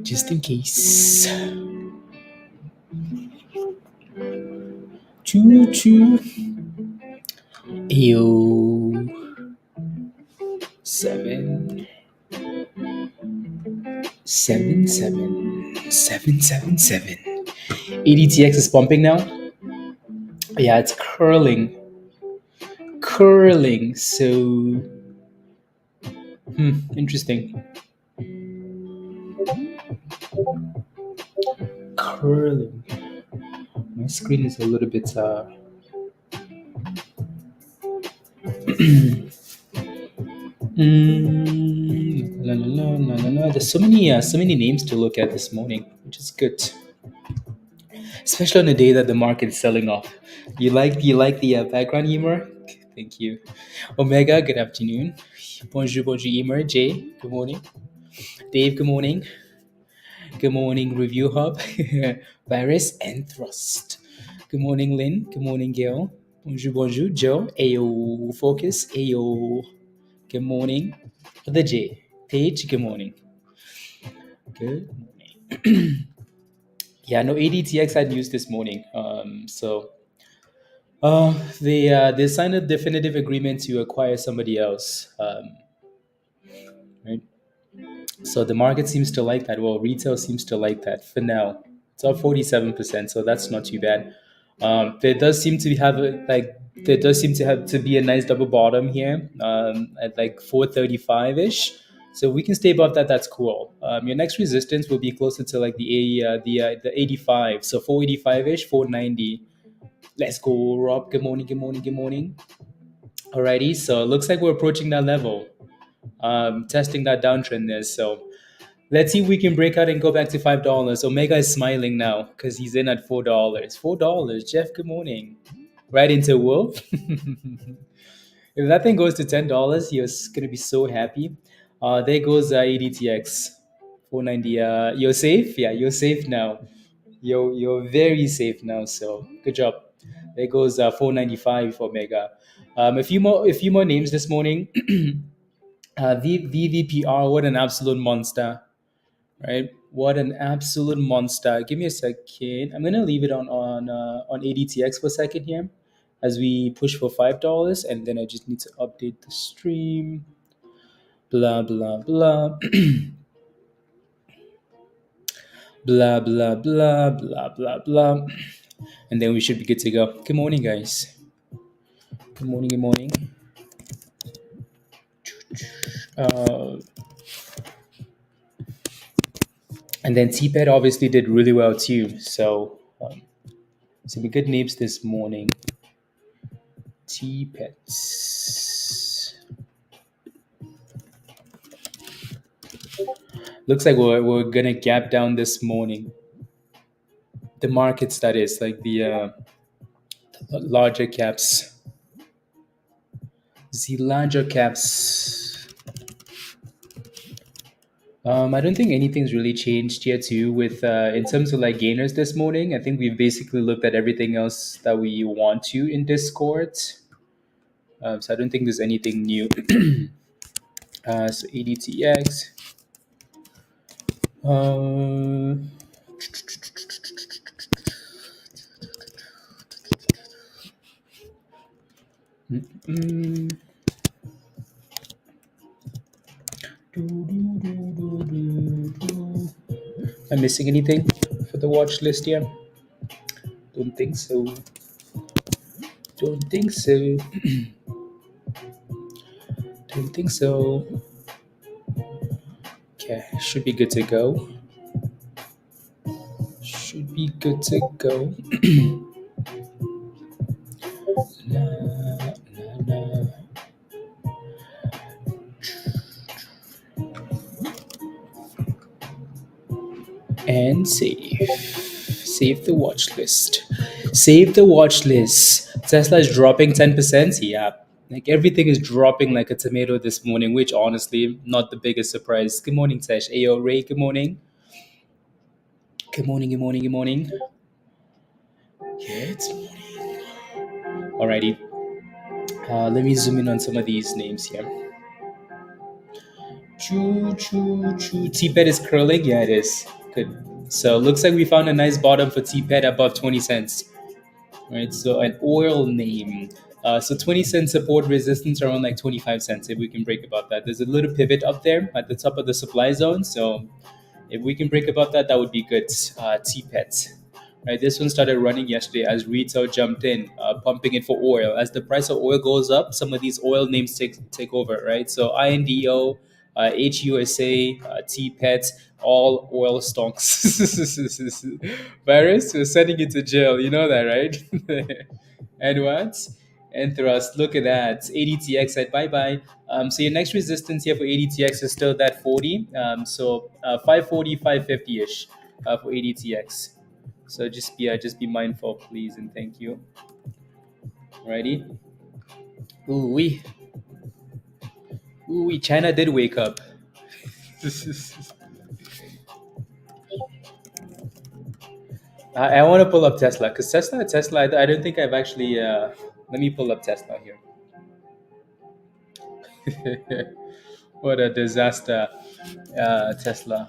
Just in case. Choo choo. Ayo. 7 7 7 7 7 7. ADTX is pumping now. Yeah, it's curling. So interesting. Curling. My screen is a little bit la, la, la, la, la, la. There's so many names to look at this morning, which is good. Especially on a day that the market is selling off. You like the background humor? Thank you. Omega, good afternoon. Bonjour, Emer. Jay, good morning. Dave, good morning. Good morning, Review Hub. Virus and Thrust. Good morning, Lynn. Good morning, Gail. Bonjour. Joe. Ayo. Focus. Ayo. Good morning. The J. Paige, good morning. Good morning. Yeah, no, ADTX had news this morning. They signed a definitive agreement to acquire somebody else. Right. So the market seems to like that. Well, retail seems to like that for now. It's up 47%, so that's not too bad. There does seem to have to be a nice double bottom here at like 435 ish. So we can stay above that. That's cool. Your next resistance will be closer to like the 85. So 485 ish, 490. Let's go, Rob. Good morning. Alrighty. So it looks like we're approaching that level. Testing that downtrend there. So let's see if we can break out and go back to $5. Omega is smiling now because he's in at $4. $4. Jeff, good morning. Right into Wolf. If that thing goes to $10, you're gonna be so happy. There goes ADTX 490. You're safe. Yeah, you're safe now. You're very safe now. So good job. There goes 495 for Omega. A few more names this morning. VVPR, what an absolute monster, right? What an absolute monster. Give me a second. I'm gonna leave it on ADTX for a second here, as we push for $5, and then I just need to update the stream. Blah blah blah. Blah blah blah blah blah blah, and then we should be good to go. Good morning, guys. Good morning. And then TPET obviously did really well too. So some good names this morning. TPETs. Looks like we're gonna gap down this morning. The markets, that is, like the larger caps. The larger caps. I don't think anything's really changed yet too with in terms of like gainers this morning. I think we've basically looked at everything else that we want to in Discord. So I don't think there's anything new. So ADTX. Uh, mm, am I missing anything for the watch list here? Don't think so. Don't think so. Don't think so. Okay, should be good to go. Should be good to go. Na, na, na. And save. Save the watch list. Save the watch list. Tesla is dropping 10%. Yeah. Like everything is dropping like a tomato this morning, which honestly, not the biggest surprise. Good morning, Tesh. Ayo, Ray, good morning. Good morning, good morning, good morning. Good morning. Alrighty. Let me zoom in on some of these names here. Choo, choo, choo. TPET is curling? Yeah, it is. Good. So looks like we found a nice bottom for TPET above 20 cents. Right, so an oil name. So 20 cent support resistance around like 25 cents if we can break above that. There's a little pivot up there at the top of the supply zone. So if we can break above that, that would be good. TPET. Right, this one started running yesterday as retail jumped in, pumping it for oil. As the price of oil goes up, some of these oil names take over, right? So INDO, HUSA, TPET, all oil stocks. Virus, we're sending it to jail. You know that, right? And what? And thrust. Look at that. ADTX said bye bye. So your next resistance here for ADTX is still that 40. So 540, 550 ish for ADTX. So just be mindful, please, and thank you. Alrighty. Ooh wee. Ooh wee. China did wake up. I want to pull up Tesla because Tesla. I don't think I've actually. Let me pull up Tesla here. What a disaster, Tesla.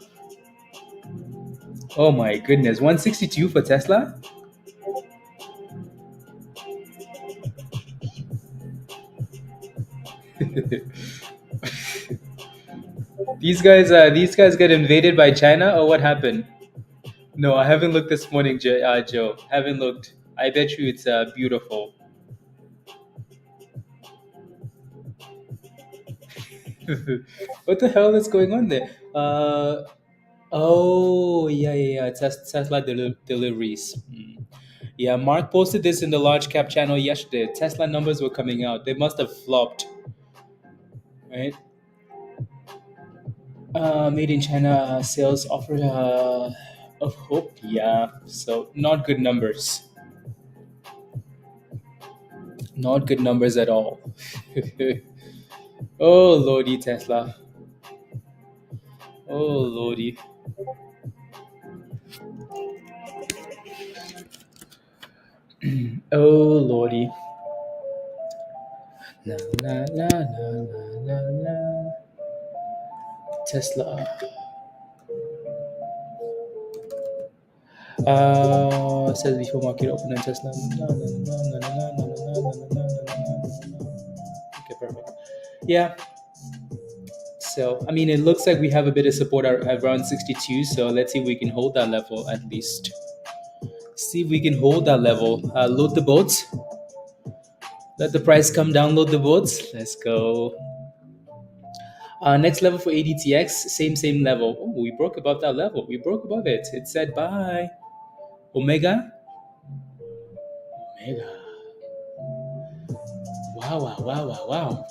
Oh my goodness, 162 for Tesla. These guys get invaded by China, or what happened? No, I haven't looked this morning, Joe. Haven't looked. I bet you it's beautiful. What the hell is going on there? Oh yeah. Tesla deliveries. Yeah, Mark posted this in the large cap channel yesterday. Tesla numbers were coming out. They must have flopped, right? Made in China sales offer of hope. Yeah, so not good numbers. Not good numbers at all. Oh lordy, Tesla. Oh lordy. Oh lordy. La la la la la la la. Tesla. Says before market open on Tesla. No, no, no, no, no, no, no, no, no, no, no, no, no. Okay, perfect. Yeah. So I mean, it looks like we have a bit of support around 62. So let's see if we can hold that level at least. See if we can hold that level. Load the boats. Let the price come down. Load the boats. Let's go. Next level for ADTX, same level. Oh, we broke above that level. We broke above it. It said bye. Omega. Omega. Wow, wow, wow, wow, wow.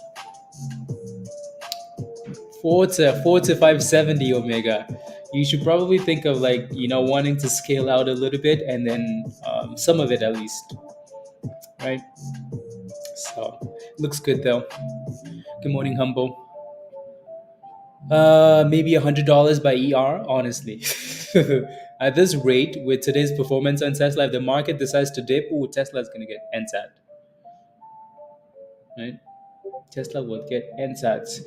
4 to 570 Omega. You should probably think of like wanting to scale out a little bit and then some of it at least, right? So looks good though. Good morning, humble. Maybe $100 by ER, honestly. At this rate, with today's performance on Tesla, if the market decides to dip, ooh, Tesla's gonna get NSAT, right? Tesla will get NSATs.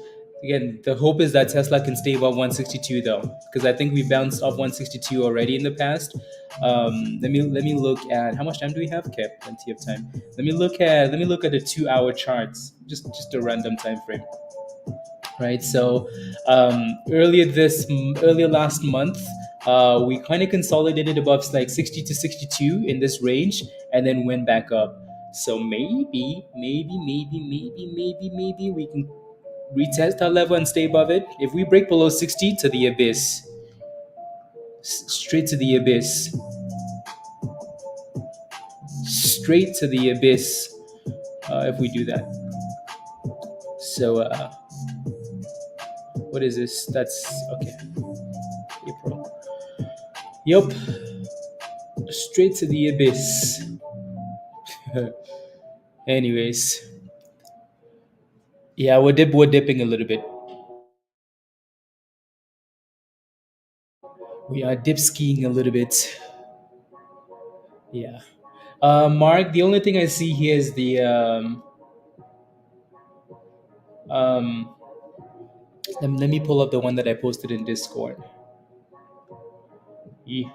Again, the hope is that Tesla can stay above 162 though, because I think we bounced off 162 already in the past. Let me look at how much time do we have? Okay, plenty of time. Let me look at the 2 hour charts, just a random time frame, right? So earlier last month, we kind of consolidated above like 60 to 62 in this range, and then went back up. So maybe we can retest our level and stay above it. If we break below 60, to the abyss, straight to the abyss, straight to the abyss. If we do that, so what is this? That's okay. April. Yep, straight to the abyss. Anyways, yeah, we're dipping a little bit. We are dip skiing a little bit. Yeah. Mark, the only thing I see here is the um let me pull up the one that I posted in Discord. Ye-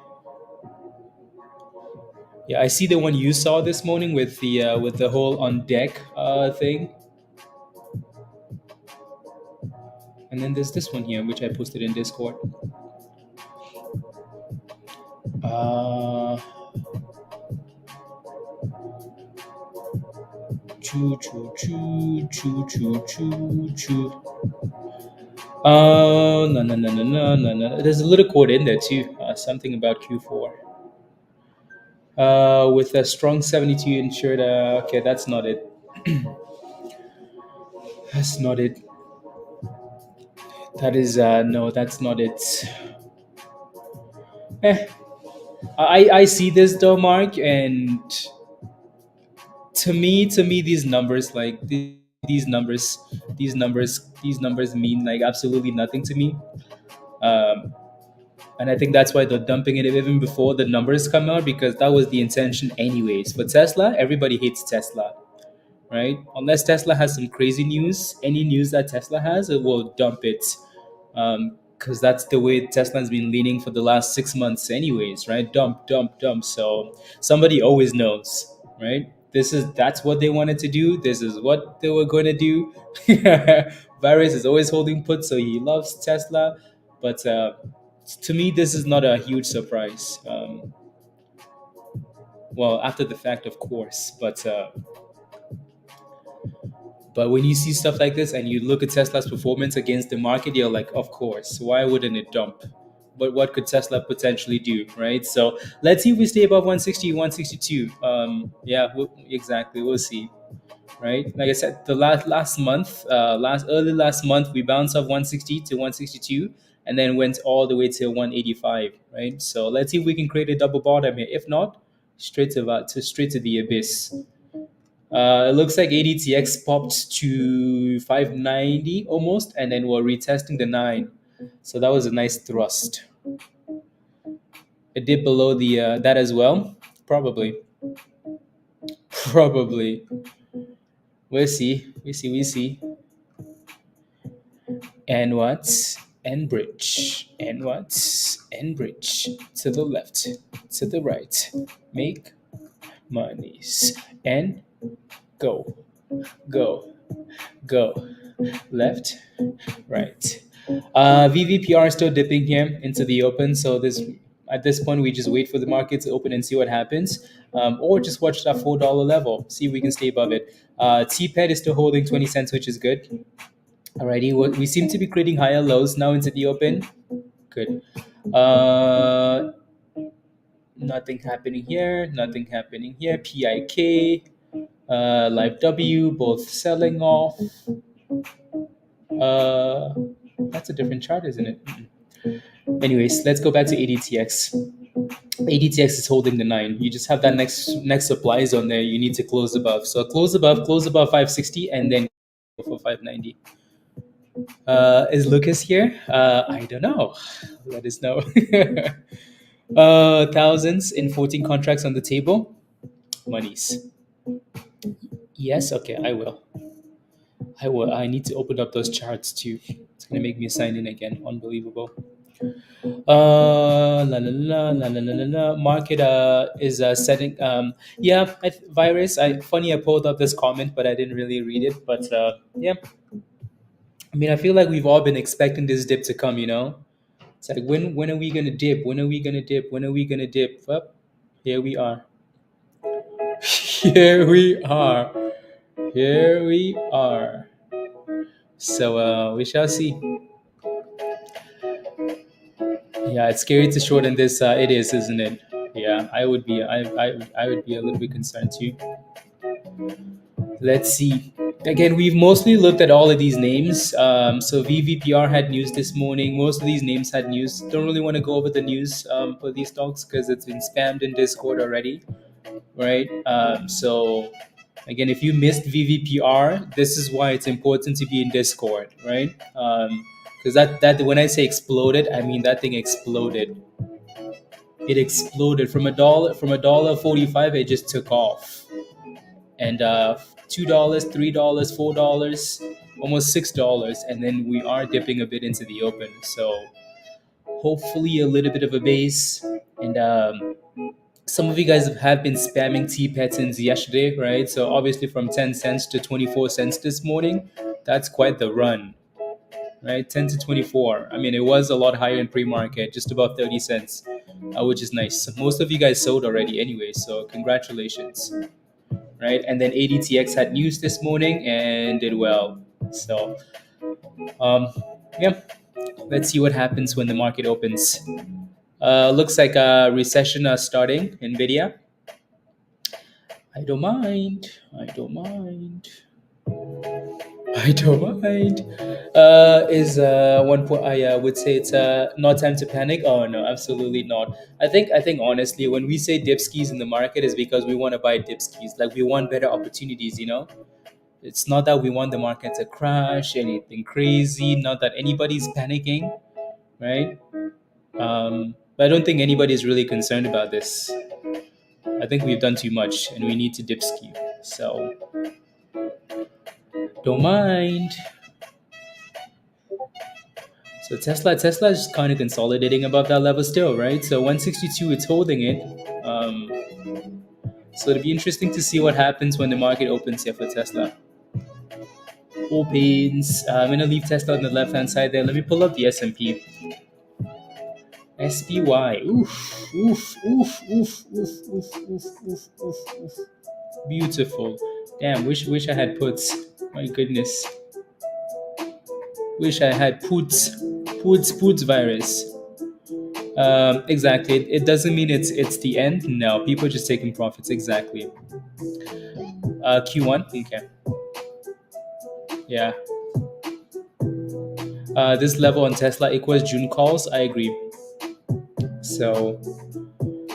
Yeah, I see the one you saw this morning with the whole on deck thing, and then there's this one here which I posted in Discord. Uh, choo choo choo choo choo choo choo. No no no no no no no. There's a little quote in there too. Something about Q4. With a strong 72 insured. Okay, that's not it. That's not it. That is no, that's not it. Eh, I see this though, Mark, and to me, these numbers, like these numbers mean like absolutely nothing to me. Um, and I think that's why they're dumping it even before the numbers come out, because that was the intention anyways. For Tesla, everybody hates Tesla, right? Unless Tesla has some crazy news, any news that Tesla has, it will dump it. Because that's the way Tesla's been leaning for the last 6 months, anyways, right? Dump, dump, dump. So somebody always knows, right? That's what they wanted to do. This is what they were going to do. Virus is always holding put, so he loves Tesla. But to me, this is not a huge surprise. Well, after the fact, of course, but when you see stuff like this and you look at Tesla's performance against the market, you're like, of course, why wouldn't it dump? But what could Tesla potentially do, right? So let's see if we stay above 160, 162. Yeah, exactly. We'll see, right? Like I said, the last month, early last month, we bounced off 160 to 162, and then went all the way to 185, right? So let's see if we can create a double bottom here. If not, straight to the abyss. It looks like ADTX popped to 590 almost, and then we're retesting the 9. So that was a nice thrust. It dipped below the that as well. Probably. Probably. We'll see. We see. And what? And bridge. And what? And bridge. To the left. To the right. Make monies. And go. Go. Go. Left. Right. VVPR is still dipping here into the open, so this at this point we just wait for the market to open and see what happens, or just watch that $4 level, see if we can stay above it. TPET is still holding 20 cents, which is good. Alrighty, we seem to be creating higher lows now into the open. Good. Uh, Nothing happening here. Nothing happening here. PIK. LIFW both selling off. Uh, that's a different chart, isn't it? Anyways, let's go back to ADTX. ADTX is holding the 9. You just have that next supply zone there. You need to close above. So close above 560, and then go for 590. Is Lucas here? I don't know. Let us know. Thousands in 14 contracts on the table. Monies. Yes. Okay. I will. I will. I need to open up those charts too. It's gonna make me sign in again. Unbelievable. La la la la la la la la. Market is setting. Yeah, virus. I pulled up this comment, but I didn't really read it. But yeah, I mean, I feel like we've all been expecting this dip to come. It's like when are we gonna dip? When are we gonna dip? When are we gonna dip? Well, here we are. Here we are. Here we are. So we shall see. Yeah, it's scary to shorten this. It is, isn't it? Yeah, I would be. I would be a little bit concerned too. Let's see. Again, we've mostly looked at all of these names. So VVPR had news this morning. Most of these names had news. Don't really want to go over the news for these stocks because it's been spammed in Discord already, right? So again, if you missed VVPR, this is why it's important to be in Discord, right? Because that when I say exploded, I mean that thing exploded. It exploded from a dollar 45. It just took off, and $2, $3, $4, almost $6, and then we are dipping a bit into the open. So hopefully a little bit of a base, and some of you guys have been spamming TPET since yesterday, right? So obviously from 10 cents to 24 cents this morning, that's quite the run, right? 10 to 24. I mean, it was a lot higher in pre-market, just about 30 cents, which is nice. Most of you guys sold already anyway, so congratulations, right? And then ADTX had news this morning and did well. So, yeah, let's see what happens when the market opens. Looks like a recession starting, NVDA. I don't mind. I don't mind. I don't mind. Is one point I would say it's not time to panic. Oh no, absolutely not. I think honestly, when we say dip skis in the market, is because we want to buy dip skis. Like we want better opportunities. It's not that we want the market to crash, anything crazy. Not that anybody's panicking, right? But I don't think anybody's really concerned about this. I think we've done too much, and we need to dip ski. So don't mind. So Tesla is kind of consolidating above that level still, right? So 162, it's holding it. So it'll be interesting to see what happens when the market opens here for Tesla. Opens. I'm gonna leave Tesla on the left hand side there. Let me pull up the S&P. SPY. Oof, oof, oof, oof, oof, oof, oof, oof, oof, oof. Beautiful. Damn. Wish I had puts. My goodness. Wish I had puts. Puts virus. Exactly. It doesn't mean it's the end. No, people are just taking profits. Exactly. Q1. Okay. Yeah. This level on Tesla equals June calls. I agree. So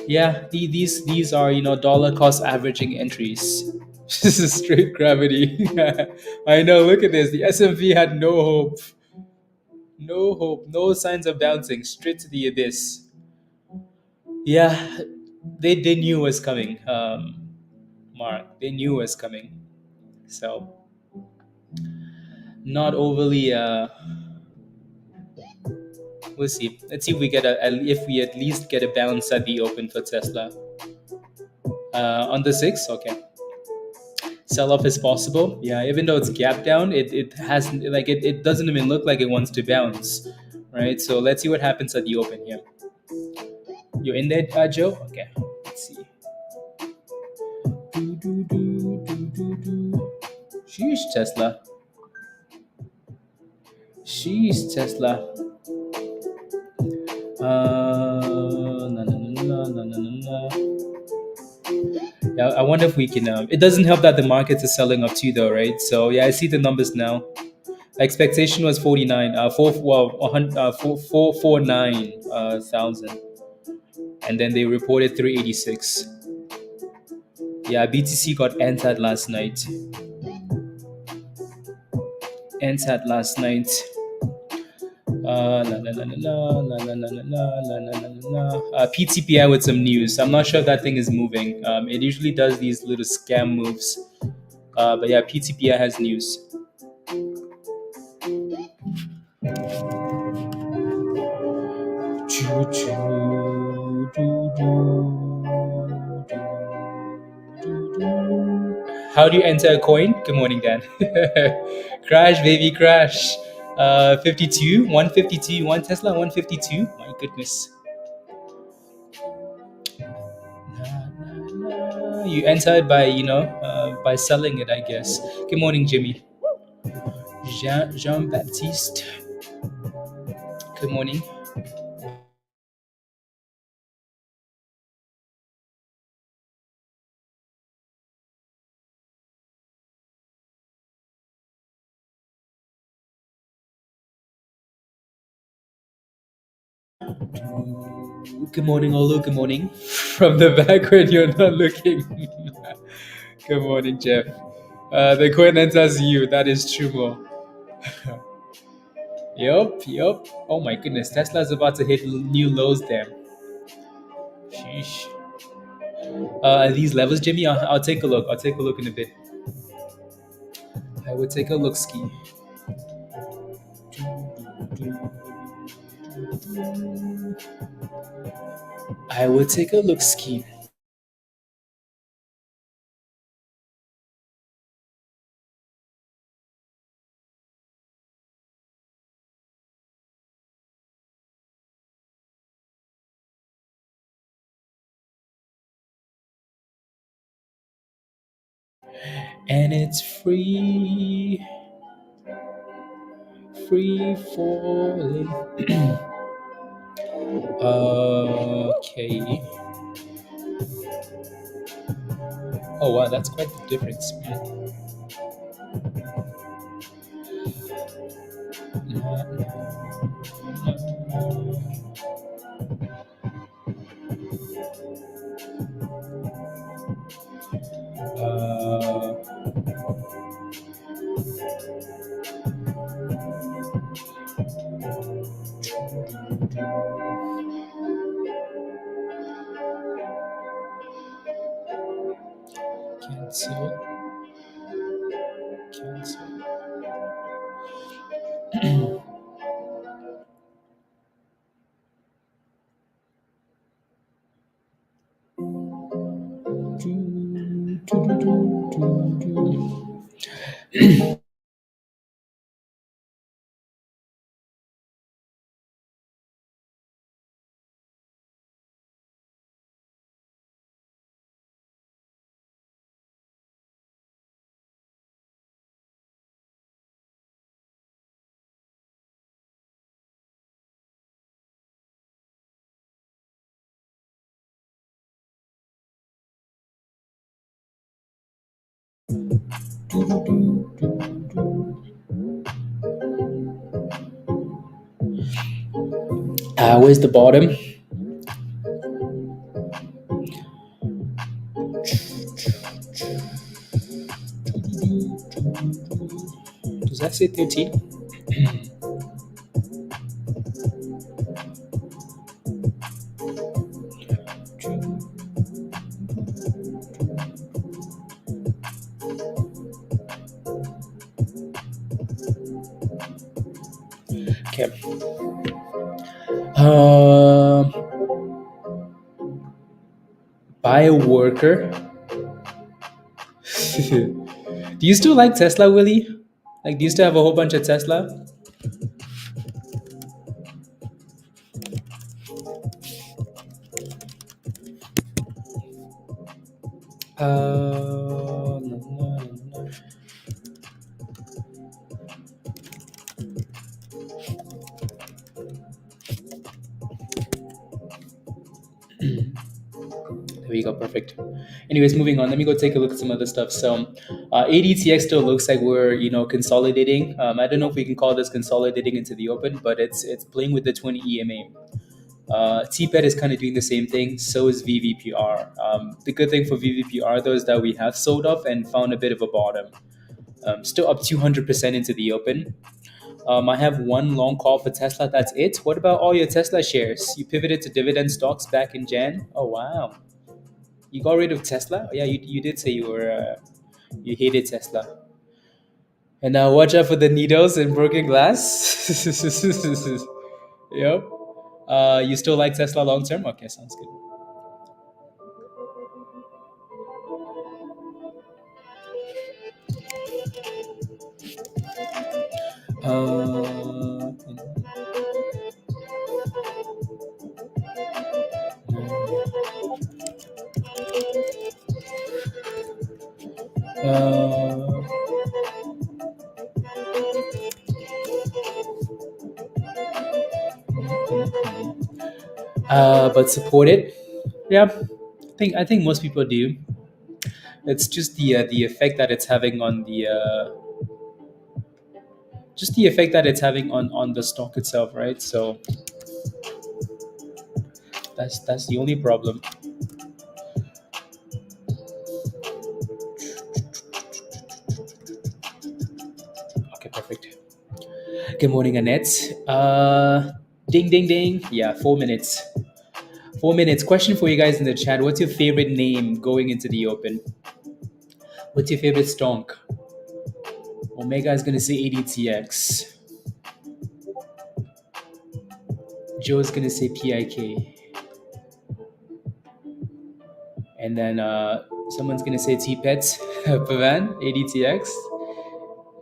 yeah, these are dollar cost averaging entries. This is straight gravity. I know. Look at this. The S&P had no hope. No hope. No signs of bouncing. Straight to the abyss. Yeah, they knew it was coming. Mark, they knew it was coming. So not overly. We'll see. Let's see if we if we at least get a bounce at the open for Tesla. On the 6th, okay. Sell off is possible. Yeah, even though it's gap down, it hasn't it doesn't even look like it wants to bounce, right? So let's see what happens at the open here. You're in there, Joe? Okay. Let's see. Sheesh, Tesla. Sheesh, Tesla. Na, na, na, na, na, na, na, na. Yeah, I wonder if we can. It doesn't help that the markets are selling up too, though, right? So yeah, I see the numbers now. Expectation was 49, 449 thousand, and then they reported 386. Yeah, BTC got entered last night. Entered last night. La, la, la, la, la, la, la, la, la, la, la, la, la. PTPI with some news. I'm not sure if that thing is moving. It usually does these little scam moves. But yeah, PTPI has news. Choo, choo, doo, doo, doo, doo. How do you enter a coin? Good morning, Dan. Crash, baby, crash. 52, 152, one Tesla, 152. My goodness. You entered by, by selling it, I guess. Good morning, Jimmy. Jean Baptiste. Good morning. Good morning, Olu. Good morning. From the back when you're not looking. Good morning, Jeff. The coin enters you. That is true, Mo. Yup. Oh my goodness, Tesla's about to hit new lows there. Sheesh. Are these levels, Jimmy? I'll take a look. I'll take a look in a bit. I will take a look, ski. I will take a look, ski. And it's free falling. Okay. Oh wow, that's quite the difference, man. Uh, cancel. Where's the bottom? Does that say 13? Okay. Buy a worker. Do you still like Tesla, Willie? Like, do you still have a whole bunch of Tesla? No, no, no. There we go, perfect. Anyways, moving on. Let me go take a look at some other stuff. So, ADTX still looks like we're consolidating. I don't know if we can call this consolidating into the open, but it's playing with the 20 EMA. TPET is kind of doing the same thing. So is VVPR. The good thing for VVPR though is that we have sold off and found a bit of a bottom. Still up 200% into the open. I have one long call for Tesla. That's it. What about all your Tesla shares? You pivoted to dividend stocks back in Jan. Oh wow, you got rid of Tesla. Yeah, you did say you hated Tesla. And now watch out for the needles and broken glass. Yep. You still like Tesla long term? Okay, sounds good. Uh, uh, but support it. Yeah, I think most people do. It's just the effect that it's having on the just the effect that it's having on the stock itself, right? So that's the only problem. Okay, perfect. Good morning, Annette. Ding ding ding. Yeah, 4 minutes. 4 minutes. Question for you guys in the chat. What's your favorite name going into the open? What's your favorite stonk? Omega is gonna say ADTX. Joe's gonna say PIK. And then someone's gonna say TPET. Pavan, ADTX.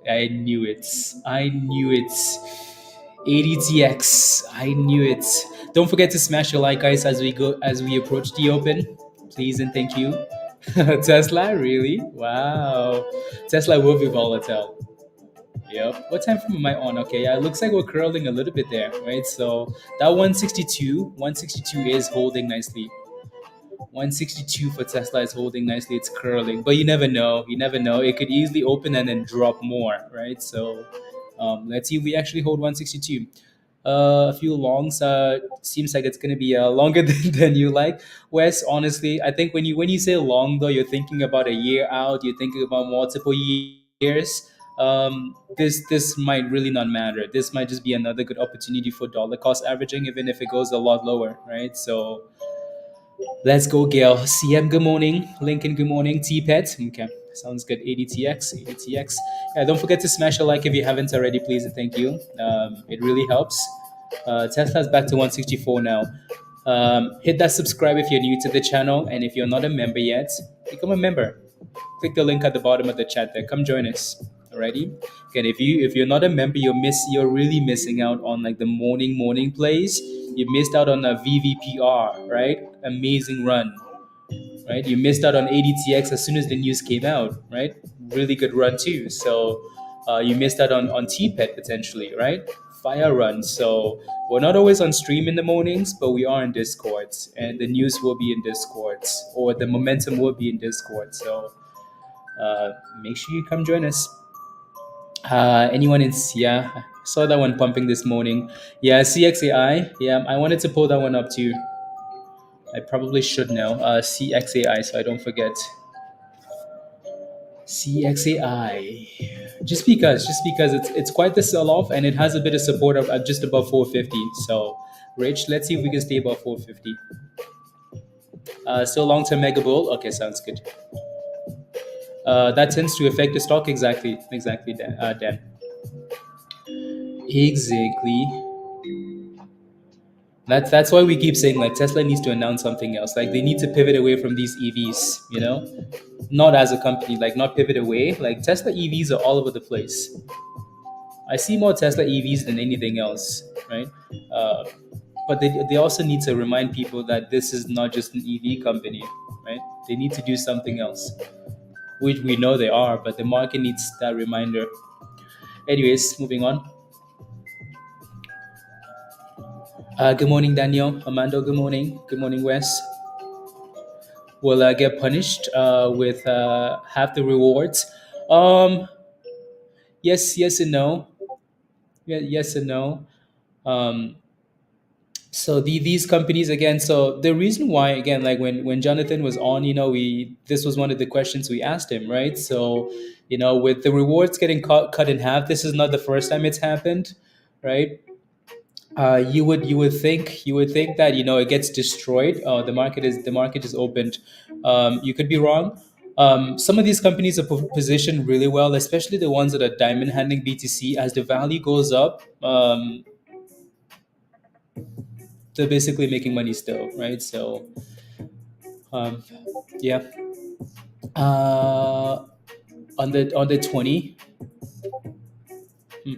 I knew it. I knew it. ADTX. I knew it. Don't forget to smash your like, guys, as we approach the open. Please and thank you. Tesla, really? Wow. Tesla will be volatile. Yep. What time frame am I on? Okay, yeah, it looks like we're curling a little bit there, right? So that 162 is holding nicely. 162 for Tesla is holding nicely. It's curling, but you never know. You never know. It could easily open and then drop more, right? So let's see if we actually hold 162. A few longs. Seems like it's gonna be longer than you like. Wes, honestly, I think when you say long though, you're thinking about a year out. You're thinking about multiple years. This might really not matter. This might just be another good opportunity for dollar cost averaging, even if it goes a lot lower, right? So let's go, Gail. CM, good morning. Lincoln, good morning. TPET, okay, sounds good. ADTX. Yeah, don't forget to smash a like if you haven't already, please, and thank you. It really helps. Tesla's back to 164 now. Hit that subscribe if you're new to the channel, and if you're not a member yet, become a member. Click the link at the bottom of the chat there. Come join us. Alrighty. Okay, if you're not a member, you're really missing out on like the morning plays. You missed out on a VVPR, right? Amazing run, right? You missed out on ADTX as soon as the news came out, right? Really good run too. So you missed out on TPET potentially, right? Fire run. So we're not always on stream in the mornings, but we are in Discords, and the news will be in Discords, or the momentum will be in Discord. So make sure you come join us. Anyone in, yeah, I saw that one pumping this morning. Yeah, CXAI. Yeah, I wanted to pull that one up too. I probably should know. CXAI, so I don't forget. CXAI. Just because it's quite the sell off, and it has a bit of support of just above 450. So, Rich, let's see if we can stay above 450. Still long term mega bull. Okay, sounds good. That tends to affect the stock exactly, Dan. Exactly. That's why we keep saying like Tesla needs to announce something else. Like they need to pivot away from these EVs. Not as a company, like not pivot away. Like Tesla EVs are all over the place. I see more Tesla EVs than anything else, right? Uh, but they also need to remind people that this is not just an EV company, right? They need to do something else, which we know they are, but the market needs that reminder. Anyways, moving on. Good morning, Daniel. Amando, good morning. Good morning, Wes. will get punished with half the rewards. Um, yes, yes and no. Yeah, yes and no. Um, so these companies again, so the reason why, again, like when Jonathan was on, we this was one of the questions we asked him, right? So with the rewards getting cut in half, this is not the first time it's happened, right? You would think that it gets destroyed. The market is opened. You could be wrong. Some of these companies are positioned really well, especially the ones that are diamond handling BTC. As the value goes up, they're basically making money still, right? So um, yeah. uh, on the 20.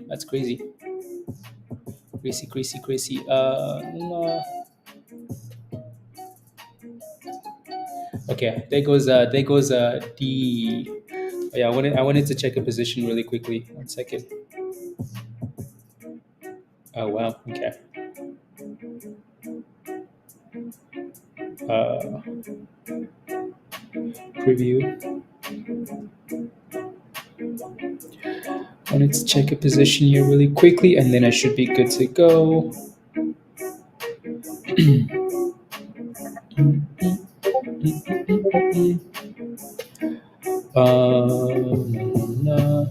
That's crazy, crazy, crazy, crazy. No. Okay, there goes the. Oh, yeah, I wanted to check a position really quickly. 1 second. Oh wow. Okay. Uh, preview. I wanted to check a position here really quickly, and then I should be good to go. No.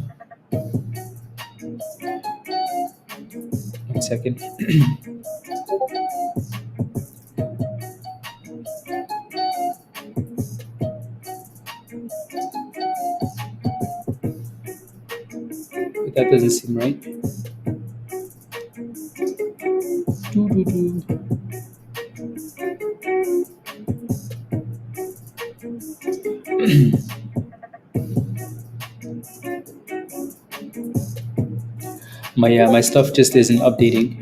1 second. That doesn't seem right. Doo-doo-doo. My stuff just isn't updating,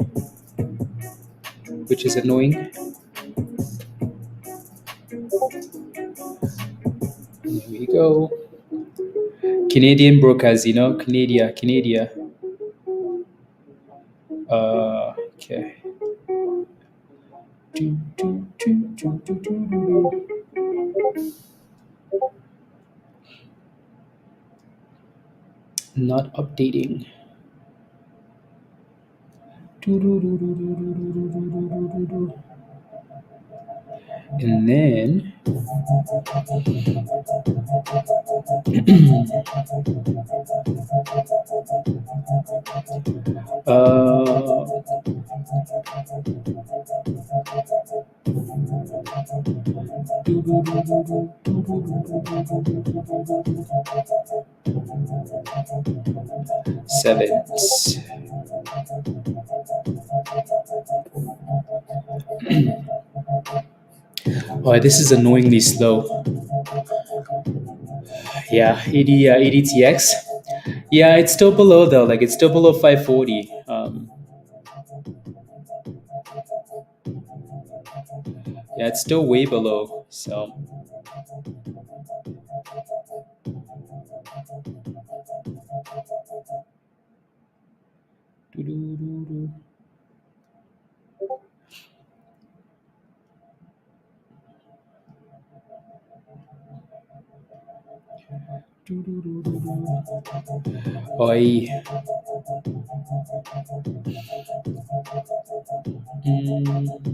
which is annoying. Here we go. Canadian brokers, Canada. Okay. Do, do, do, do, do, do, do. Not updating. Do, do, do, do, do, do, do, do, do, do, do, do. And then uh, 7s. Oh, this is annoyingly slow. Yeah, ADTX. Yeah, it's still below though. Like it's still below 540. Yeah, it's still way below. So doo-doo-doo-doo. Oi. Mm.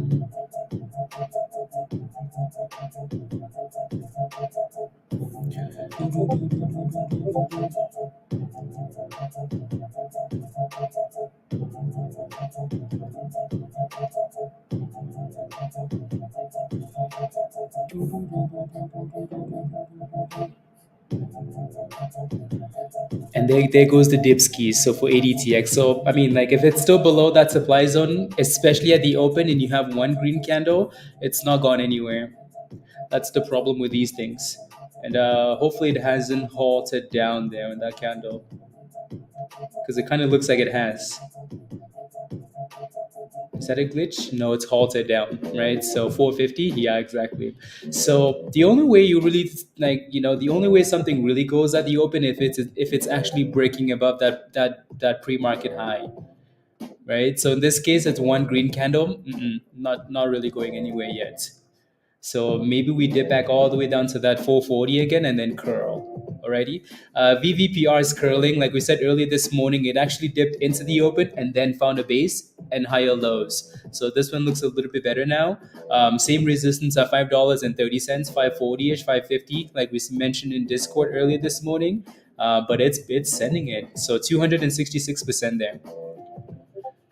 And there goes the dip skis. So for ADTX, so I mean, like if it's still below that supply zone, especially at the open, and you have one green candle, it's not gone anywhere. That's the problem with these things. And hopefully it hasn't halted down there in that candle, because it kind of looks like it has. Is that a glitch? No, it's halted down, right? So 450, yeah, exactly. So the only way you really the only way something really goes at the open, if it's actually breaking above that pre-market high, right? So in this case, it's one green candle, not really going anywhere yet. So maybe we dip back all the way down to that 440 again and then curl. Alrighty. VVPR is curling. Like we said earlier this morning, it actually dipped into the open and then found a base and higher lows. So this one looks a little bit better now. Same resistance at $5.30, 540-ish, 550, like we mentioned in Discord earlier this morning. But it's sending it. So 266% there.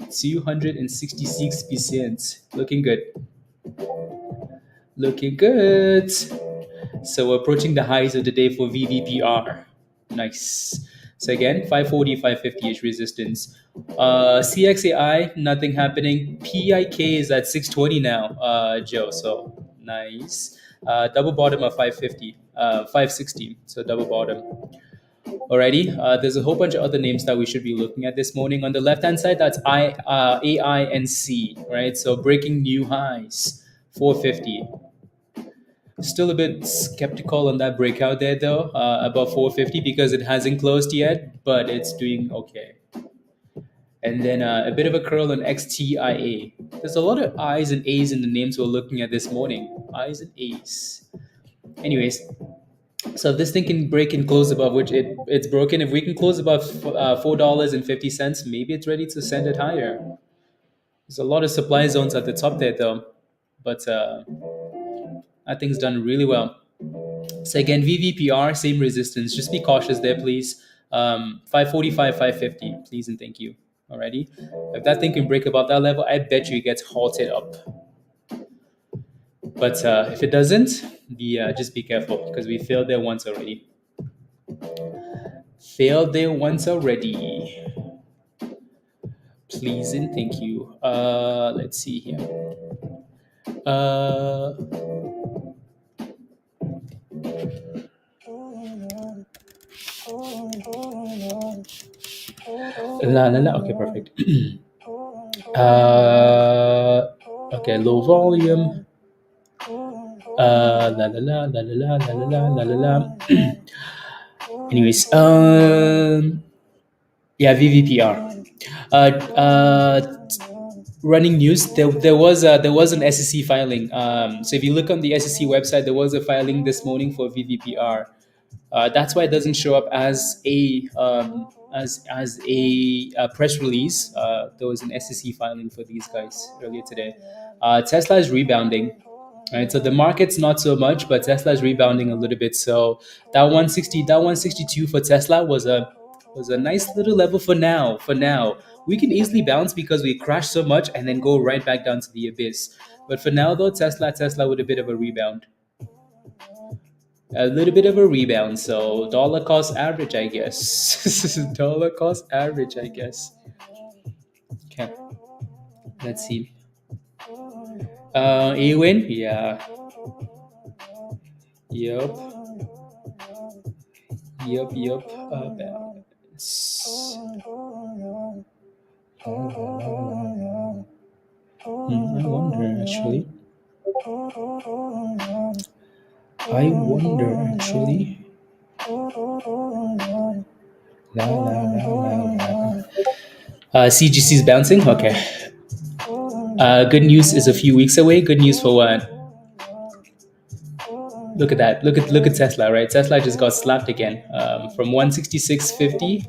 266%. Looking good. Looking good. So we're approaching the highs of the day for VVPR. Nice. So again, 540, 550-ish resistance. CXAI, nothing happening. PIK is at 620 now, Joe. So nice. Double bottom of 550, 560. So double bottom. Alrighty. There's a whole bunch of other names that we should be looking at this morning. On the left-hand side, that's AINC, right? So breaking new highs, 450. Still a bit skeptical on that breakout there, though, above 450 because it hasn't closed yet, but it's doing okay. And then a bit of a curl on XTIA. There's a lot of I's and A's in the names we're looking at this morning. I's and A's. Anyways, so if this thing can break and close above, which it's broken, if we can close above $4.50, maybe it's ready to send it higher. There's a lot of supply zones at the top there, though, but that thing's done really well. So again, VVPR, same resistance. Just be cautious there, please. 545, 550, please and thank you. Alrighty. If that thing can break above that level, I bet you it gets halted up. But if it doesn't, just be careful because we failed there once already. Failed there once already. Please and thank you. Let's see here. La la la. Okay, perfect. Okay, low volume. La la la la la la la la la la. Anyways, yeah, VVPR. Running news. There was an SEC filing. So if you look on the SEC website, there was a filing this morning for VVPR. That's why it doesn't show up as a press release. There was an SEC filing for these guys earlier today. Tesla is rebounding, right? So the market's not so much, but Tesla is rebounding a little bit. So that 160, that 162 for Tesla was a nice little level for now. For now, we can easily bounce because we crashed so much and then go right back down to the abyss. But for now, though, Tesla with a bit of a rebound. A little bit of a rebound, so dollar cost average, I guess. Dollar cost average, I guess. Okay, let's see. A-win, yeah. Yup. Balance. I wonder actually. La, la, la, la, la. CGC is bouncing? Okay. Good news is a few weeks away. Good news for what? Look at that. Look at Tesla, right? Tesla just got slapped again from 166.50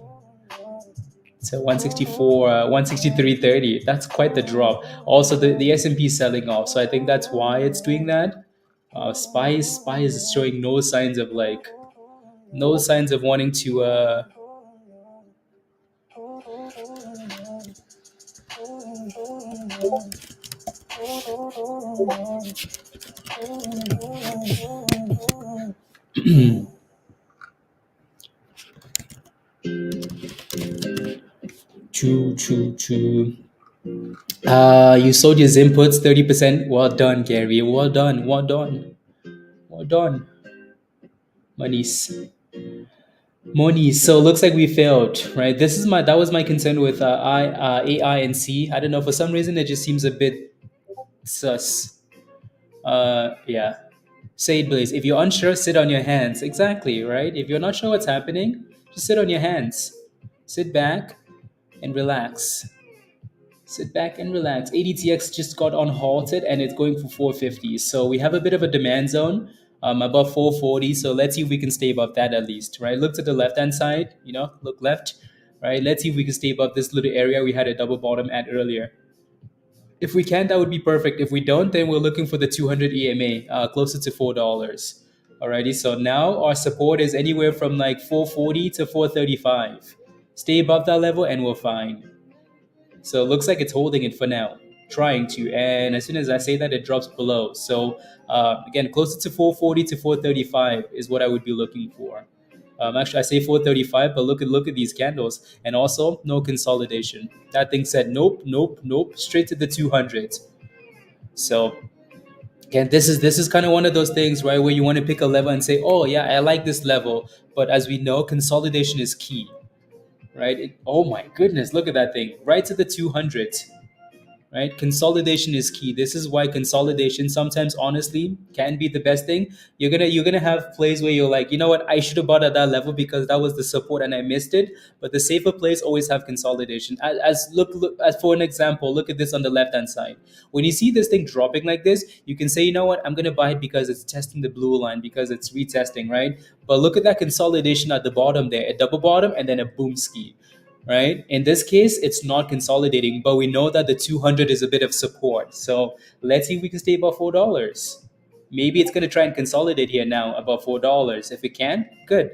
to 164, 163.30. That's quite the drop. Also, the S&P is selling off, so I think that's why it's doing that. SPY is showing no signs of wanting to. True. You sold your inputs 30%. Well done, Gary. Well done. Monies. So it looks like we failed, right? That was my concern with AINC. I don't know, for some reason it just seems a bit sus. Yeah. Say it, please. If you're unsure, sit on your hands. Exactly, right? If you're not sure what's happening, just sit on your hands. Sit back and relax. Sit back and relax. ADTX just got on halted and it's going for 450. So we have a bit of a demand zone above 440. So let's see if we can stay above that at least, right? Look to the left hand side, look left, right? Let's see if we can stay above this little area we had a double bottom at earlier. If we can, that would be perfect. If we don't, then we're looking for the 200 EMA, closer to $4. Alrighty, so now our support is anywhere from like 440 to 435. Stay above that level and we're fine. So it looks like it's holding it for now, trying to. And as soon as I say that, it drops below. So again, closer to 440 to 435 is what I would be looking for. Actually, I say 435, but look at these candles, and also no consolidation. That thing said nope, nope, nope, straight to the 200. So again, this is kind of one of those things, right, where you want to pick a level and say, oh yeah, I like this level, but as we know, consolidation is key, right? Oh my goodness, look at that thing, right to the 200. Right, consolidation is key. This is why consolidation sometimes honestly can be the best thing. You're gonna have plays where you're like, you know what, I should have bought at that level because that was the support and I missed it. But the safer plays always have consolidation. As look as for an example, look at this on the left hand side. When you see this thing dropping like this, you can say, you know what, I'm gonna buy it because it's testing the blue line, because it's retesting, right? But look at that consolidation at the bottom there, a double bottom and then a boom ski, right? In this case, it's not consolidating, but we know that the 200 is a bit of support. So let's see if we can stay above $4. Maybe it's going to try and consolidate here now above $4. If it can, good,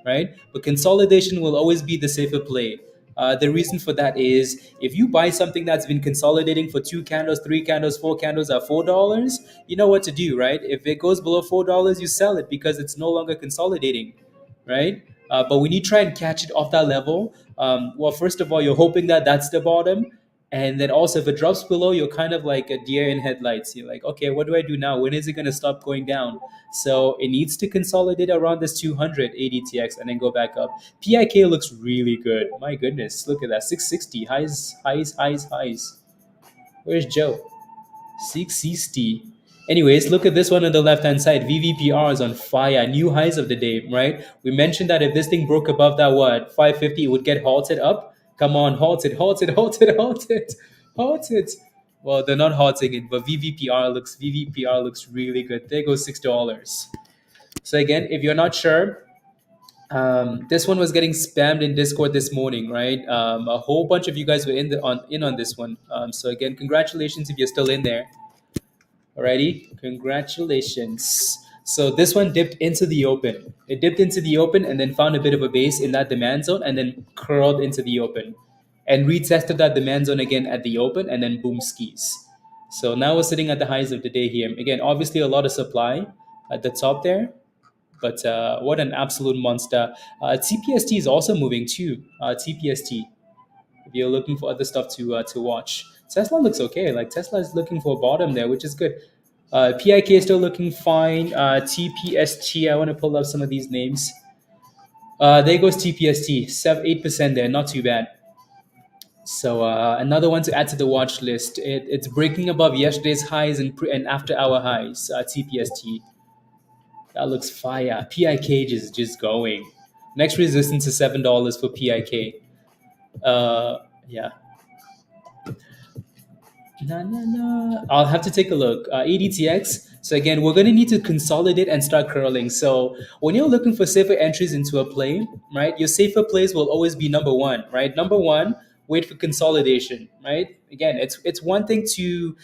right? But consolidation will always be the safer play. The reason for that is if you buy something that's been consolidating for 2 candles, 3 candles, 4 candles at $4, you know what to do, right? If it goes below $4, you sell it because it's no longer consolidating, right? But when you try and catch it off that level, well, first of all, you're hoping that that's the bottom. And then also, if it drops below, you're kind of like a deer in headlights. You're like, okay, what do I do now? When is it going to stop going down? So it needs to consolidate around this 200 ADTX and then go back up. PIK looks really good. My goodness, look at that. 660, highs, highs, highs, highs. Where's Joe? 660. Anyways, look at this one on the left hand side. VVPR is on fire. New highs of the day, right? We mentioned that if this thing broke above that, 550, it would get halted up. Come on, halt it, halt it, halt it, halt it, halt it. Well, they're not halting it, but VVPR looks really good. There goes $6. So again, if you're not sure, this one was getting spammed in Discord this morning, right? A whole bunch of you guys were in on this one. So again, congratulations if you're still in there. Alrighty, congratulations. So this one dipped into the open. It dipped into the open and then found a bit of a base in that demand zone and then curled into the open and retested that demand zone again at the open and then boom skis. So now we're sitting at the highs of the day here. Again, obviously a lot of supply at the top there, but what an absolute monster. TPST is also moving too. TPST, if you're looking for other stuff to watch. Tesla looks okay. Like Tesla is looking for a bottom there, which is good. PIK is still looking fine. TPST, I want to pull up some of these names. There goes TPST, 8% there, not too bad. So another one to add to the watch list. It's breaking above yesterday's highs and after hour highs. TPST, that looks fire. PIK is just going. Next resistance is $7 for PIK. Yeah. I'll have to take a look. ADTX. So again, we're going to need to consolidate and start curling. So when you're looking for safer entries into a play, right, your safer plays will always be number one, right? Number one, wait for consolidation, right? Again, it's one thing to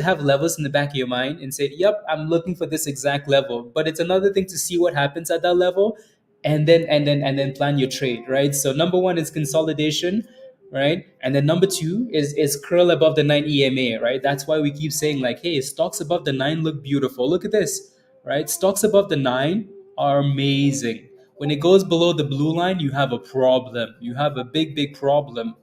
have levels in the back of your mind and say, yep, I'm looking for this exact level. But it's another thing to see what happens at that level and then plan your trade, right? So number one is consolidation, right? And then number two is curl above the 9 EMA, right? That's why we keep saying like, hey, stocks above the 9 look beautiful. Look at this, right? Stocks above the 9 are amazing. When it goes below the blue line, you have a problem. You have a big, big problem,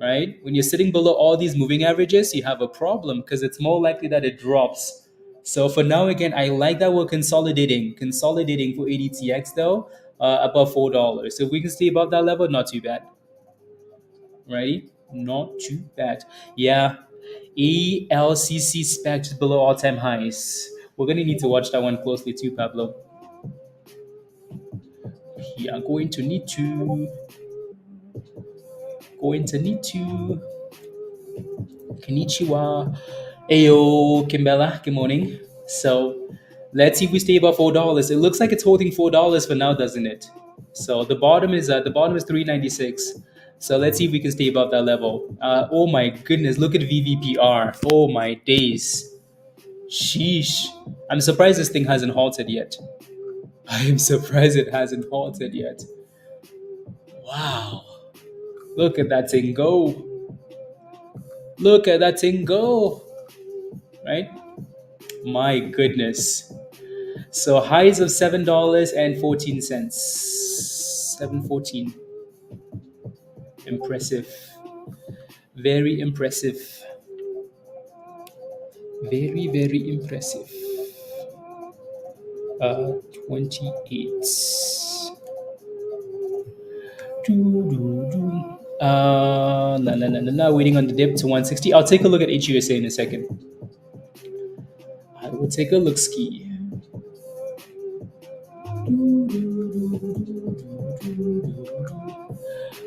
right? When you're sitting below all these moving averages, you have a problem because it's more likely that it drops. So for now, again, I like that we're consolidating for ADTX though, above $4. So if we can stay above that level, not too bad. Right? Not too bad. Yeah. ELCC spec just below all-time highs. We're gonna need to watch that one closely too, Pablo. We are going to need to. Konnichiwa. Ayo, Kimbella, good morning. So let's see if we stay above $4. It looks like it's holding $4 for now, doesn't it? So the bottom is 396. So let's see if we can stay above that level. Oh my goodness, look at VVPR. Oh my days. Sheesh. I'm surprised this thing hasn't halted yet. I am surprised it hasn't halted yet. Wow. Look at that thing go. Look at that thing go. Right? My goodness. So highs of $7.14. 714. Impressive. Very impressive. Very, very impressive. 28. Waiting on the dip to 160. I'll take a look at HUSA in a second. I will take a look ski.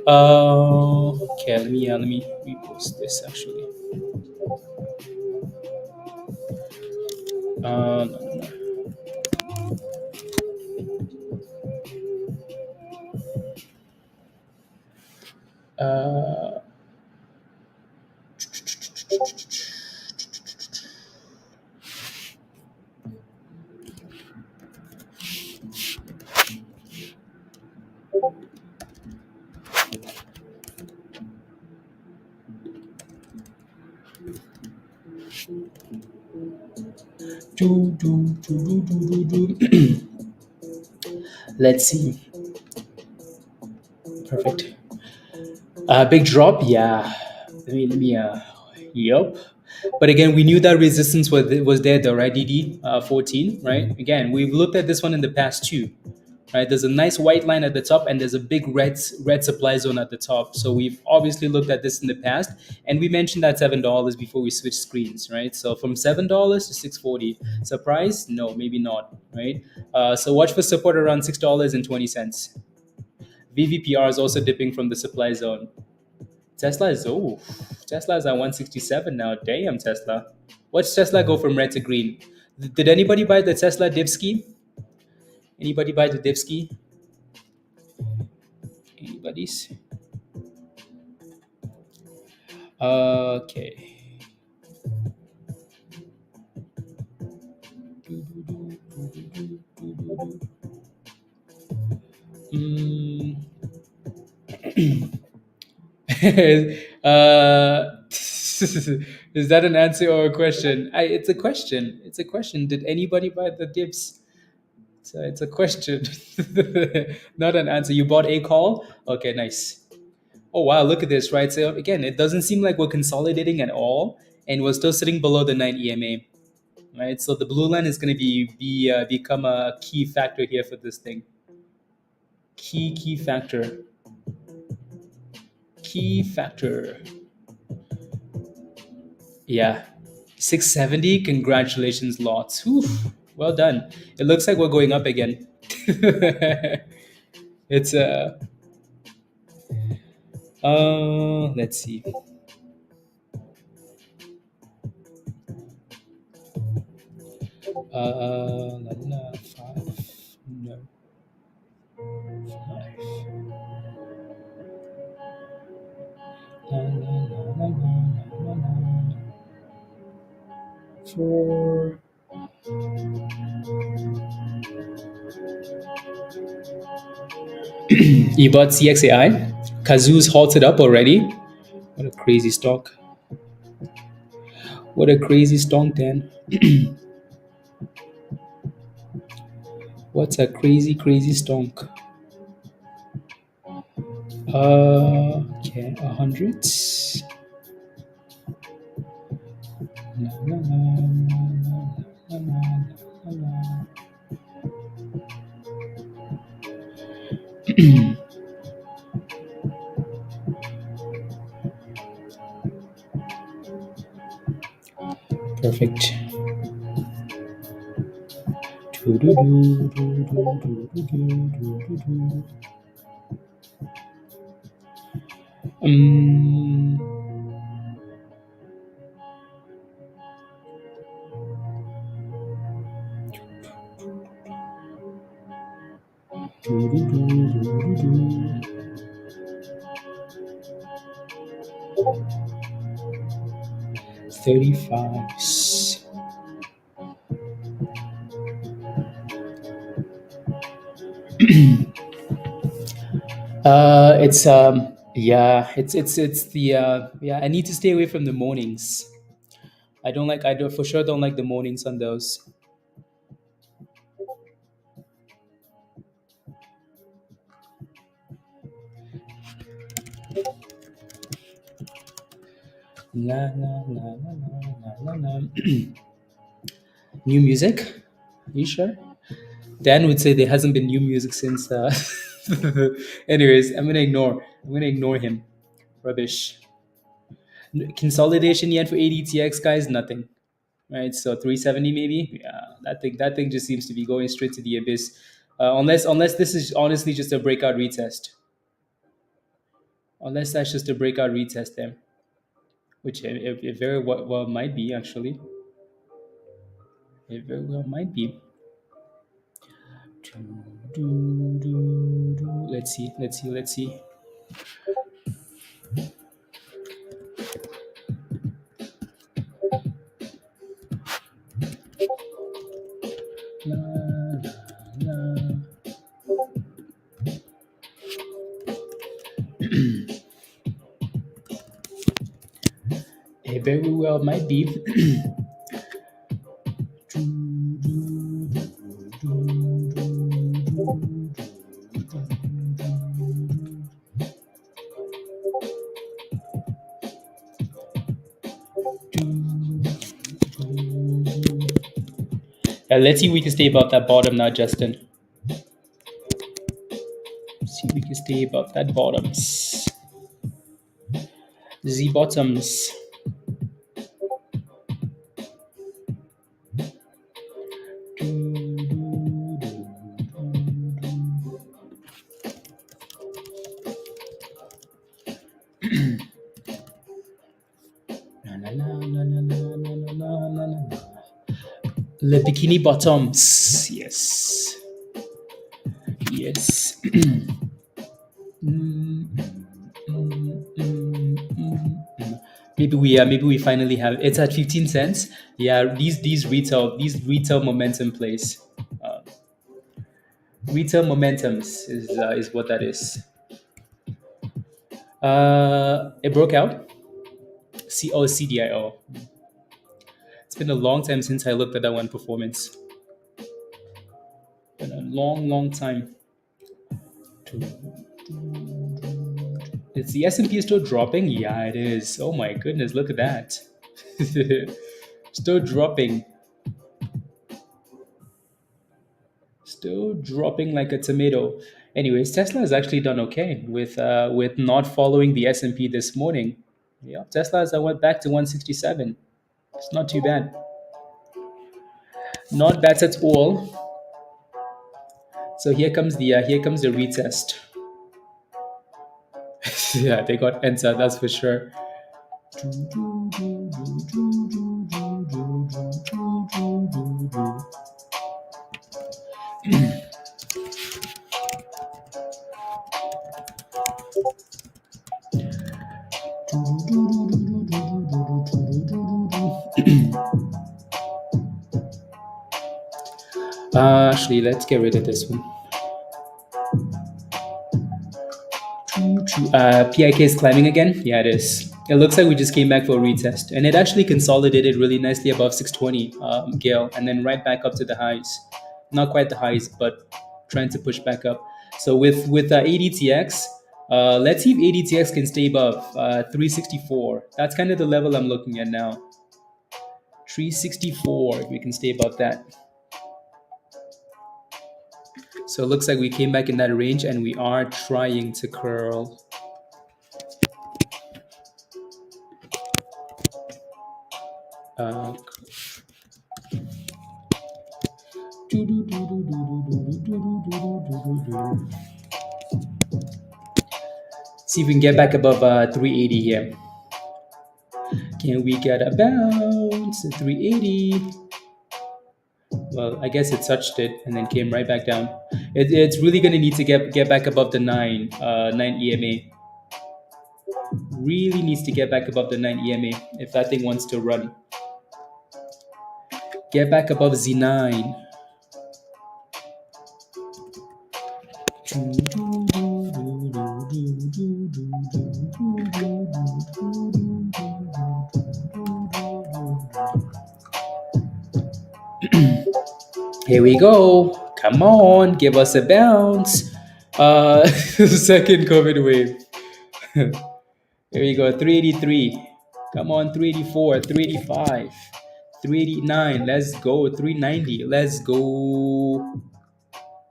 Okay, let me repost this actually. No. Uh, Let's see. Perfect. Big drop, yeah. Let me. Yep. But again, we knew that resistance was there, though, right? DD 14, right? Again, we've looked at this one in the past too, right? There's a nice white line at the top, and there's a big red supply zone at the top. So we've obviously looked at this in the past, and we mentioned that $7 before we switched screens, right? So from $7 to 640, surprise? No, maybe not, right? So watch for support around $6.20. VVPR is also dipping from the supply zone. Tesla is at 167 now. Damn, Tesla. Watch Tesla go from red to green. Did anybody buy the Tesla Divski? Anybody buy the Divski? Anybody's? Okay. Mm. Is that an answer or a question? It's a question. It's a question. Did anybody buy the dips? So it's a question, not an answer. You bought a call? Okay, nice. Oh wow, look at this, right? So again, it doesn't seem like we're consolidating at all, and we're still sitting below the 9 EMA, right? So the blue line is going to become a key factor here for this thing. Key factor. Key factor. Yeah, 670. Congratulations, lots. Whew, well done. It looks like we're going up again. It's let's see. Five. No. Five. Four. You bought CXAI? Kazoo's halted up already. What a crazy stock. What a crazy stock, Dan. What's a crazy stock? Okay, 100. Perfect. 35. It's yeah, it's the yeah. I need to stay away from the mornings. I don't for sure don't like the mornings on those. La la la la la la la. New music? Are you sure? Dan would say there hasn't been new music since. Anyways, I'm gonna ignore him. Rubbish. Consolidation yet for ADTX guys? Nothing. Right. So 370 maybe. Yeah, that thing just seems to be going straight to the abyss. Unless this is honestly just a breakout retest. Unless that's just a breakout retest there, which it very well might be actually. It very well might be. Let's see. Let's see. Let's see. La, la, la. It very well might be. Let's see if we can stay above that bottom now, Justin. See if we can stay above that bottoms. Z bottoms. The bikini bottoms. Yes. Yes. Maybe we finally have it's at 15 cents. Yeah, these retail momentum plays. Uh, Retail momentums is what that is. It broke out. CDIO. It's been a long time since I looked at that one performance. Been a long time. Is the S&P still dropping? Yeah, it is. Oh my goodness, look at that. Still dropping. Still dropping like a tomato. Anyways, Tesla has actually done okay with not following the S&P this morning. Yeah, Tesla has went back to 167. It's not too bad. Not bad at all. So here comes the retest. Yeah, they got enter, that's for sure. Actually, let's get rid of this one. PIK is climbing again. Yeah, it is. It looks like we just came back for a retest, and it actually consolidated really nicely above 620, Gale, and then right back up to the highs. Not quite the highs, but trying to push back up. So with ADTX, let's see if ADTX can stay above 364. That's kind of the level I'm looking at now. 364. If we can stay above that. So it looks like we came back in that range, and we are trying to curl. See if we can get back above 380 here. Can we get a bounce at 380? Well, I guess it touched it and then came right back down. It's really going to need to get back above the 9 EMA. Really needs to get back above the 9 EMA if that thing wants to run. Get back above Z9. Here we go. Come on, give us a bounce. Second COVID wave. Here we go. 383. Come on, 384, 385, 389. Let's go. 390. Let's go.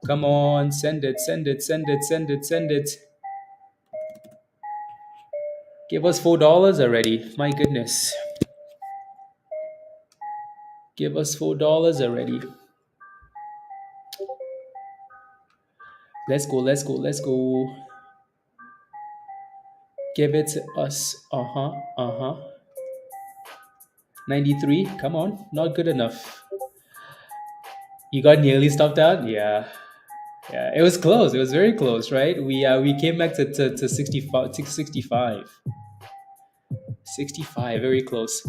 Come on, send it, send it, send it, send it, send it. Give us $4 already. My goodness. Give us $4 already. Let's go, let's go, let's go. Give it to us. 93. Come on. Not good enough. You got nearly stopped out? Yeah. Yeah. It was close. It was very close, right? We came back to 65, 65. 65, very close.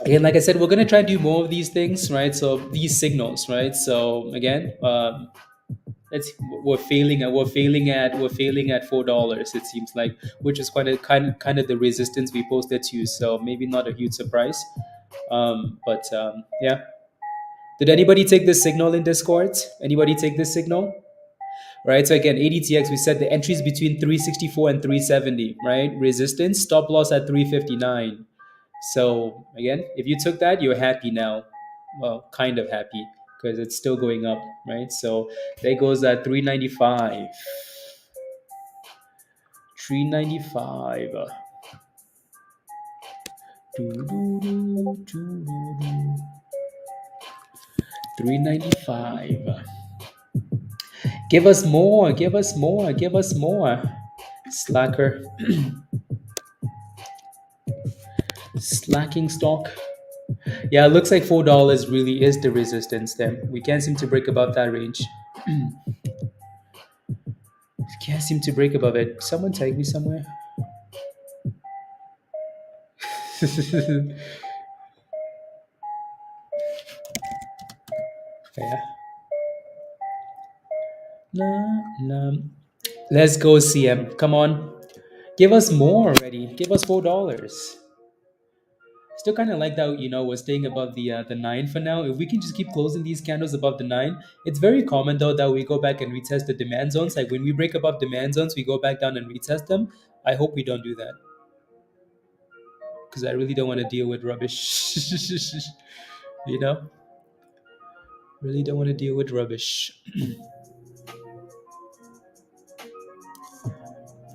Again, like I said, we're gonna try to do more of these things, right? So these signals, right? So again, let's we're failing at $4. It seems like, which is quite a kind of the resistance we posted to. So maybe not a huge surprise, but yeah. Did anybody take this signal in Discord? Anybody take this signal? Right. So again, ADTX, we said the entries between 364 and 370, right? Resistance, stop loss at 359. So again, if you took that, you're happy now. Well, kind of happy because it's still going up, right? So there goes that 395. 395. 395. Give us more, give us more, give us more. Slacker. Slacking stock. Yeah, it looks like $4 really is the resistance there. We can't seem to break above that range. Can't seem to break above it. Someone tag me somewhere. Yeah. Nah, nah. Let's go, CM. Come on. Give us more already. Give us $4. Still kind of like that, we're staying above the 9 for now. If we can just keep closing these candles above the 9, it's very common though that we go back and retest the demand zones. Like when we break above demand zones, we go back down and retest them. I hope we don't do that because I really don't want to deal with rubbish. you know, really don't want to deal with rubbish.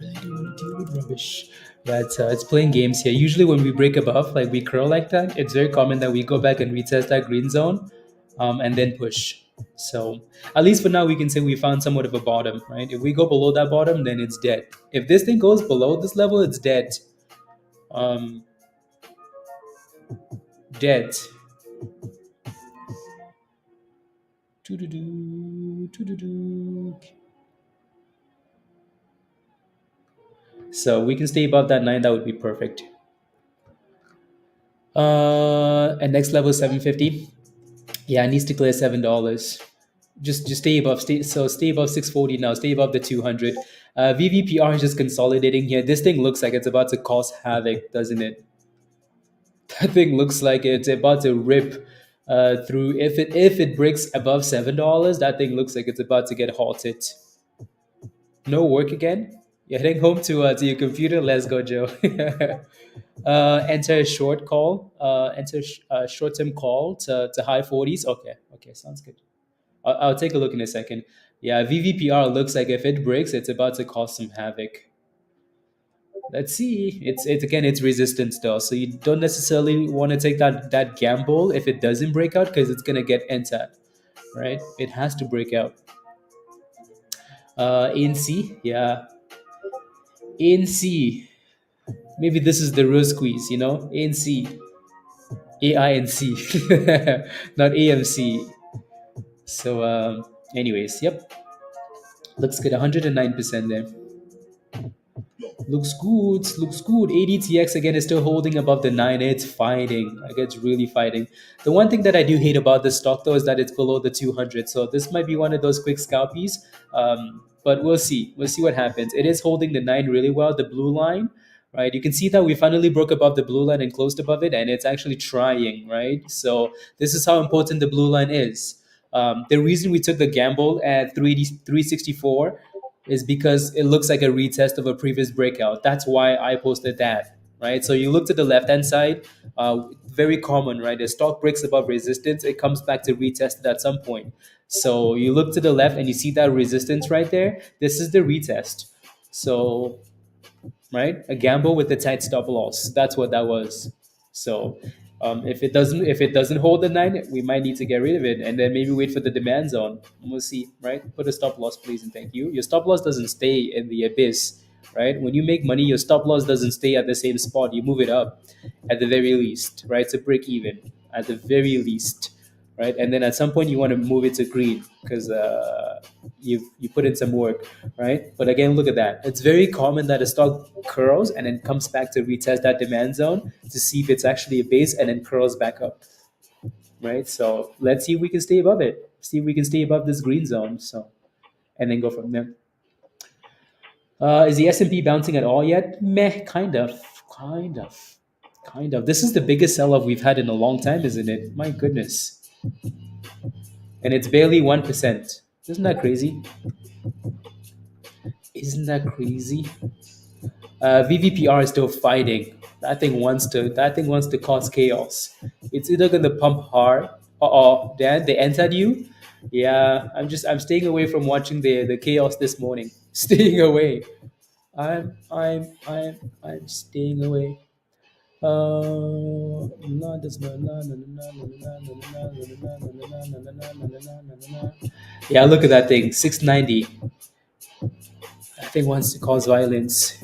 Really don't want to deal with rubbish. But it's playing games here. Usually when we break above, like we curl like that, it's very common that we go back and retest that green zone and then push. So at least for now, we can say we found somewhat of a bottom, right? If we go below that bottom, then it's dead. If this thing goes below this level, it's dead. Dead. So we can stay above that 9. That would be perfect. And next level is 750. Yeah, it needs to clear $7. Just stay above. Stay above 640 now. Stay above the 200. VVPR is just consolidating here. This thing looks like it's about to cause havoc, doesn't it? That thing looks like it's about to rip through. If it breaks above $7, that thing looks like it's about to get halted. No work again. You're heading home to your computer. Let's go, Joe. Enter a short call. Enter short-term call to high 40s. Okay, sounds good. I'll take a look in a second. Yeah, VVPR looks like if it breaks, it's about to cause some havoc. Let's see. It's resistance though, so you don't necessarily want to take that gamble if it doesn't break out because it's gonna get entered, right? It has to break out. ANC, yeah, ANC. Maybe this is the real squeeze, ANC, AINC, not AMC. So, anyways, yep, looks good. 109% there. Looks good. Looks good. ADTX again is still holding above the 9. It's fighting. Like it's really fighting. The one thing that I do hate about this stock though is that it's below the 200. So this might be one of those quick scalpies. But we'll see. We'll see what happens. It is holding the 9 really well. The blue line, right? You can see that we finally broke above the blue line and closed above it, and it's actually trying, right? So this is how important the blue line is. The reason we took the gamble at 364 is because it looks like a retest of a previous breakout. That's why I posted that, right? So you look to the left hand side, very common, right? The stock breaks above resistance, it comes back to retest it at some point. So you look to the left and you see that resistance right there. This is the retest. So right? A gamble with a tight stop loss. That's what that was. So if it doesn't hold the 9, we might need to get rid of it and then maybe wait for the demand zone. We'll see, right? Put a stop loss, please, and thank you. Your stop loss doesn't stay in the abyss, right? When you make money, your stop loss doesn't stay at the same spot. You move it up at the very least, right? To break even at the very least, right? And then at some point you want to move it to green because you put in some work, right? But again, look at that. It's very common that a stock curls and then comes back to retest that demand zone to see if it's actually a base and then curls back up, right? So let's see if we can stay above it. See if we can stay above this green zone. So and then go from there. Is the S&P bouncing at all yet? Meh, kind of. This is the biggest sell-off we've had in a long time, isn't it? My goodness, and it's barely 1%. Isn't that crazy? Isn't that crazy? VVPR is still fighting. That thing wants to cause chaos. It's either gonna pump hard. Dan, they entered you. Yeah, I'm staying away from watching the chaos this morning. Staying away. I'm staying away. Yeah, look at that thing. 690. That thing wants to cause violence.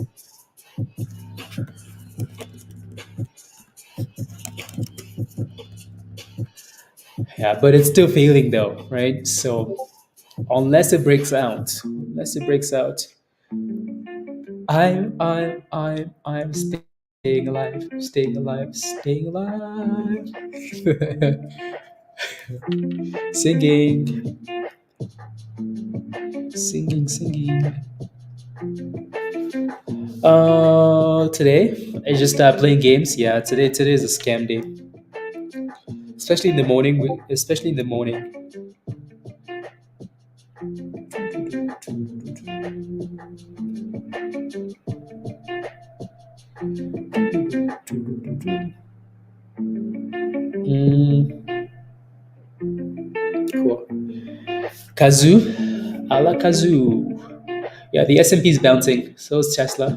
Yeah, but it's still failing though, right? So unless it breaks out, I'm staying alive, staying alive, staying alive. Singing, singing. Today I just playing games. Yeah, today is a scam day, especially in the morning. Especially in the morning. Mm, cool. Kazoo, a la Kazoo. Yeah, the S&P is bouncing. So is Tesla.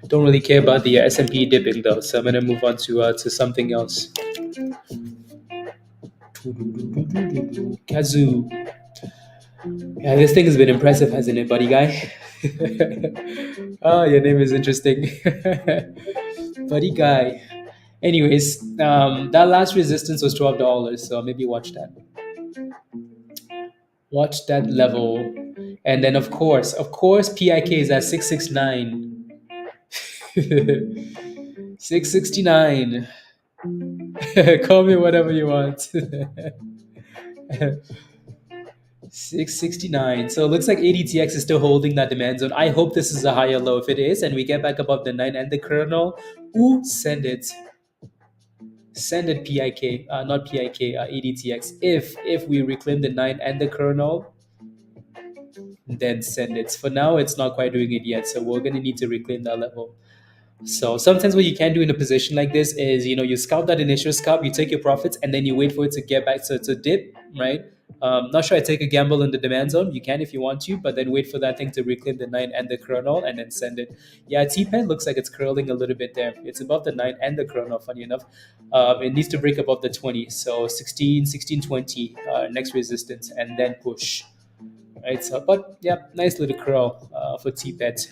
Don't really care about the S&P dipping though, so I'm gonna move on to something else. Kazoo. Yeah, this thing has been impressive, hasn't it, buddy guy? Oh, your name is interesting. Buddy guy. Anyways, that last resistance was $12, so maybe watch that. Watch that level. And then of course, PIK is at 669. 669. Call me whatever you want. 669. So it looks like ADTX is still holding that demand zone. I hope this is a higher low. If it is, and we get back above the 9 and the kernel, ooh, send it. Send it PIK, not PIK, ADTX. If we reclaim the 9 and the kernel, then send it. For now, it's not quite doing it yet, so we're gonna need to reclaim that level. So sometimes what you can do in a position like this is, you scalp that initial scalp, you take your profits, and then you wait for it to get back to dip, right? Not sure I take a gamble in the demand zone. You can if you want to, but then wait for that thing to reclaim the 9 and the kernel and then send it. Yeah, TPET looks like it's curling a little bit there. It's above the 9 and the kernel, funny enough. It needs to break above the 20. So 1620, next resistance, and then push. Right, so, but yeah, nice little curl for TPET.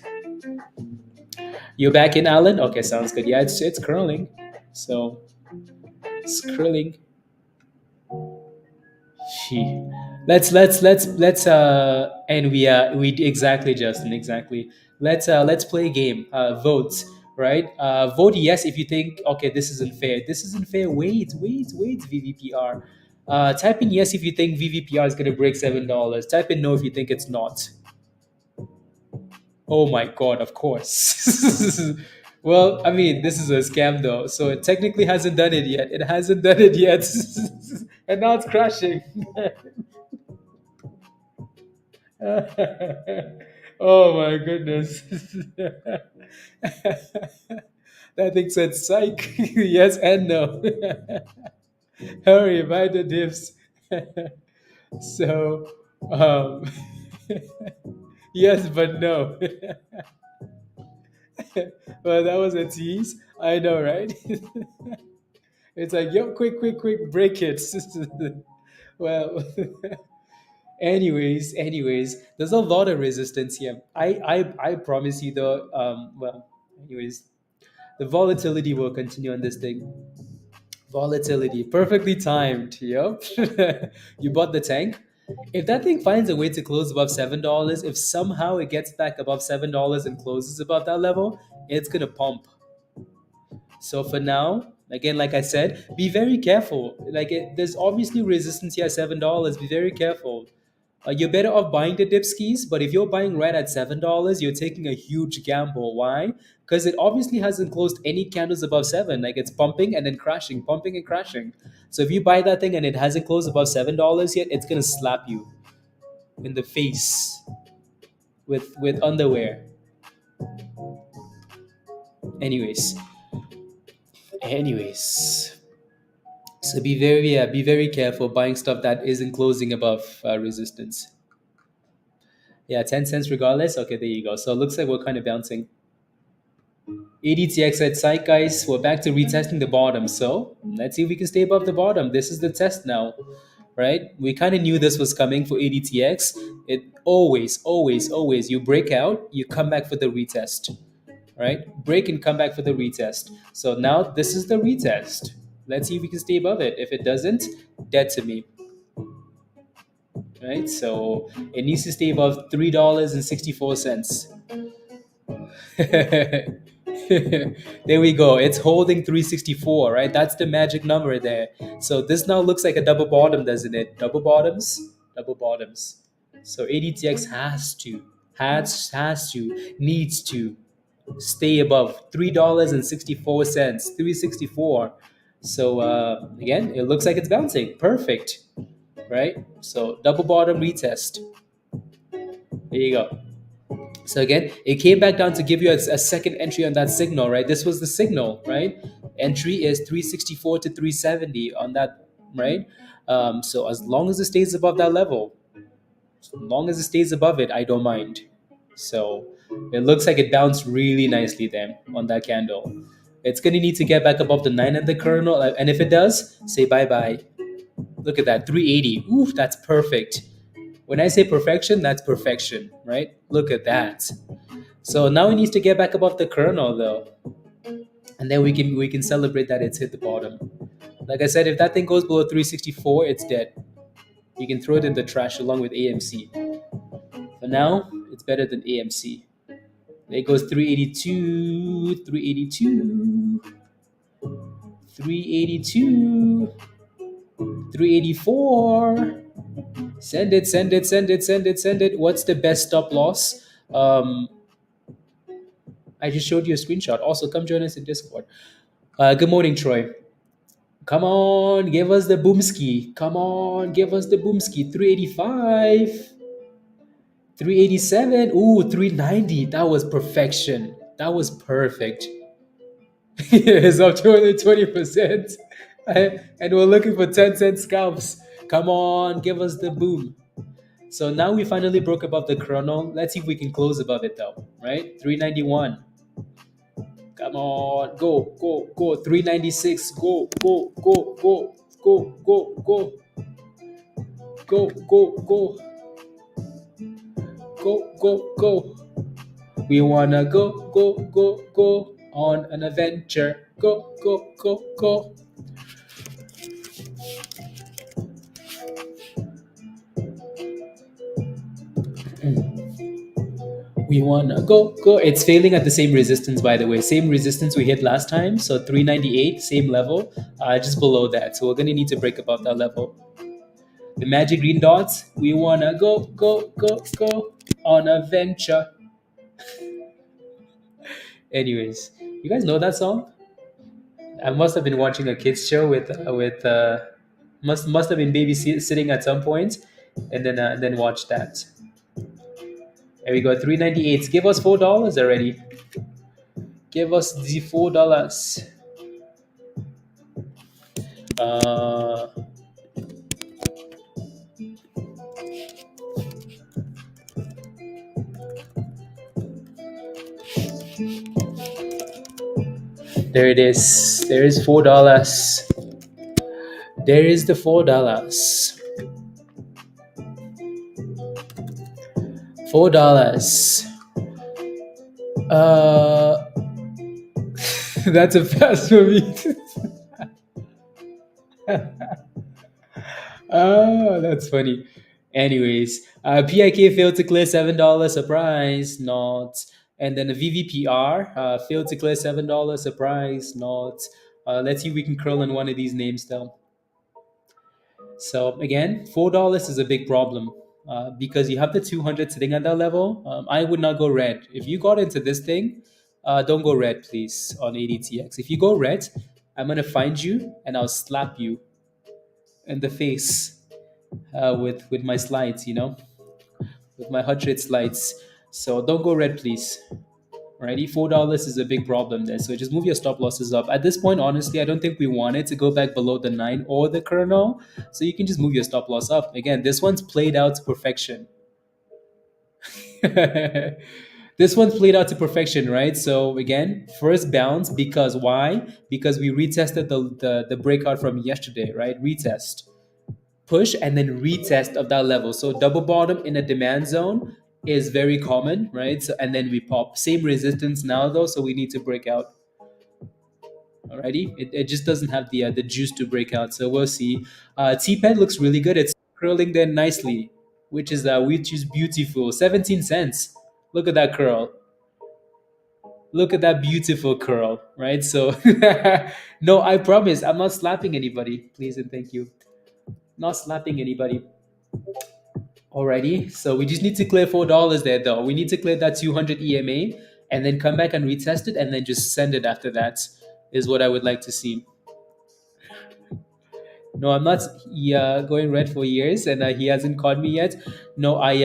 You're back in, Alan? Okay, sounds good. Yeah, it's curling. So it's curling. She. Let's and we exactly, Justin, exactly. Let's play a game. Vote, right? Vote yes if you think okay, this isn't fair. This isn't fair. Wait, VVPR. Type in yes if you think VVPR is gonna break $7. Type in no if you think it's not. Oh my god, of course. Well, I mean, this is a scam though, so it technically hasn't done it yet. It hasn't done it yet, and now it's crashing. Oh my goodness. That thing said psych. Yes and no. Hurry, buy the dips. So, um, yes, but no. Well, that was a tease. I know, right? It's like, yo, quick, break it. Well, anyways, there's a lot of resistance here. I promise you though. Well, anyways, the volatility will continue on this thing. Volatility, perfectly timed. Yep. You bought the tank. If that thing finds a way to close above $7, if somehow it gets back above $7 and closes above that level, it's gonna pump. So for now, again, like I said, be very careful. There's obviously resistance here at $7. Be very careful. You're better off buying the dip skis, but if you're buying right at $7, you're taking a huge gamble. Why? Because it obviously hasn't closed any candles above seven. Like it's pumping and then crashing, pumping and crashing. So if you buy that thing and it hasn't closed above $7 yet, it's gonna slap you in the face with underwear. Anyways, anyways. So be very careful buying stuff that isn't closing above resistance. Yeah, 10 cents regardless. Okay, there you go. So it looks like we're kind of bouncing. ADTX at site, guys. We're back to retesting the bottom. So let's see if we can stay above the bottom. This is the test now, right? We kind of knew this was coming for ADTX. It always, you break out, you come back for the retest, right? Break and come back for the retest. So now this is the retest. Let's see if we can stay above it. If it doesn't, dead to me, right? So it needs to stay above $3.64. There we go. It's holding 364, right? That's the magic number there. So this now looks like a double bottom, doesn't it? Double bottoms, double bottoms. So ADTX needs to stay above $3.64, 364. So again, it looks like it's bouncing. Perfect, right? So double bottom retest. There you go. So again, it came back down to give you a second entry on that signal, right? This was the signal, right? Entry is 364 to 370 on that, right? So as long as it stays above that level, as long as it stays above it, I don't mind. So it looks like it bounced really nicely there on that candle. It's going to need to get back above the 9 and the kernel. And if it does, say bye-bye. Look at that, 380. Oof, that's perfect. When I say perfection, that's perfection, right? Look at that. So now it needs to get back above the kernel though. And then we can celebrate that it's hit the bottom. Like I said, if that thing goes below 364, it's dead. You can throw it in the trash along with AMC. For now, it's better than AMC. There goes 382, 382, 382, 384. Send it. What's the best stop loss? I just showed you a screenshot. Also, come join us in Discord. Good morning, Troy. Come on, give us the boomski. Come on, give us the boomski. 385, 387. Ooh, 390. That was perfection. That was perfect. It's up 220%. And we're looking for 10-cent scalps. Come on, give us the boom. So now we finally broke above the chrono. Let's see if we can close above it though, right? 391. Come on, go. 396. Go. Go. Go. We wanna go on an adventure. Go. We wanna go, go. It's failing at the same resistance, by the way. Same resistance we hit last time. So 398, same level, just below that. So we're gonna need to break above that level. The magic green dots. We wanna go, go, go, go on a venture. Anyways, you guys know that song? I must have been watching a kids show with must have been babysitting at some point, and then watch that. There we go, 398. Give us $4 already. Give us the $4. Uh, there it is. There is $4. There is the $4. $4. Uh, that's a pass for me. Oh, that's funny. Anyways, PIK failed to clear $7. Surprise, not. And then the VVPR failed to clear $7. Surprise, not. Let's see if we can curl in one of these names though. So again, $4 is a big problem because you have the 200 sitting at that level. I would not go red. If you got into this thing, don't go red, please, on ADTX. If you go red, I'm gonna find you and I'll slap you in the face with my slides, with my hot rate slides. So don't go red, please. Alrighty, $4 is a big problem there. So just move your stop losses up. At this point, honestly, I don't think we want it to go back below the 9 or the kernel. So you can just move your stop loss up. Again, this one's played out to perfection. This one's played out to perfection, right? So again, first bounce because why? Because we retested the breakout from yesterday, right? Retest, push, and then retest of that level. So double bottom in a demand zone is very common, right? So and then we pop. Same resistance now though, so we need to break out. Alrighty, it just doesn't have the juice to break out. So we'll see. TPET looks really good. It's curling there nicely, which is beautiful. 17 cents. Look at that curl. Look at that beautiful curl, right? So no, I promise I'm not slapping anybody. Please and thank you. Not slapping anybody. Alrighty, so we just need to clear $4 there though. We need to clear that 200 EMA and then come back and retest it and then just send it after that is what I would like to see. No, I'm not going red for years and he hasn't caught me yet. No, I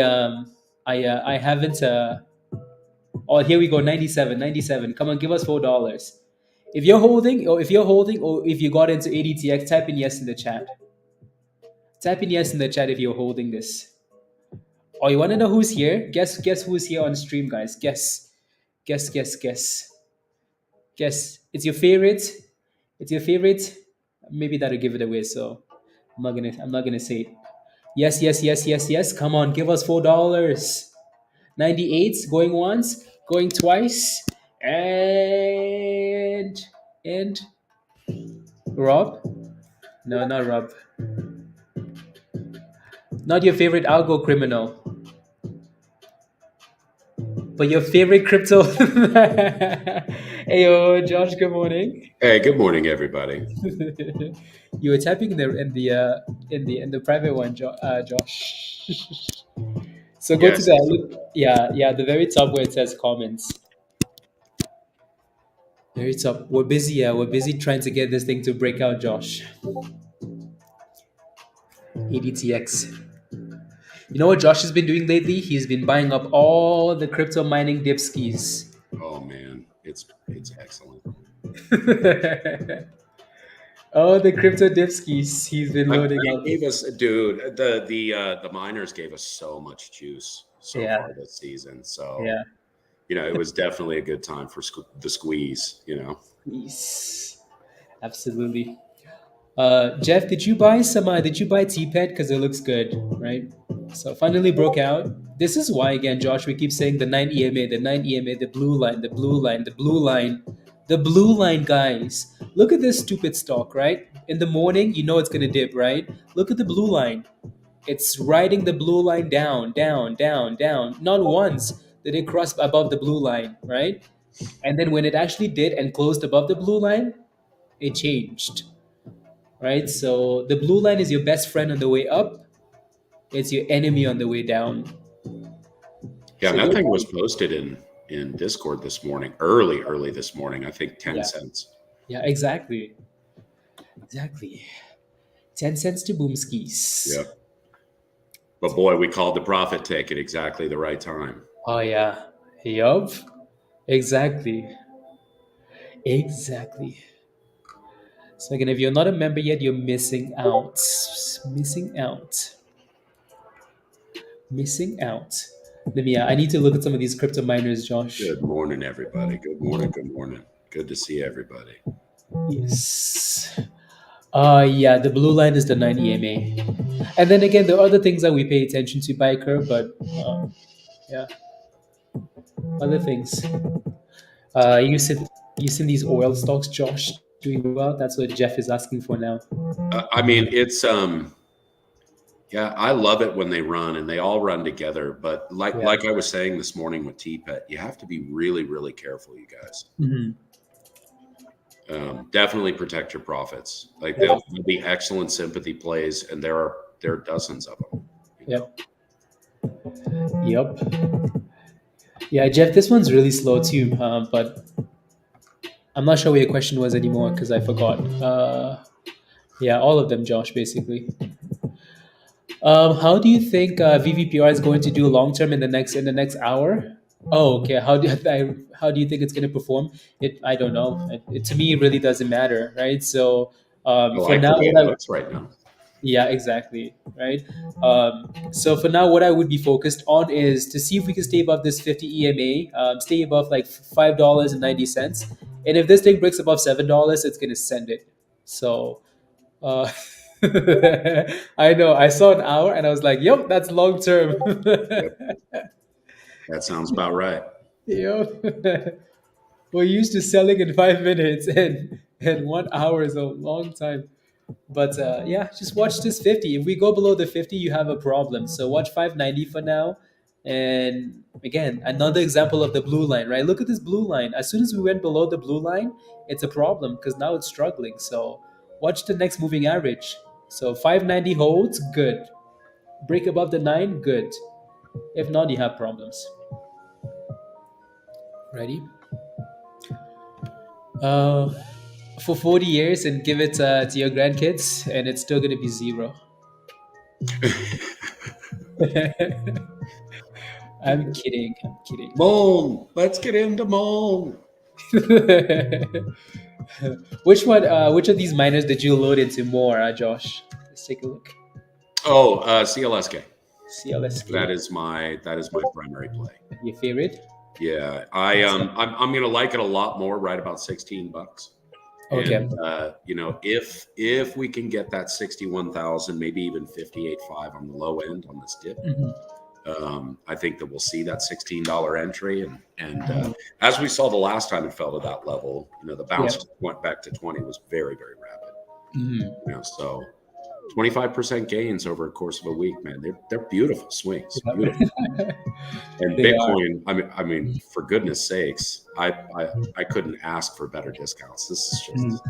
haven't. Oh, here we go, 97, 97. Come on, give us $4. If you're holding, or if you got into ADTX, type in yes in the chat. Type in yes in the chat if you're holding this. Oh, you want to know who's here? Guess who's here on stream, guys. Guess. It's your favorite. It's your favorite. Maybe that'll give it away. So I'm not gonna say it. Yes. Come on, give us $4. 98 going once, going twice, and Rob. No, not Rob. Not your favorite algo criminal. But your favorite crypto. Hey, yo, Josh. Good morning. Hey, good morning, everybody. You were typing in the private one, Josh. So go to Yes. the very top where it says comments. Very top. We're busy. Yeah, we're busy trying to get this thing to break out, Josh. ADTX. You know what Josh has been doing lately? He's been buying up all the crypto mining dipskis. Oh man, it's excellent. Oh, the crypto dipskis he's been loading up. Gave us, dude. The miners gave us so much juice so far this season. So it was definitely a good time for the squeeze. Yes, absolutely. Jeff, did you buy TPET because it looks good, right? So finally broke out. This is why again, Josh, we keep saying the 9 EMA, the blue line, the blue line, guys. Look at this stupid stock, right? In the morning, you know it's gonna dip, right? Look at the blue line. It's riding the blue line down. Not once, Did it cross above the blue line, right? And then when it actually did and closed above the blue line, it changed, right? So the blue line is your best friend on the way up. It's your enemy on the way down. Yeah, So and that go thing was buy. posted in Discord this morning, early this morning. I think 10 Yeah, cents. yeah, exactly, exactly. 10 cents to boomskis. Yep. But boy, we called the profit take at exactly the right time. Oh yeah, yup, exactly, exactly. So again, if you're not a member yet, you're missing out. Missing out. Missing out. Let me. I need to look at some of these crypto miners, Josh. Good morning, everybody. Good morning. Good morning. Good to see everybody. Yes. Yeah, the blue line is the 9 EMA. And then again, there are other things that we pay attention to, Biker, but yeah, other things. You seen these oil stocks, Josh, doing well? That's what Jeff is asking for now. I mean, it's yeah, I love it when they run and they all run together. But Yeah. like I was saying this morning with TPET, you have to be really, really careful, you guys. Mm-hmm. Definitely protect your profits. Like they'll be excellent sympathy plays, and there are dozens of them. Yep. Yep. Yeah, Jeff, this one's really slow too, but I'm not sure what your question was anymore because I forgot. Yeah, all of them, Josh, basically. How do you think VVPR is going to do long term in the next hour? Oh, okay. How do you think it's going to perform? I don't know. To me, it really doesn't matter, right? So I for like the now, way it looks right now. yeah, exactly, right. So for now, what I would be focused on is to see if we can stay above this 50 EMA, stay above like $5.90, and if this thing breaks above $7, it's going to send it. So. Uh, I know. I saw an hour and I was like, "Yep, that's long term." Yep. That sounds about right. Yep. We're used to selling in 5 minutes, and 1 hour is a long time. But yeah, just watch this 50. If we go below the 50, you have a problem. So watch 590 for now. And again, another example of the blue line, right? Look at this blue line. As soon as we went below the blue line, it's a problem because now it's struggling. So watch the next moving average. So 590 holds, good. Break above the 9, good. If not, you have problems. Ready? For 40 years and give it to your grandkids, and it's still going to be zero. I'm kidding. I'm kidding. Moan. Let's get into Moan. Which one? Which of these miners did you load into more, Josh? Let's take a look. Oh, CLSK. CLSK. That is my primary play. Your favorite? Yeah, I'm gonna like it a lot more. Right about $16. Okay. And, you know, if we can get that 61,000, maybe even 58.5 on the low end on this dip, I think that we'll see that $16 entry. And as we saw the last time it fell to that level, you know, the bounce went back to 20 was very, very rapid. You know, so 25% gains over a course of a week, man. They're beautiful swings. Beautiful. And They Bitcoin, I mean, for goodness sakes, I couldn't ask for better discounts. This is just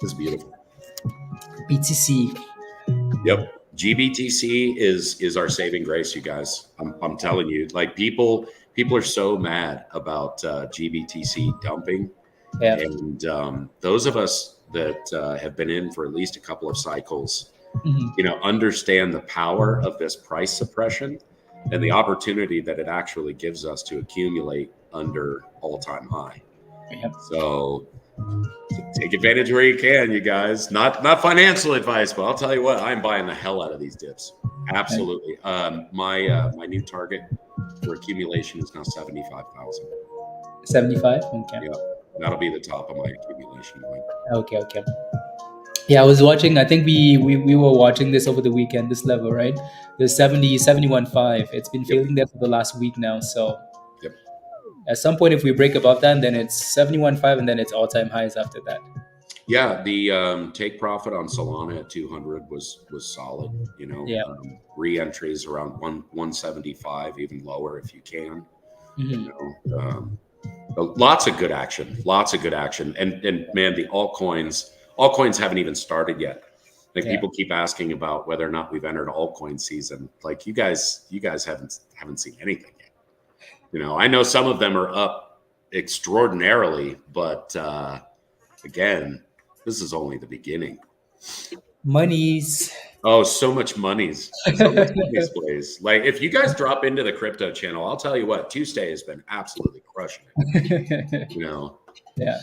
this is beautiful. BTC. Yep. GBTC is our saving grace, you guys. I'm telling you, like people are so mad about GBTC dumping. Yeah. And those of us that have been in for at least a couple of cycles, you know, understand the power of this price suppression and the opportunity that it actually gives us to accumulate under all-time high. Yep. So take advantage where you can, you guys. Not financial advice, but I'll tell you what, I'm buying the hell out of these dips. Absolutely. My new target for accumulation is now 75,000. 75. Okay. Yep. That'll be the top of my accumulation line. Okay. Yeah, I was watching. I think we were watching this over the weekend. This level, right? The 71.5. It's been failing there for the last week now. So at some point, if we break above that, then it's 71.5, and then it's all-time highs after that. Yeah, the take profit on Solana at 200 was solid. You know, Yeah. Re-entries around 175, even lower if you can. Mhm. You know, lots of good action, and man, the altcoins haven't even started yet. Like Yeah. people keep asking about whether or not we've entered altcoin season. Like you guys haven't seen anything yet. You know, I know some of them are up extraordinarily, but again, this is only the beginning. Monies. Oh, so much money's plays. Like if you guys drop into the crypto channel, I'll tell you what, Tuesday has been absolutely crushing it. You know, Yeah.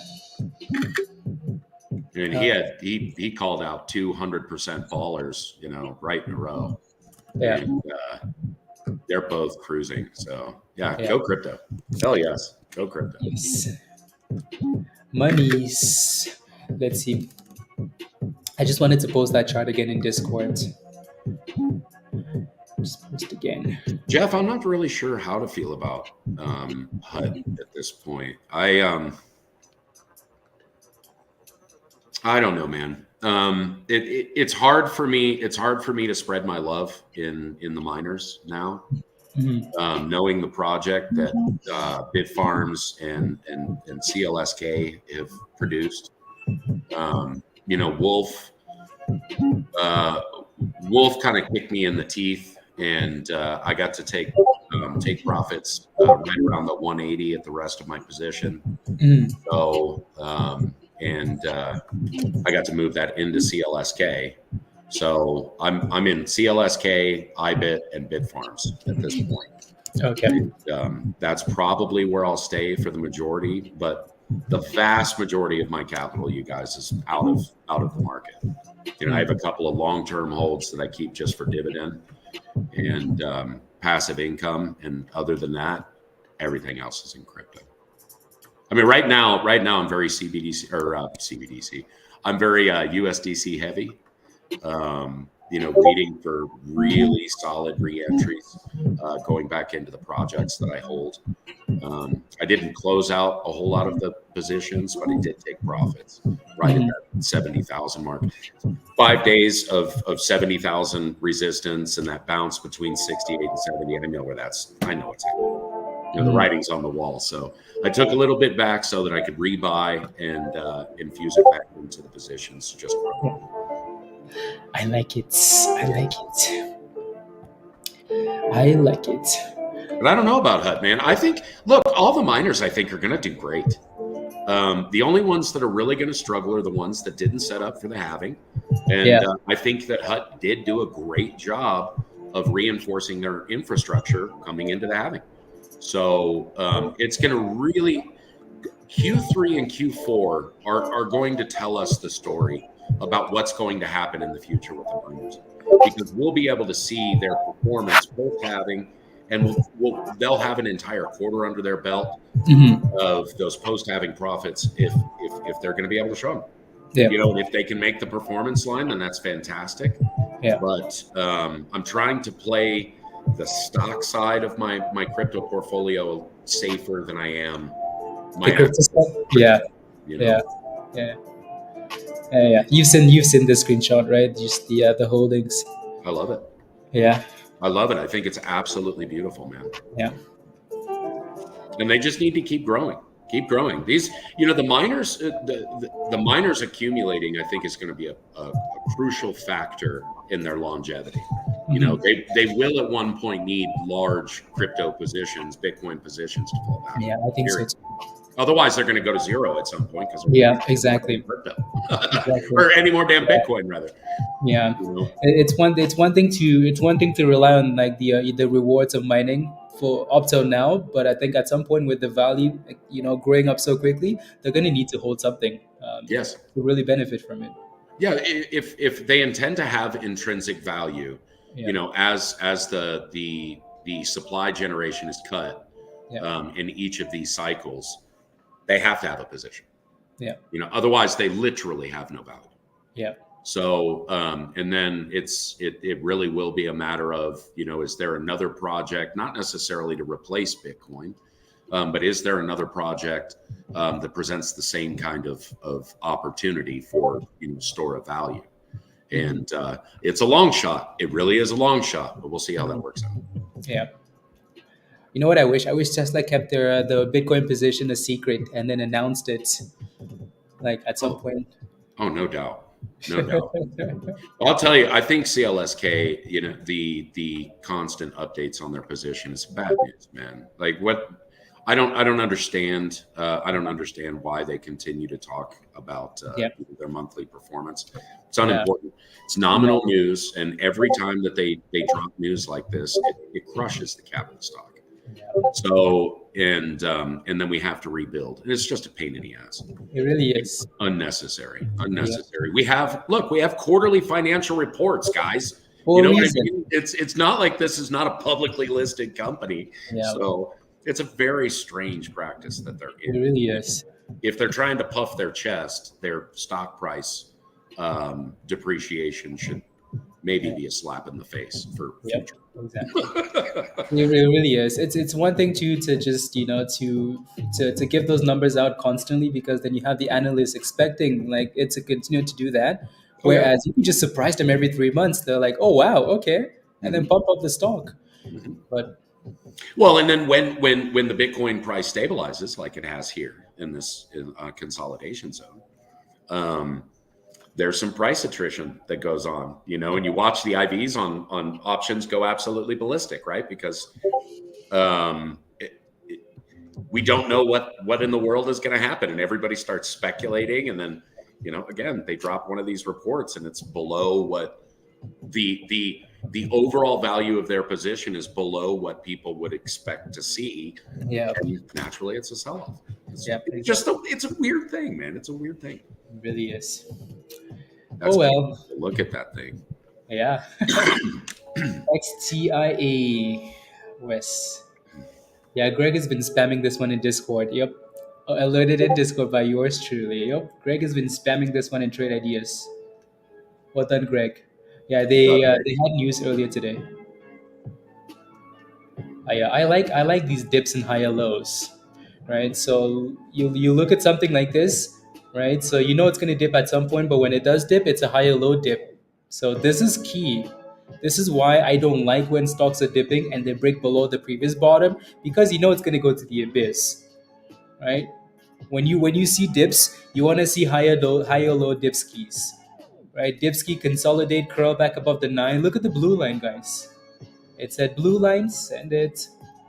and Uh, he called out 200% ballers, you know, right in a row, yeah. and they're both cruising. So yeah, Yeah. go crypto. Hell yes, go crypto. Yes. Monies. Let's see. I just wanted to post that chart again in Discord. Just post again. Jeff, I'm not really sure how to feel about HUD at this point. I don't know, man. It's hard for me. It's hard for me to spread my love in the miners now. Mhm. Knowing the project that Bitfarms and CLSK have produced. You know, Wolf kind of kicked me in the teeth, and I got to take profits right around the 180 at the rest of my position. Mhm. So I got to move that into CLSK. So I'm in CLSK, IBIT, and Bitfarms at this point. Okay. And, that's probably where I'll stay for the majority, but the vast majority of my capital, you guys, is out of the market. You know, I have a couple of long-term holds that I keep just for dividend and passive income, and other than that, everything else is in crypto. I mean, right now, I'm very CBDC. I'm very USDC heavy. You know, waiting for really solid re-entries, going back into the projects that I hold. I didn't close out a whole lot of the positions, but I did take profits right at Mhm. that 70,000 mark. 5 days of 70,000 resistance, and that bounce between 68 and 70. I know what's happening. You know, the Mhm. writing's on the wall. So I took a little bit back so that I could rebuy and infuse it back into the positions to just grow. I like it. I like it. I like it. But I don't know about HUD, man. I think, look, all the miners I think are going to do great. The only ones that are really going to struggle are the ones that didn't set up for the halving. And Yeah. I think that HUD did do a great job of reinforcing their infrastructure coming into the halving. So it's going to really, Q3 and Q4 are going to tell us the story about what's going to happen in the future with the miners, because we'll be able to see their performance post halving, and they'll have an entire quarter under their belt Mhm. of those post halving profits if they're going to be able to show them. Yeah. You know, and if they can make the performance line, then that's fantastic. Yeah. But I'm trying to play the stock side of my crypto portfolio safer than I am my The crypto stuff. crypto, Yeah. you know. Yeah. Yeah. Yeah. You've seen the screenshot, right? Just the holdings. I love it. Yeah. I love it. I think it's absolutely beautiful, man. Yeah. And they just need to keep growing. Keep growing. These, you know, the miners, the miners accumulating, I think, is going to be a crucial factor in their longevity. You know, they will at one point need large crypto positions, Bitcoin positions to fall back. Yeah. I think so Period. too. Otherwise, they're going to go to zero at some point because Yeah. Exactly. crypto Exactly. or any more damn Bitcoin, rather. Yeah. You know? It's one thing to rely on like the rewards of mining for up till now, but I think at some point with the value growing up so quickly, they're going to need to hold something Yes. to really benefit from it. Yeah. If they intend to have intrinsic value, Yeah. you know, as the supply generation is cut Yeah. in each of these cycles, they have to have a position. Yeah. You know, otherwise they literally have no value. Yeah. So, and then it really will be a matter of, you know, is there another project, not necessarily to replace Bitcoin, but is there another project that presents the same kind of opportunity for, you know, store of value? And it's a long shot. It really is a long shot, but we'll see how that works out. Yeah. You know what I wish? I wish Tesla kept their the Bitcoin position a secret and then announced it like at some Oh, point. oh, no doubt, no doubt. I'll tell you, I think CLSK, the constant updates on their position is bad news, man. Like what I don't understand. I don't understand why they continue to talk about Yep. their monthly performance. It's Yeah. unimportant. It's Yeah. nominal news, and every time that they drop news like this, it crushes the cap of the stock. So and then we have to rebuild, and it's just a pain in the ass. It really is. Unnecessary, Yeah. unnecessary. We have quarterly financial reports, guys. You For a know what I reason. mean? It's not like this is not a publicly listed company. Yeah. So it's a very strange practice that they're It in. really is. If they're trying to puff their chest, their stock price depreciation should maybe be a slap in the face for Yep. future. Exactly. It really is. It's one thing to just to give those numbers out constantly, because then you have the analysts expecting like it to continue to do that. Oh yeah. Whereas you can just surprise them every 3 months. They're like, oh wow, okay, and then Mhm. pump up the stock. Mhm. But Well, and then when the Bitcoin price stabilizes, like it has here in this consolidation zone, um, there's some price attrition that goes on, and you watch the IVs on options go absolutely ballistic, right? Because um, we don't know what in the world is going to happen, and everybody starts speculating, and then again they drop one of these reports, and it's below what the overall value of their position is below what people would expect to see, yeah, and naturally it's a sell-off. yeah, It's just it's a weird thing, man. It's a weird thing. it really is. That's Oh well, look at that thing. yeah. XTIA West. Yeah, Greg has been spamming this one in Discord. Yep. Alerted in Discord by yours truly. Yep. Greg has been spamming this one in Trade Ideas. Well done, Greg. Yeah, they had news earlier today. Yeah, I like these dips and higher lows, right? So you look at something like this, right? So you know it's going to dip at some point, but when it does dip, it's a higher low dip. So this is key. This is why I don't like when stocks are dipping and they break below the previous bottom, because you know it's going to go to the abyss, right? When you see dips, you want to see higher low dip skis, right? Dip ski, consolidate, curl back above the 9. Look at the blue line, guys. It said blue line, send it.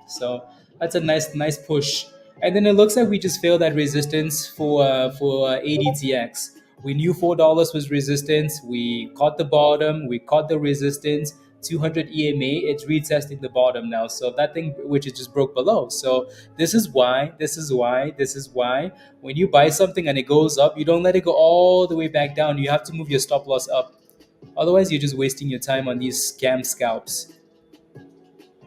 So that's a nice push. And then it looks like we just failed that resistance for ADTX. We knew $4 was resistance. We caught the bottom. We caught the resistance. 200 EMA. It's retesting the bottom now. So that thing which it just broke below. So this is why. When you buy something and it goes up, you don't let it go all the way back down. You have to move your stop loss up. Otherwise, you're just wasting your time on these scam scalps.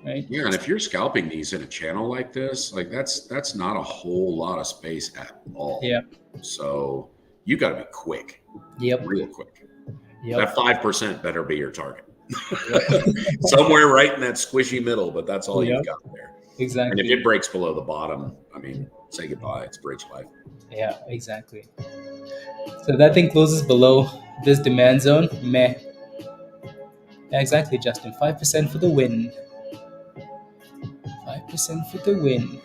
Right? Yeah, and if you're scalping these in a channel like this, like that's not a whole lot of space at all. Yeah. So you got to be quick. Yep. Real quick. Yep. That 5% better be your target. Somewhere right in that squishy middle, but that's all you've got there. Exactly. And if it breaks below the bottom, I mean, say goodbye. It's bridge life. Yeah, exactly. So that thing closes below this demand zone. Meh. Yeah, exactly, Justin. 5% for the win. 5% for the win.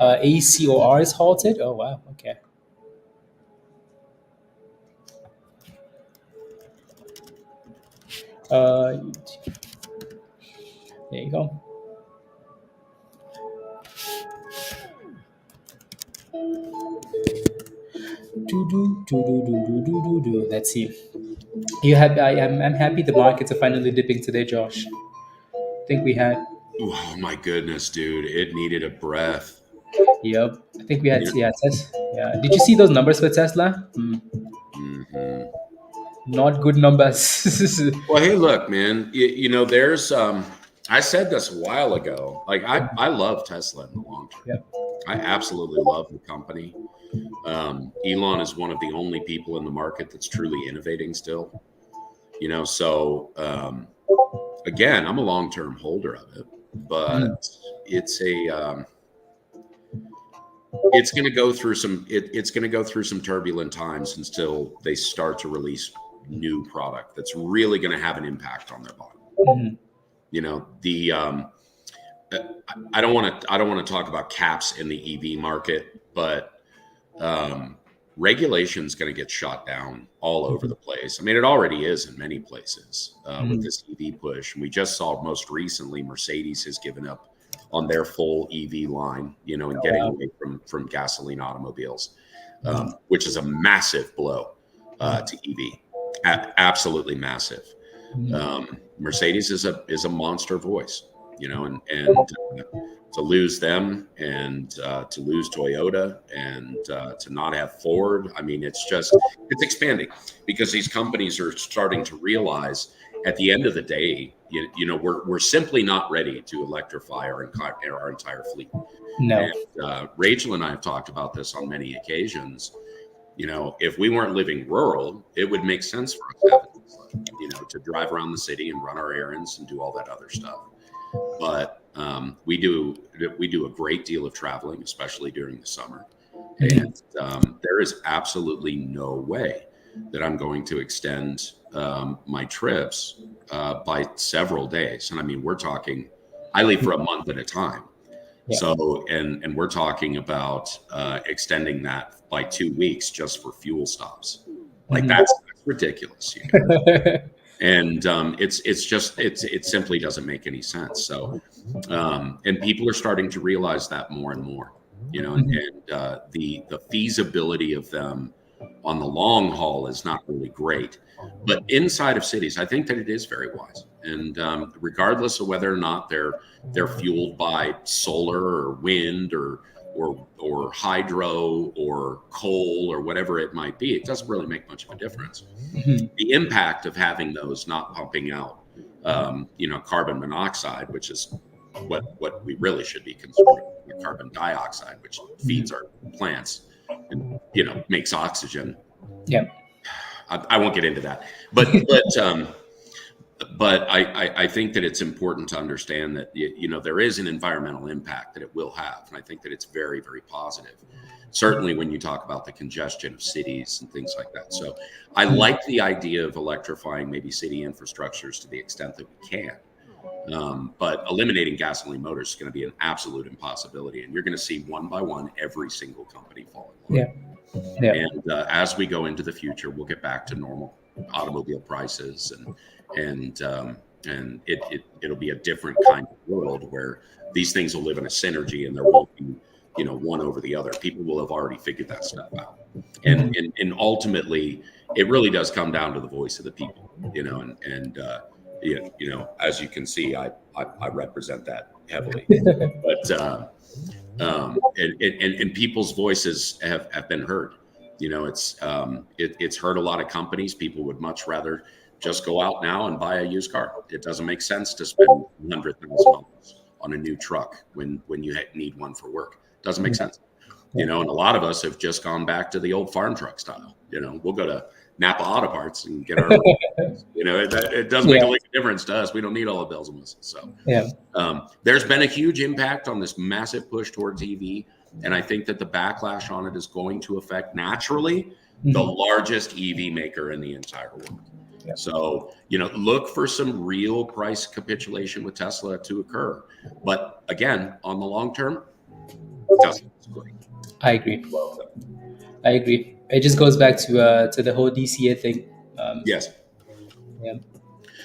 ACOR is halted. Oh wow. Okay. There you go. Let's see. You happy? I'm happy the markets are finally dipping today, Josh. I think we had. Oh my goodness, dude! It needed a breath. Yep. I think we had. Yeah. Yeah. Did you see those numbers for Tesla? Mm-hmm. Not good numbers. Well, hey, look, man. There's. I said this a while ago. Like, I love Tesla in the long term. Yep. I absolutely love the company. Elon is one of the only people in the market that's truly innovating still. So again, I'm a long-term holder of it, but it's a it's going to go through some it's going to go through some turbulent times until they start to release new product that's really going to have an impact on their bottom. Mm-hmm. I don't want to talk about caps in the EV market, but regulation is going to get shot down all over the place. I mean, it already is in many places with this EV push. And we just saw most recently Mercedes has given up on their full EV line, and getting away from gasoline automobiles, which is a massive blow to EV. Absolutely massive. Mercedes is a monster voice, and to lose them and to lose Toyota and to not have Ford. I mean, it's expanding because these companies are starting to realize at the end of the day, we're simply not ready to electrify our entire fleet. No. And Rachel and I have talked about this on many occasions. If we weren't living rural, it would make sense for us to have to drive around the city and run our errands and do all that other stuff. But we do a great deal of traveling, especially during the summer. And there is absolutely no way that I'm going to extend my trips by several days. And I mean, we're talking, I leave for a month at a time. Yeah. So, and we're talking about extending that by 2 weeks just for fuel stops. Like that's ridiculous. And it simply doesn't make any sense. So, and people are starting to realize that more and more, and the feasibility of them on the long haul is not really great. But inside of cities, I think that it is very wise. And regardless of whether or not they're fueled by solar or wind or hydro or coal or whatever it might be, it doesn't really make much of a difference. The impact of having those not pumping out, carbon monoxide, which is what we really should be consuming, carbon dioxide, which feeds our plants and makes oxygen. Yeah, I won't get into that, but I think that it's important to understand that there is an environmental impact that it will have, and I think that it's very, very positive. Certainly, when you talk about the congestion of cities and things like that. So, I like the idea of electrifying maybe city infrastructures to the extent that we can. But eliminating gasoline motors is going to be an absolute impossibility, and you're going to see one by one every single company fall in line. Yeah. And as we go into the future, we'll get back to normal automobile prices, and it'll be a different kind of world where these things will live in a synergy, and there won't be one over the other. People will have already figured that stuff out, and ultimately, it really does come down to the voice of the people, as you can see, I represent that heavily, but and people's voices have been heard. It's hurt a lot of companies. People would much rather just go out now and buy a used car. It doesn't make sense to spend $100,000 on a new truck when you need one for work. Doesn't make sense. And a lot of us have just gone back to the old farm truck style. We'll go to Napa Auto Parts and get our it doesn't make a lick of difference to us. We don't need all the bells and whistles. So there's been a huge impact on this massive push towards EV, and I think that the backlash on it is going to affect naturally the largest EV maker in the entire world. So look for some real price capitulation with Tesla to occur, but again, on the long term, Tesla's great. I agree. It just goes back to the whole DCA thing. Yes. Yeah.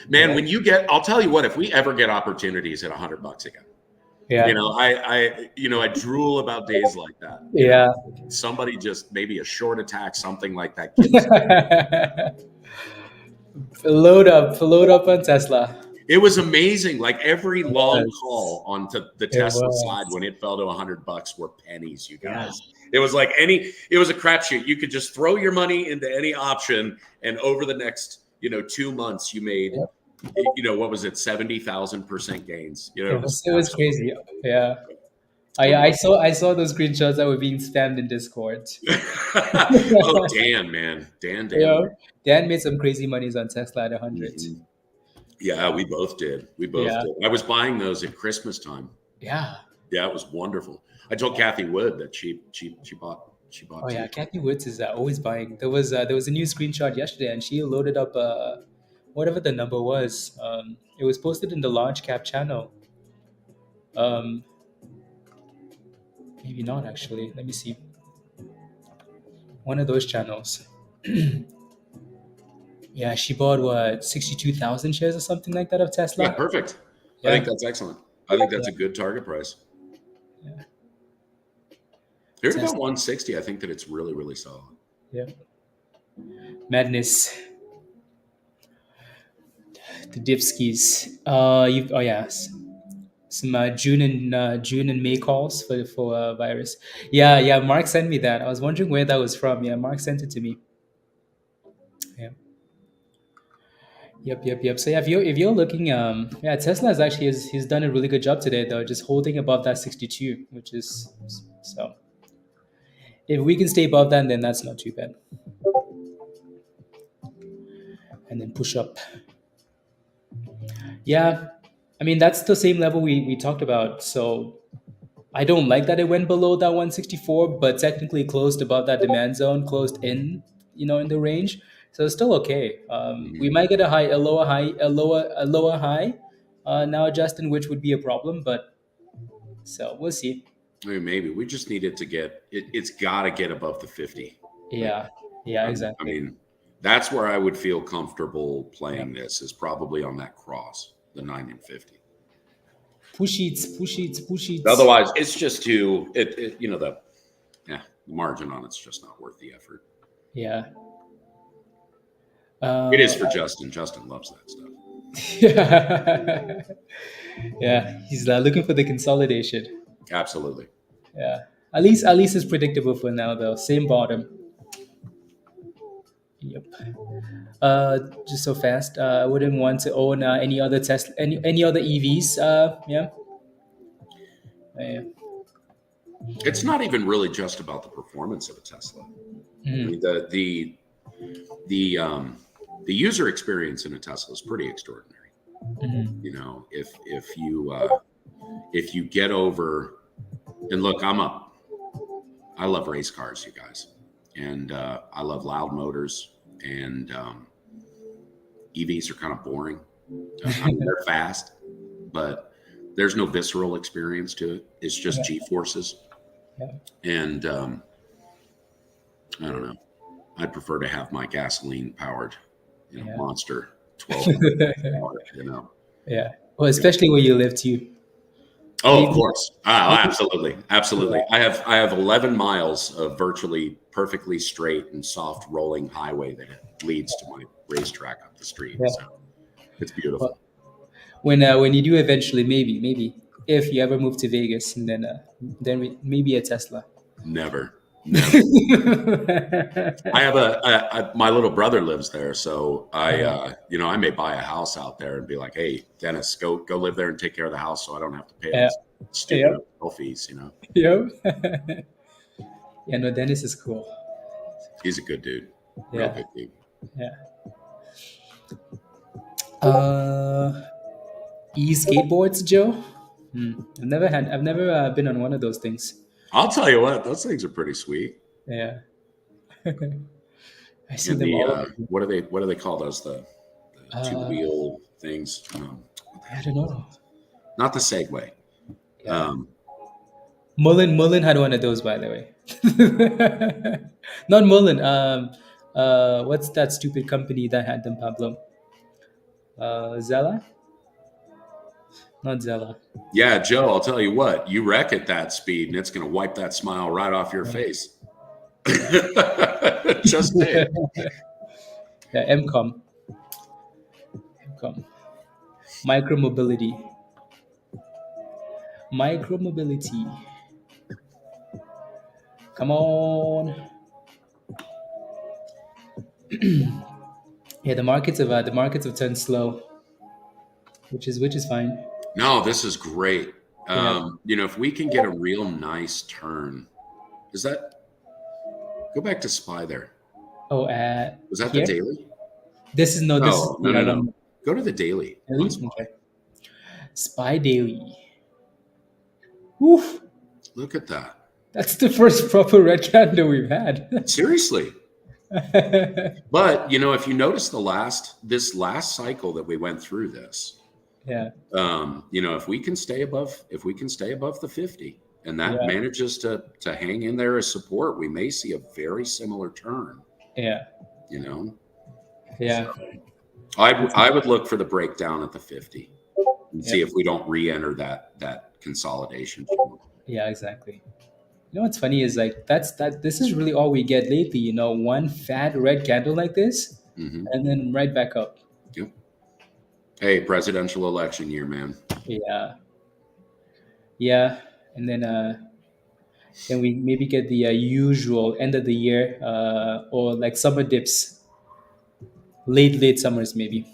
Man, when I'll tell you what, if we ever get opportunities at $100 again, I drool about days like that. Yeah. Somebody just maybe a short attack, something like that. Load up on Tesla. It was amazing. Like every long call onto the Tesla side when it fell to $100 were pennies, you guys. Yeah. It was like it was a crapshoot. You could just throw your money into any option, and over the next 2 months, you made what was it, 70,000% gains. It was crazy. Yeah. I saw those screenshots that were being spammed in Discord. Oh, Dan, man. Dan. Dan made some crazy monies on Tesla at 100. Mm-hmm. Yeah, we both did. Did. I was buying those at Christmas time. Yeah. Yeah, it was wonderful. I told Kathy Wood that she bought. Oh yeah, Kathy Woods is always buying. There was a new screenshot yesterday, and she loaded up whatever the number was. It was posted in the Launch Cap channel. Um, maybe not actually. Let me see. One of those channels. Yeah, she bought what 62,000 shares or something like that of Yeah, Tesla. perfect. I think Yeah, that's excellent. I think that's yeah, a good target price. yeah. Here at about Tesla. 160, I think that it's really, really solid. Yeah. Madness. The Dipskis. Oh yeah. Some June and May calls for virus. Yeah, yeah. Mark sent me that. I was wondering where that was from. Yeah, Mark sent it to me. Yeah. Yep. So yeah, if you're looking, yeah, Tesla is actually he's done a really good job today though, just holding above that 62, which is so. If we can stay above that, then that's not too bad. And then push up. Yeah, I mean that's the same level we talked about. So I don't like that it went below that 164, but technically closed above that demand zone, closed in, in the range. So it's still okay. We Mhm. might get a lower high, a lower high, now Justin, which would be a problem. But so we'll see. I mean, maybe we just need it to get it. It's got to get above the 50. Like, Yeah, yeah, I exactly. mean, that's where I would feel comfortable playing this is probably on that cross, the 9 and 50. Push it. Otherwise, it's just too the margin on it's just not worth the effort. Yeah. It is Uh, for Justin. Justin loves that stuff. yeah. Yeah, he's looking for the consolidation. Absolutely. Yeah. At least it's predictable for now though. Same bottom. Yep. Just so fast. I wouldn't want to own any other Tesla, any other EVs. Yeah. Yeah. It's not even really just about the performance of a Tesla. I Mhm. mean, the user experience in a Tesla is pretty extraordinary. Mhm. You know, if you get over and look, I love race cars, you guys, and I love loud motors, and EVs are kind of boring. I mean, they're fast, but there's no visceral experience to it. It's just Yeah. G forces, Yeah. and I don't know. I'd prefer to have my gasoline powered, Yeah. monster 1200 horsepower. Yeah. Well, especially where you live too. Oh, of Maybe. course. Maybe. Absolutely. Absolutely. I have 11 miles of virtually perfectly straight and soft rolling highway that leads to my racetrack up the street. Yeah. So it's beautiful. Well, when you do eventually, maybe if you ever move to Vegas, and then maybe a Tesla. Never, never. I have my little brother lives there, so I may buy a house out there and be like, hey, Dennis, go live there and take care of the house, so I don't have to pay all Yeah. these stupid Yep. hotel fees. Yep. Yeah. No, Dennis is cool. He's a good dude, real Yeah. good dude. Yeah. Uh, skateboards, Joe. I've never been on one of those things. I'll tell you what, those things are pretty sweet. Yeah. I see And them the all over. what do they call those? The two Uh, wheel things. What the I heck don't are know. those? Not the Segway. Yeah. Um, Mullen had one of those, by the way. Not Mullen. What's that stupid company that had them, Pablo? Zella? Not Zella. yeah, Joe, I'll tell you what, you wreck at that speed and it's going to wipe that smile right off your Yeah. face. Just saying. Yeah, MCOM. Micromobility. Micromobility. Come on. Yeah, the markets have turned slow, which is fine. No, this is great. Yeah. If we can get a real nice turn, is that go back to SPY there? Oh, Was that the here. daily? This is no. This is No, no, no, no. one. Go to the daily on Daily? SPY. Okay. Spy Daily. Woof. Look at that. That's the first proper red candle we've had. Seriously. But if you notice this last cycle that we went through this, Yeah. If we can stay above the 50 and that Yeah. manages to hang in there as support, we may see a very similar turn. Yeah. You know, Yeah. so I would look for the breakdown at the 50 and see Yep. if we don't re-enter that consolidation. Yeah, exactly. You know what's funny is like this is really all we get lately, one fat red candle like this Mm-hmm. and then right back up. Yep. Hey, presidential election year, man. Yeah. Yeah. And then we maybe get the usual end of the year or like summer dips, late summers maybe.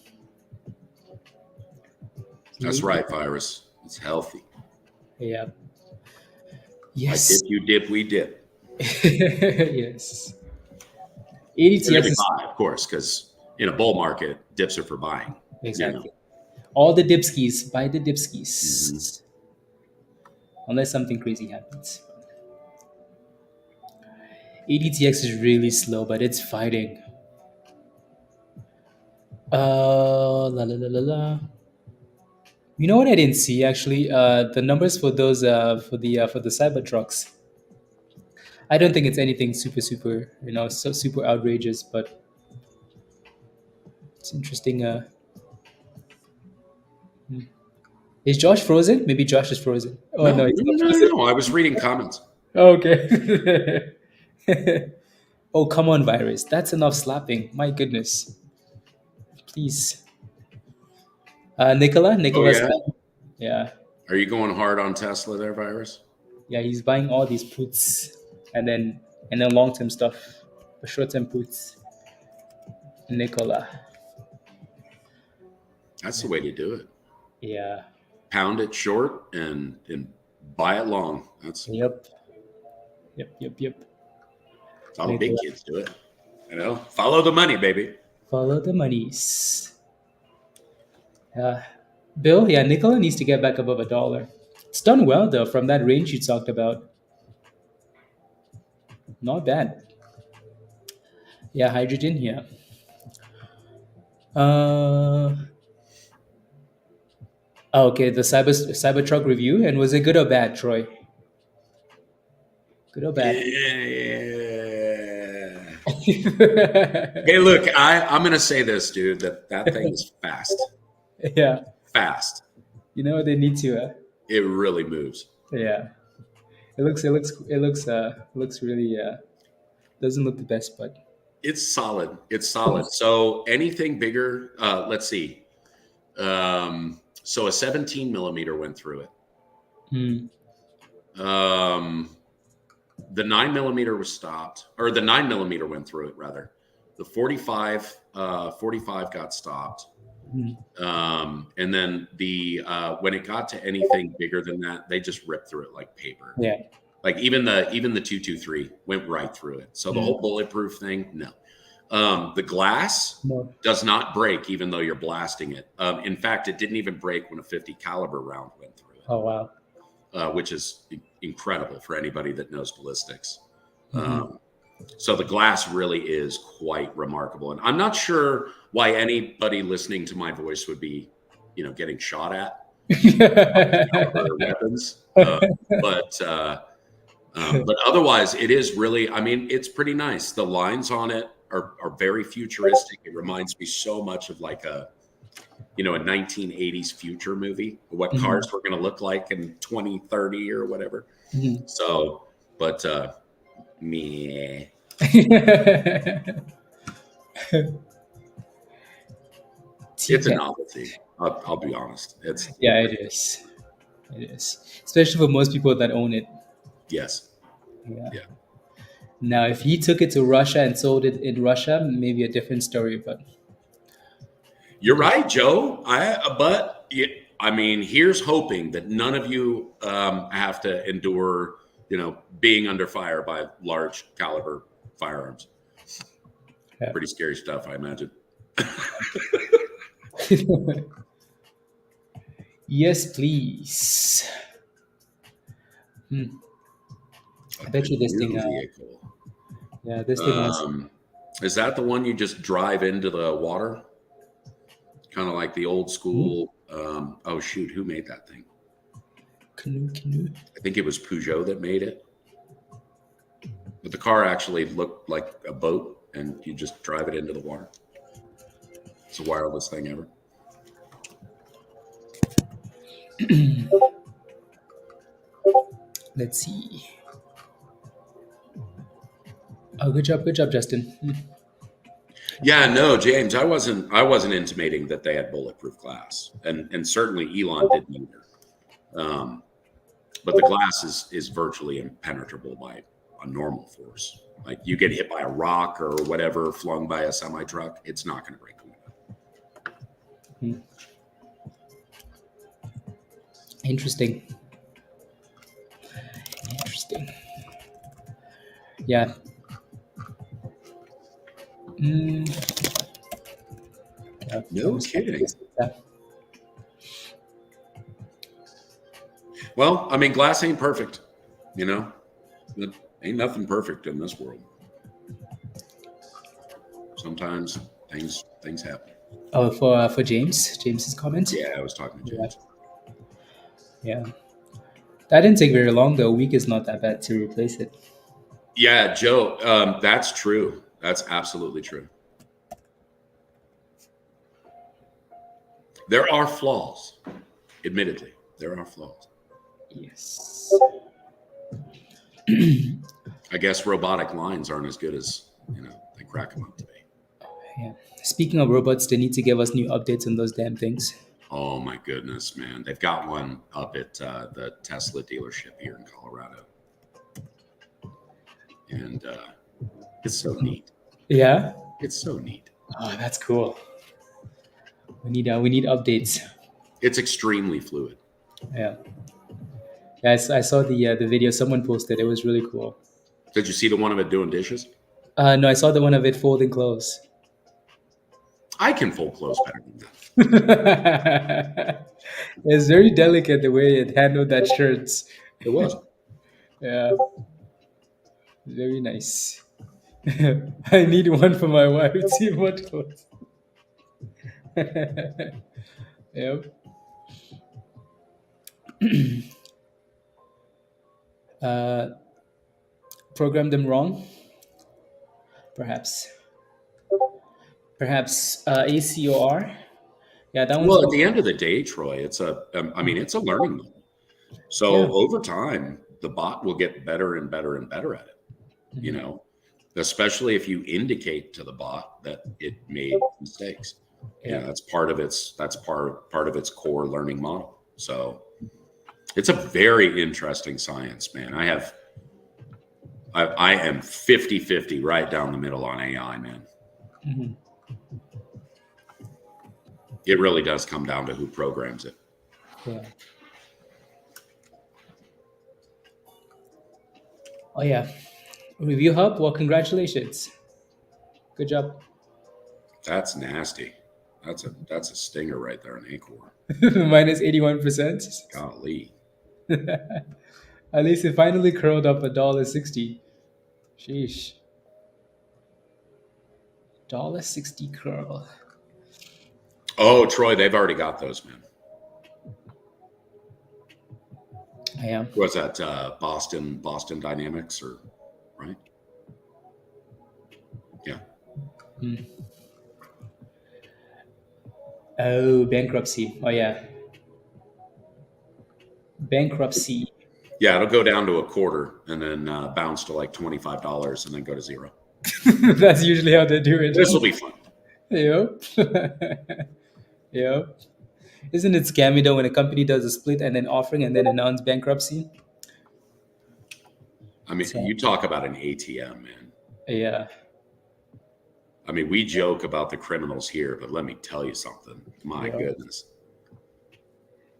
That's Late. right, virus. It's healthy. Yeah. I Yes. dip, you dip, we dip. Yes. We're going ADTX to is buy, of course, because in a bull market, dips are for buying. exactly. All the dipskis, buy the Mm-hmm. dipskis. Unless something crazy happens. ADTX is really slow, but it's fighting. La la la la la. You know what I didn't see actually? The numbers for those for the cyber trucks. I don't think it's anything super so super outrageous, but it's interesting. Is Josh frozen? Maybe Josh is frozen. Oh No, no, no, he's not no, no, frozen. no. I was reading comments. Okay. Oh come on, virus! That's enough slapping. My goodness, please. Oh, Nicola's yeah? back. Yeah, Are you going hard on Tesla there, virus? yeah. He's buying all these puts, and then long term stuff, the short term puts. Nicola. That's the way to do it. Yeah. Pound it short and buy it long. That's Yep. Yep. how the big Nicola. kids do it. Follow the money, baby. Follow the monies. Bill, yeah, Nicola needs to get back above $1. It's done well though from that range you talked about. Not bad. Yeah, hydrogen. Yeah. Uh. Okay, the Cybertruck review, and was it good or bad, Troy? Good or bad? Yeah. Hey, look, I'm going to say this, dude, that thing is fast. Yeah. Fast. They need to. It really moves. Yeah. It looks really. Doesn't look the best, but It's solid. It's solid. So anything bigger, let's see. So a 17 millimeter went through it. Hmm. The 9 millimeter was stopped, or the 9 millimeter went through it rather. The 45 got stopped. And then when it got to anything bigger than that, they just ripped through it like paper. Yeah. Like even the 223 went right through it. So the whole bulletproof thing, no. The glass No. does not break even though you're blasting it. In fact, it didn't even break when a 50 caliber round went through it. Oh wow. Which is incredible for anybody that knows ballistics. So the glass really is quite remarkable. And I'm not sure why anybody listening to my voice would be, getting shot at caliber weapons. But otherwise, it is really, it's pretty nice. The lines on it are very futuristic. It reminds me so much of like a 1980s future movie, what cars were going to look like in 2030 or whatever. So, but meh. It's a novelty. I'll be honest. Yeah, it is. It is, especially for most people that own it. Yes. Yeah. Yeah. Now, if he took it to Russia and sold it in Russia, maybe a different story. But you're right, Joe. Here's hoping that none of you have to endure, being under fire by large caliber firearms. Yeah. Pretty scary stuff, I imagine. Yes, please. I bet you this thing. Vehicle. Yeah, this thing has. Is that the one you just drive into the water? Kind of like the old school Oh shoot, who made that thing? Canoe. I think it was Peugeot that made it. But the car actually looked like a boat, and you just drive it into the water. It's the wireless thing ever. Let's see. Oh, good job, Justin. Yeah, no, James, I wasn't intimating that they had bulletproof glass, and certainly Elon didn't either. But the glass is virtually impenetrable by a normal force. Like you get hit by a rock or whatever, flung by a semi truck, it's not going to break the window. Interesting. Yeah. No kidding. Yeah. Well, I mean, glass ain't perfect, you know. Ain't nothing perfect in this world. Sometimes things happen. Oh, for James's comment. Yeah, I was talking to James. Yeah. That didn't take very long though. A week is not that bad to replace it. Yeah, Joe, that's true. That's absolutely true. There are flaws. Admittedly, there are flaws. Yes. I guess robotic lines aren't as good as, they crack them up to be. Yeah. Speaking of robots, they need to give us new updates on those damn things. Oh my goodness, man. They've got one up at the Tesla dealership here in Colorado. And it's so neat. Yeah? It's so neat. Oh, that's cool. We need updates. It's extremely fluid. Yeah. Yes, I saw the video someone posted. It was really cool. Did you see the one of it doing dishes? No, I saw the one of it folding clothes. I can fold clothes better than that. It's very delicate the way it handled that shirt. It was. Yeah. Very nice. I need one for my wife. Too much clothes. Yep. Program them wrong. Perhaps ACOR. Yeah, that one's. Well, at the end of the day, Troy, it's a learning model. So over time, the bot will get better and better and better at it. Especially if you indicate to the bot that it made mistakes. Yeah, that's part of its core learning model. So it's a very interesting science, man. I am 50-50 right down the middle on AI, man. Mm-hmm. It really does come down to who programs it. Yeah. Oh yeah. Review Hub, well, congratulations. Good job. That's nasty. That's a stinger right there in Acorn. Minus 81%. Golly. At least it finally curled up $1.60. Sheesh. $1.60 curl. Oh, Troy, they've already got those, man. I am. Was that Boston Dynamics or right? Yeah. Oh, bankruptcy. Oh yeah. Bankruptcy. Yeah, it'll go down to a quarter and then bounce to like $25 and then go to zero. That's usually how they do it. This will be fun. Yep. Yep. Isn't it scammy though when a company does a split and then offering and then announce bankruptcy? I mean, you talk about an ATM, man. Yeah. I mean, we joke about the criminals here, but let me tell you something. My goodness.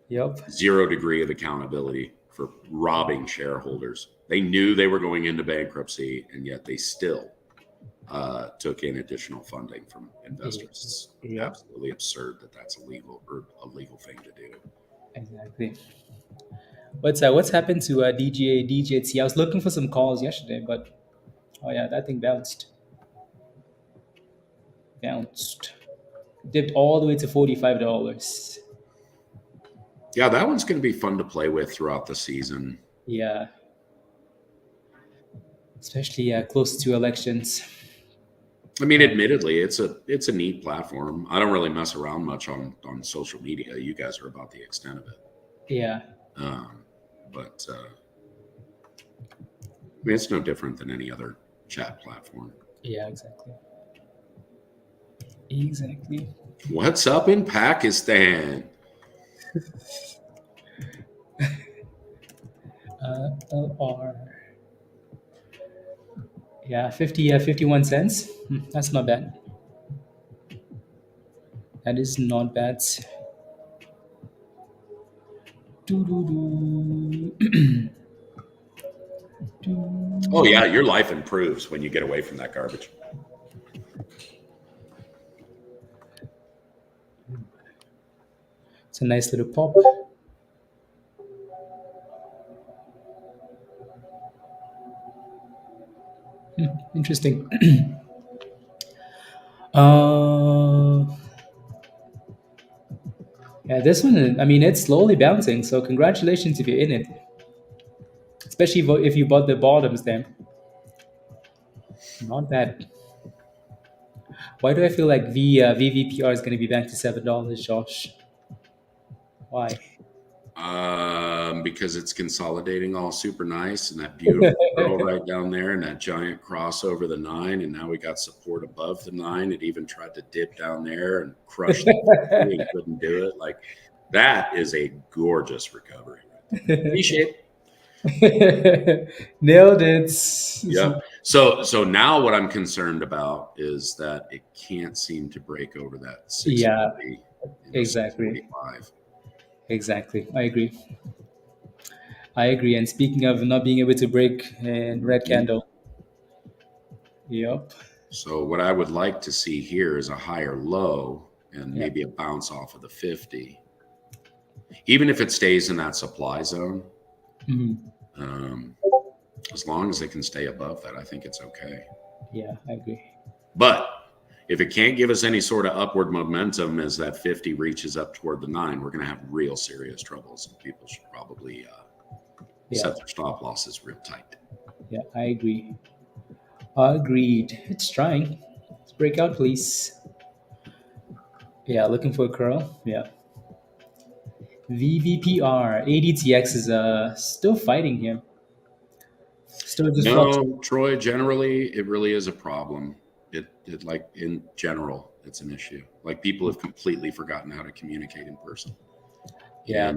Yep. 0 degree of accountability for robbing shareholders. They knew they were going into bankruptcy, and yet they still took in additional funding from investors. It's absolutely absurd that that's illegal or a legal thing to do. Exactly. What's happened to DJT? I was looking for some calls yesterday, but oh yeah, that thing bounced. Dipped all the way to $45. Yeah, that one's going to be fun to play with throughout the season. Yeah. Especially close to elections. I mean, admittedly, it's a neat platform. I don't really mess around much on social media. You guys are about the extent of it. Yeah. But I mean, it's no different than any other chat platform. Yeah, exactly. Exactly. What's up in Pakistan? LR. Yeah, 51 cents. That's not bad. That is not bad. Oh yeah, your life improves when you get away from that garbage. It's a nice little pop. Interesting. Yeah, this one, I mean, it's slowly bouncing, so congratulations if you're in it. Especially if you bought the bottoms there. Not bad. Why do I feel like VVPR is going to be back to $7, Josh? Why? Because it's consolidating all super nice, and that beautiful curl right down there, and that giant cross over the 9, and now we got support above the 9. It even tried to dip down there and crush the and couldn't do it. Like, that is a gorgeous recovery. V-shape. Nailed it. Yep. So now what I'm concerned about is that it can't seem to break over that 640. Yeah, exactly. 645. Exactly. I agree. And speaking of not being able to break and red candle. Yep. So what I would like to see here is a higher low and maybe a bounce off of the 50. Even if it stays in that supply zone, as long as it can stay above that, I think it's okay. Yeah, I agree. But if it can't give us any sort of upward momentum as that 50 reaches up toward the 9, we're going to have real serious troubles, and people should probably set their stop losses real tight. Yeah, I agree. Agreed. It's trying. Let's break out, please. Yeah, looking for a curl. Yeah. VVPR. ADTX is still fighting here. Still just No, Troy, generally, it really is a problem. It like in general, it's an issue. Like, people have completely forgotten how to communicate in person. Yeah.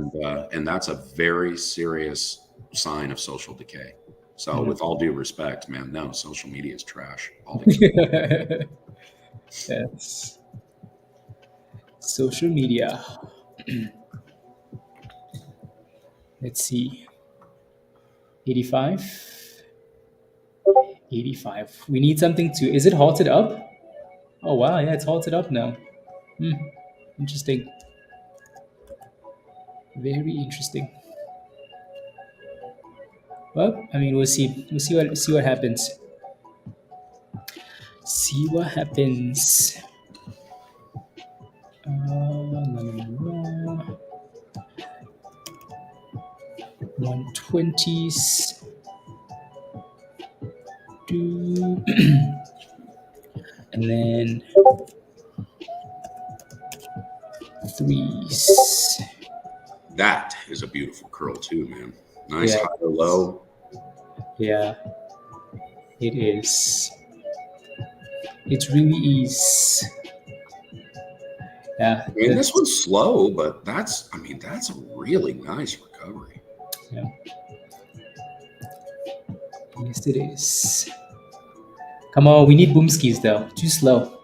And that's a very serious sign of social decay. So with all due respect, man, no, social media is trash. Yes. Social media. Let's see. 85. 85. We need something to. Is it halted up? Oh, wow. Yeah, it's halted up now. Interesting. Very interesting. Well, I mean, we'll see. We'll see what happens. See what happens. 120s. And then 3s. That is a beautiful curl too, man. Nice high or low. Yeah, it is. It really is. Yeah. I mean, this one's slow, but that's a really nice recovery. Yeah. Yes, it is. Come on, we need boomskis though. Too slow.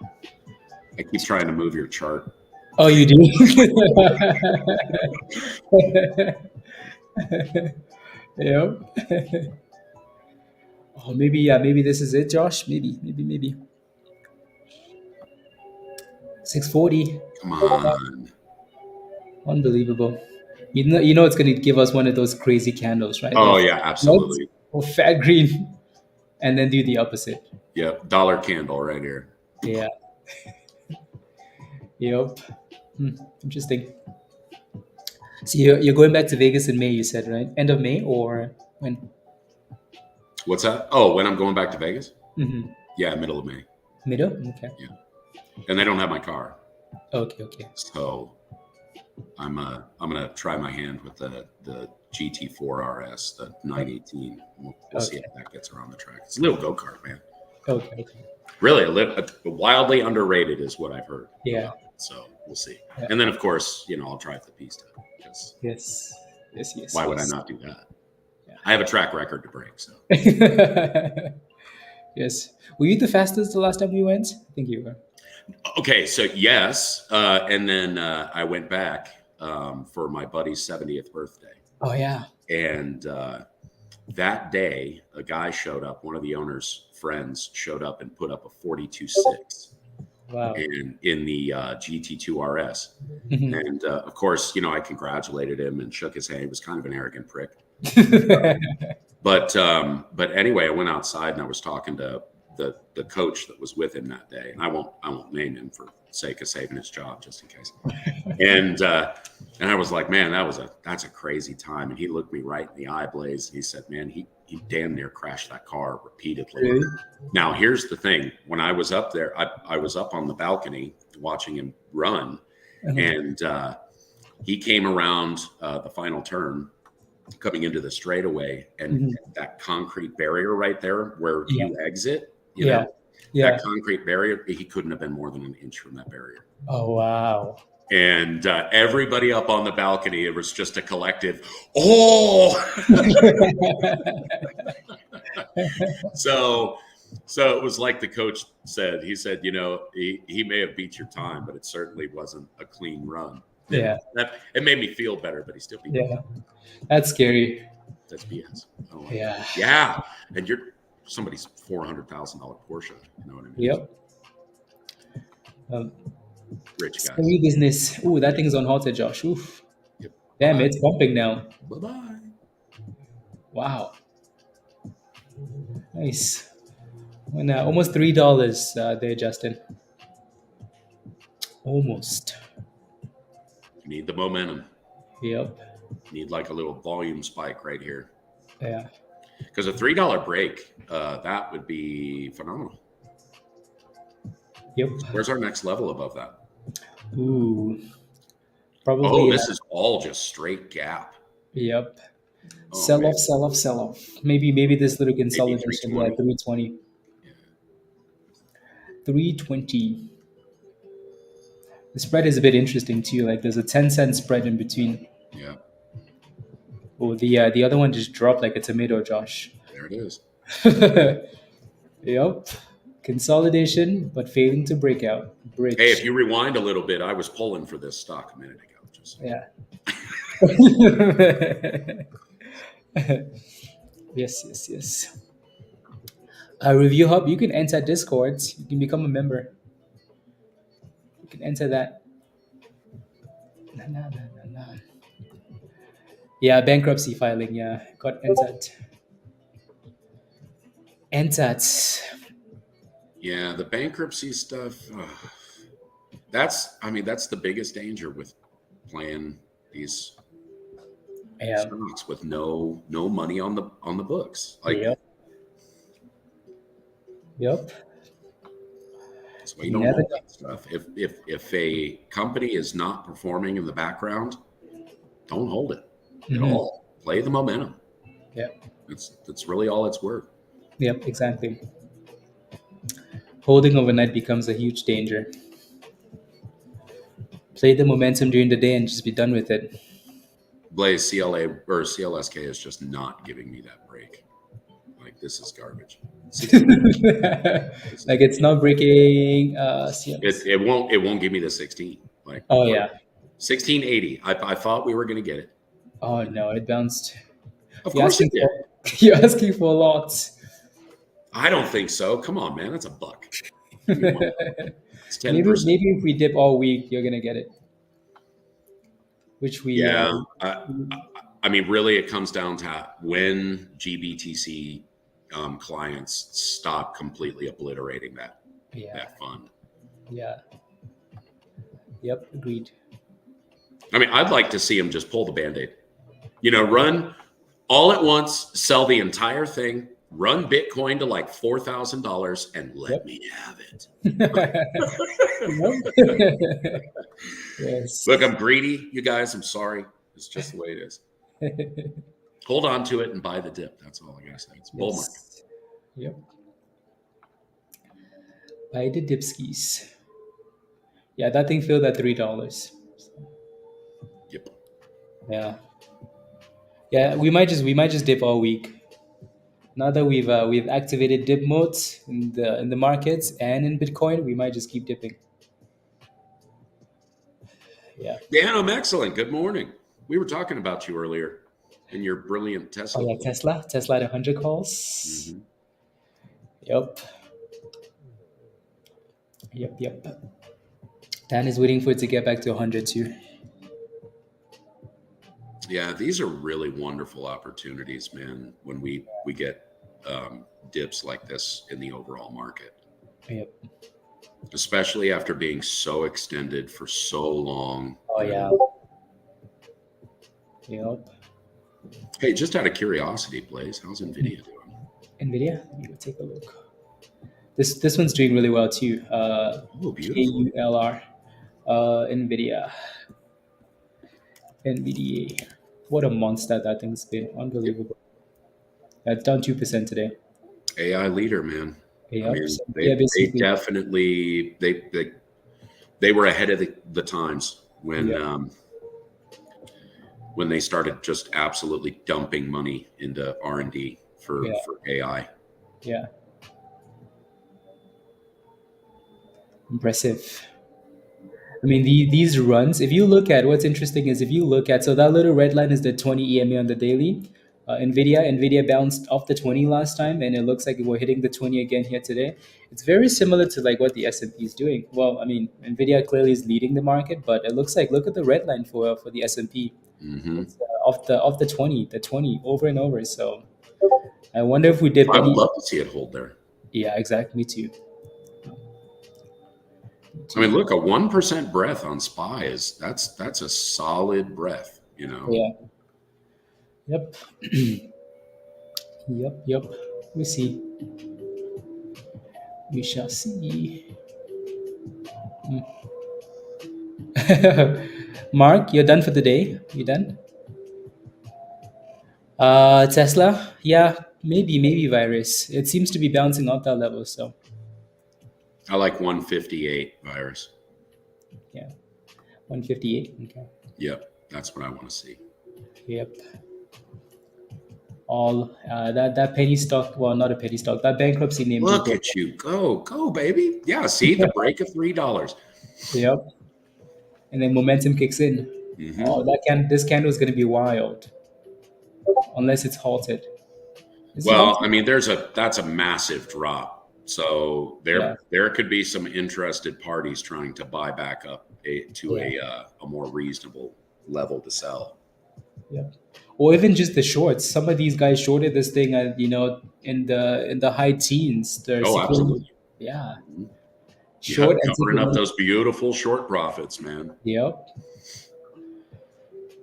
I keep trying to move your chart. Oh, you do? Yep. Oh, maybe this is it, Josh. Maybe. 640. Come on. Unbelievable. You know it's going to give us one of those crazy candles, right? Oh, yeah, absolutely. Or fat green, and then do the opposite. Yep, dollar candle right here. Yeah. Yep. Interesting. So you're going back to Vegas in May, you said, right? End of May or when? What's that? Oh, when I'm going back to Vegas? Mm-hmm. Yeah, middle of May. Middle? Okay. Yeah, and they don't have my car, Okay. so I'm gonna try my hand with the GT4 RS, the 918. We'll see Okay. if that gets around the track. It's a little go kart, man. Okay. Really, wildly underrated is what I've heard. Yeah. About it. So we'll see. Yeah. And then, of course, I'll drive the pista. Yes. Why would I not do that? Yeah. I have a track record to break. So yes. Were you the fastest the last time we went? I think you were. okay, so yes, and then I went back for my buddy's 70th birthday. Oh yeah. And that day, a guy showed up. One of the owner's friends showed up and put up a 42.6. Wow. And in the GT2 RS. Mhm. And of course, I congratulated him and shook his hand. He was kind of an arrogant prick. But anyway, I went outside and I was talking to the coach that was with him that day. And I won't name him for sake of saving his job, just in case. And I was like, man, that's a crazy time. And he looked me right in the eye, Blaze. And he said, man, he damn near crashed that car repeatedly. Really? Now, here's the thing. When I was up there, I was up on the balcony watching him run. Uh-huh. And he came around the final turn, coming into the straightaway. And that concrete barrier right there where you exit, you know, that concrete barrier, he couldn't have been more than an inch from that barrier. Oh, wow. And everybody up on the balcony, it was just a collective, oh! So it was like the coach said. He said, he may have beat your time, but it certainly wasn't a clean run. Yeah. It made me feel better, but he still beat me. That's scary. That's BS. I don't like Yeah. that. Yeah. And you're somebody's $400,000 Porsche. You know what I mean? Yep. Rich guys. Scary business. Ooh, that thing's on halted, Josh. Oof. Yep. Damn, it's bumping now. Bye-bye. Wow. Nice. When almost $3 there, Justin. Almost. You need the momentum. Yep. Need like a little volume spike right here. Yeah. Because a $3 break, that would be phenomenal. Yep. Where's our next level above that? Ooh. Probably. Oh, this is all just straight gap. Yep. Oh, Sell man. off. Maybe this little consolidation. 320. Yeah, 320. Yeah. 320. The spread is a bit interesting too. Like there's a 10-cent spread in between. Yeah. Oh, the other one just dropped like a tomato, Josh. There it is. Yep. Consolidation, but failing to break out. Bridge. Hey, if you rewind a little bit, I was pulling for this stock a minute ago. Yeah. Yes. Review Hub, you can enter Discord. You can become a member. You can enter that. No. Yeah, bankruptcy filing. Yeah, got entered. Yeah, the bankruptcy stuff. That's the biggest danger with playing these stocks with no money on the books. Like, yep. So you don't hold that stuff. If a company is not performing in the background, don't hold it at all. Play the momentum. Yeah. That's really all it's worth. Yep, exactly. Holding overnight becomes a huge danger. Play the momentum during the day and just be done with it. Blaze, CLA or CLSK is just not giving me that break. Like, this is garbage. Like it's not breaking. It won't give me the 16. Like, 1680. I thought we were going to get it. Oh no, it bounced. Of course it did. You're asking for a lot. I don't think so. Come on, man. That's a buck. It's 10%. Maybe if we dip all week, you're gonna get it. Which we I mean, really, it comes down to when GBTC clients stop completely obliterating that fund. Yeah. Yep. Agreed. I mean, I'd like to see him just pull the Band-Aid. You know, run all at once, sell the entire thing, run Bitcoin to like $4,000 and let me have it. Yes. Look, I'm greedy, you guys. I'm sorry. It's just the way it is. Hold on to it and buy the dip. That's all I gotta say. It's bull market. Yes. Yep. Buy the dipskis. Yeah, that thing filled at $3. Yep. Yeah. Yeah, we might just dip all week. Now that we've activated dip modes in the markets and in Bitcoin, we might just keep dipping. Yeah. Dan, I'm excellent. Good morning. We were talking about you earlier in your brilliant Tesla. Oh yeah, Tesla at 100 calls. Mm-hmm. Yep. Yep. Dan is waiting for it to get back to 100 too. Yeah, these are really wonderful opportunities, man, when we get dips like this in the overall market. Yep. Especially after being so extended for so long. Oh yeah. Yep. Hey, just out of curiosity, Blaze, how's NVIDIA doing? NVIDIA, let me go take a look. This one's doing really well too. Oh, beautiful. KULR. NVIDIA. NVDA. What a monster that thing's been. Unbelievable. That's down 2% today. AI leader, man. Yeah, I mean, yeah, they basically. definitely they were ahead of the times when when they started just absolutely dumping money into R&D for AI. Yeah. Impressive. I mean, these runs, if you look at what's interesting is if you look at, so that little red line is the 20 EMA on the daily. NVIDIA bounced off the 20 last time, and it looks like we're hitting the 20 again here today. It's very similar to like what the S&P is doing. Well, I mean, NVIDIA clearly is leading the market, but it looks like, look at the red line for the S&P. Mm-hmm. It's off the 20 over and over. So I wonder if we dip I would any. love to see it hold there. Yeah, exactly. Me too. I mean, look, a 1% breath on SPY that's a solid breath, you know. Yeah. Yep. Yep. We see. We shall see. Mark, you're done for the day. You done? Tesla. Yeah, maybe virus. It seems to be bouncing off that level. So I like 158 virus. yeah, 158. Okay. Yep, that's what I want to see. Yep. All that penny stock. Well, not a penny stock. That bankruptcy name. Look at you, go, baby. Yeah, see the break of $3. Yep. And then momentum kicks in. Mm-hmm. Oh, this candle is going to be wild, unless it's halted. Well, I mean, that's a massive drop. So there could be some interested parties trying to buy back up to a more reasonable level to sell. Yeah, or even just the shorts. Some of these guys shorted this thing at in the high teens. Absolutely. Yeah. Short covering up those beautiful short profits, man. Yep.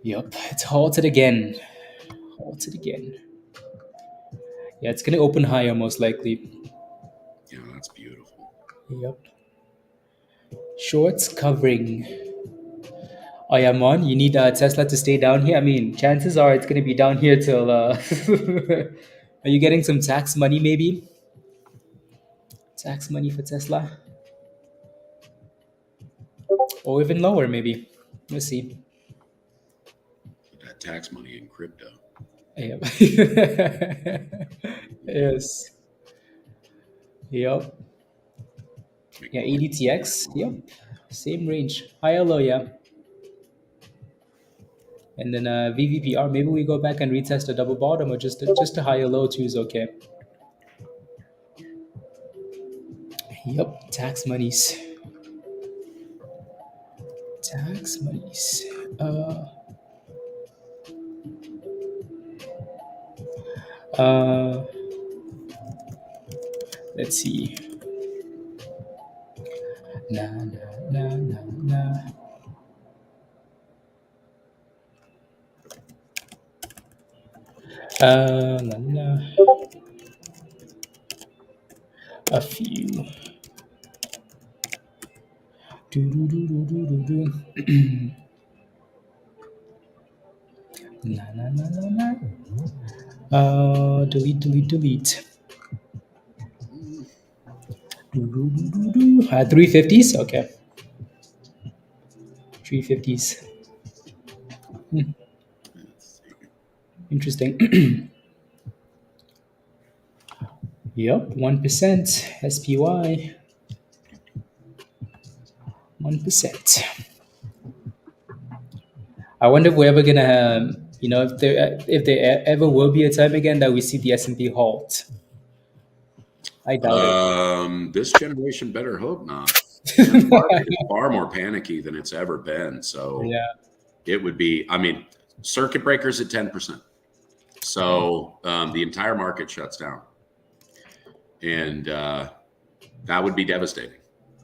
It's halted again. Yeah, it's gonna open higher most likely. Yeah, that's beautiful. Yep. Shorts covering. Oh yeah, Mon, you need Tesla to stay down here. I mean, chances are it's gonna be down here till. Are you getting some tax money? Maybe. Tax money for Tesla, or even lower, maybe. Let's see. Put that tax money in crypto. Yep. Yes. Yep. Yeah, ADTX. Yep. Same range. Higher low, yeah. And then VVPR. Maybe we go back and retest a double bottom, or just a higher low too is okay. Yep. Tax monies. Let's see. Nah. La, la, a few. Do, do, do, do, do, do, do. Na, na, na, na, na. Delete, delete, delete. Do, do, do, do, do. 350s? Okay. 350s. Interesting. Yep, 1%. SPY. 1%. I wonder if we're ever gonna, if there ever will be a time again that we see the S&P halt. I doubt it. This generation better hope not. The market is far more panicky than it's ever been. So Yeah. it would be, I mean, circuit breakers at 10%. So the entire market shuts down. And that would be devastating.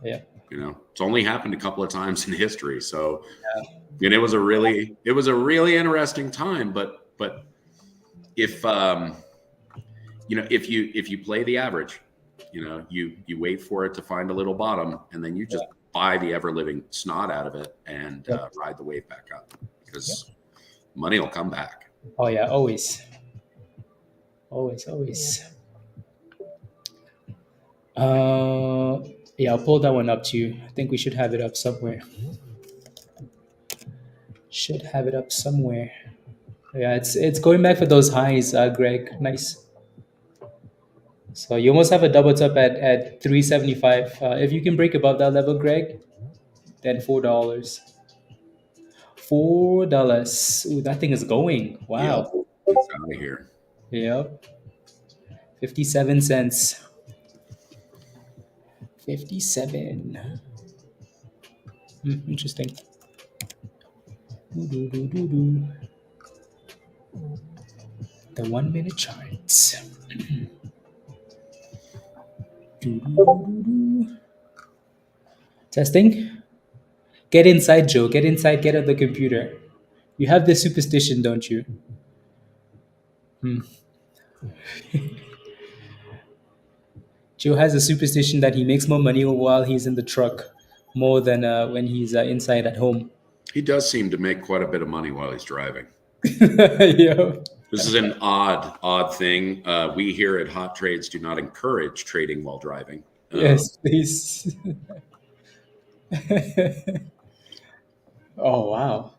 Yeah. You know, it's only happened a couple of times in history. So, and it was a really interesting time. But if if you play the average, you wait for it to find a little bottom, and then you just buy the ever living snot out of it and ride the wave back up, because money will come back. Oh yeah, always. Always. Yeah, I'll pull that one up too. I think we should have it up somewhere. Should have it up somewhere. Yeah, it's going back for those highs, Greg. Nice. So you almost have a double top at 375. If you can break above that level, Greg, then $4. $4. Ooh, that thing is going. Yep, Wow. it's out of here. Yep. 57 cents. 57. Interesting. The 1 minute charts. Testing. Get inside, Joe. Get inside. Get at the computer. You have this superstition, don't you? Joe has a superstition that he makes more money while he's in the truck more than when he's inside at home. He does seem to make quite a bit of money while he's driving. Yeah. This is an odd thing. We here at Hot Trades do not encourage trading while driving. Yes, please. Oh, wow.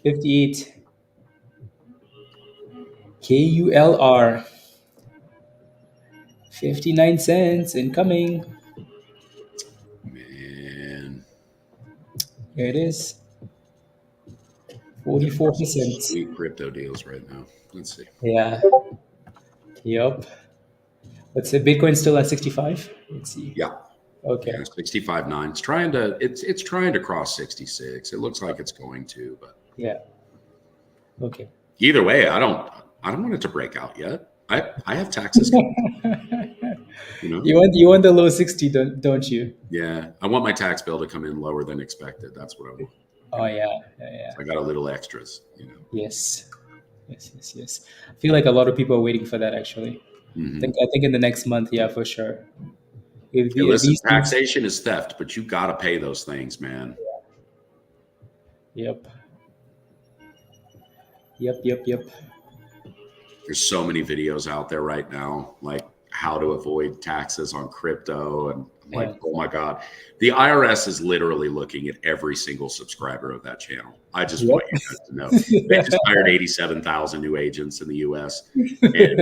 58. KULR. 59 cents incoming. Man. Here it is. 44%. Sweet crypto deals right now. Let's see. Yeah. Yep. Let's say Bitcoin still at 65. Let's see. Yeah. Okay. Yeah, 65.9. It's trying to cross 66. It looks like it's going to, but Yeah. Okay. either way, I don't want it to break out yet. I have taxes coming. You want the low 60, don't you? Yeah, I want my tax bill to come in lower than expected. That's what I want. Oh yeah. I got a little extras, Yes. I feel like a lot of people are waiting for that actually. Mm-hmm. I think in the next month, yeah, for sure. Hey, listen, taxation is theft, but you got to pay those things, man. Yep. There's so many videos out there right now, like how to avoid taxes on crypto. And I'm like, oh my God. The IRS is literally looking at every single subscriber of that channel. I just want you guys to know. They just hired 87,000 new agents in the US. And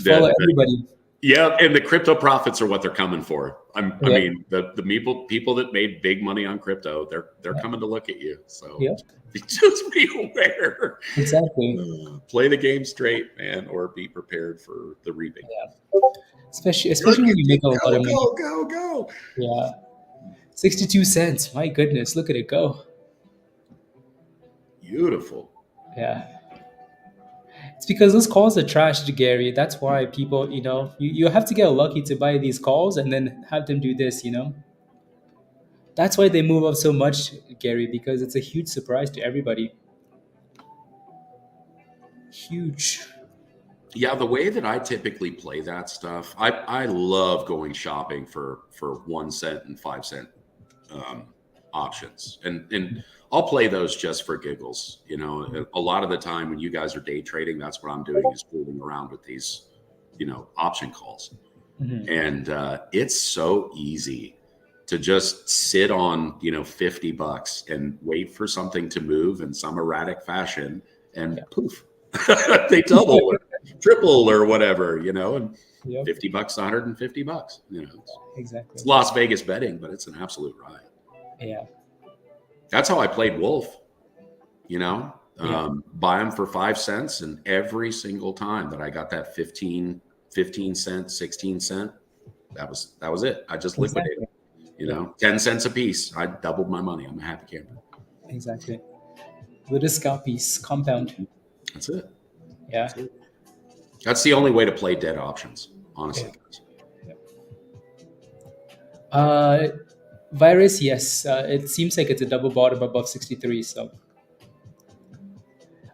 follow everybody. Yeah, and the crypto profits are what they're coming for. I mean, the people that made big money on crypto, they're coming to look at you. So just be aware. Exactly. Play the game straight, man, or be prepared for the reaping. Yeah. Especially when you make a lot of money. Go. Yeah. 62 cents. My goodness, look at it go. Beautiful. Yeah. It's because those calls are trashed, Gary. That's why people, you have to get lucky to buy these calls and then have them do this, That's why they move up so much, Gary, because it's a huge surprise to everybody. Huge. Yeah, the way that I typically play that stuff, I love going shopping for 1 cent and 5 cent options, and I'll play those just for giggles. You know, a lot of the time when you guys are day trading, that's what I'm doing is fooling around with these, option calls, and it's so easy to just sit on $50 and wait for something to move in some erratic fashion, and poof, they double or triple or whatever, and Yep. $50, $150, Exactly. it's Las Vegas betting, but it's an absolute ride. Yeah. That's how I played Wolf, Yeah. buy them for 5 cents. And every single time that I got that 15 cent, 16 cent, that was it. I just liquidated, 10 cents a piece. I doubled my money. I'm a happy camper. Exactly. Little scalp piece, compound. That's it. Yeah. That's the only way to play dead options, honestly. Virus, yes. It seems like it's a double bottom above 63. So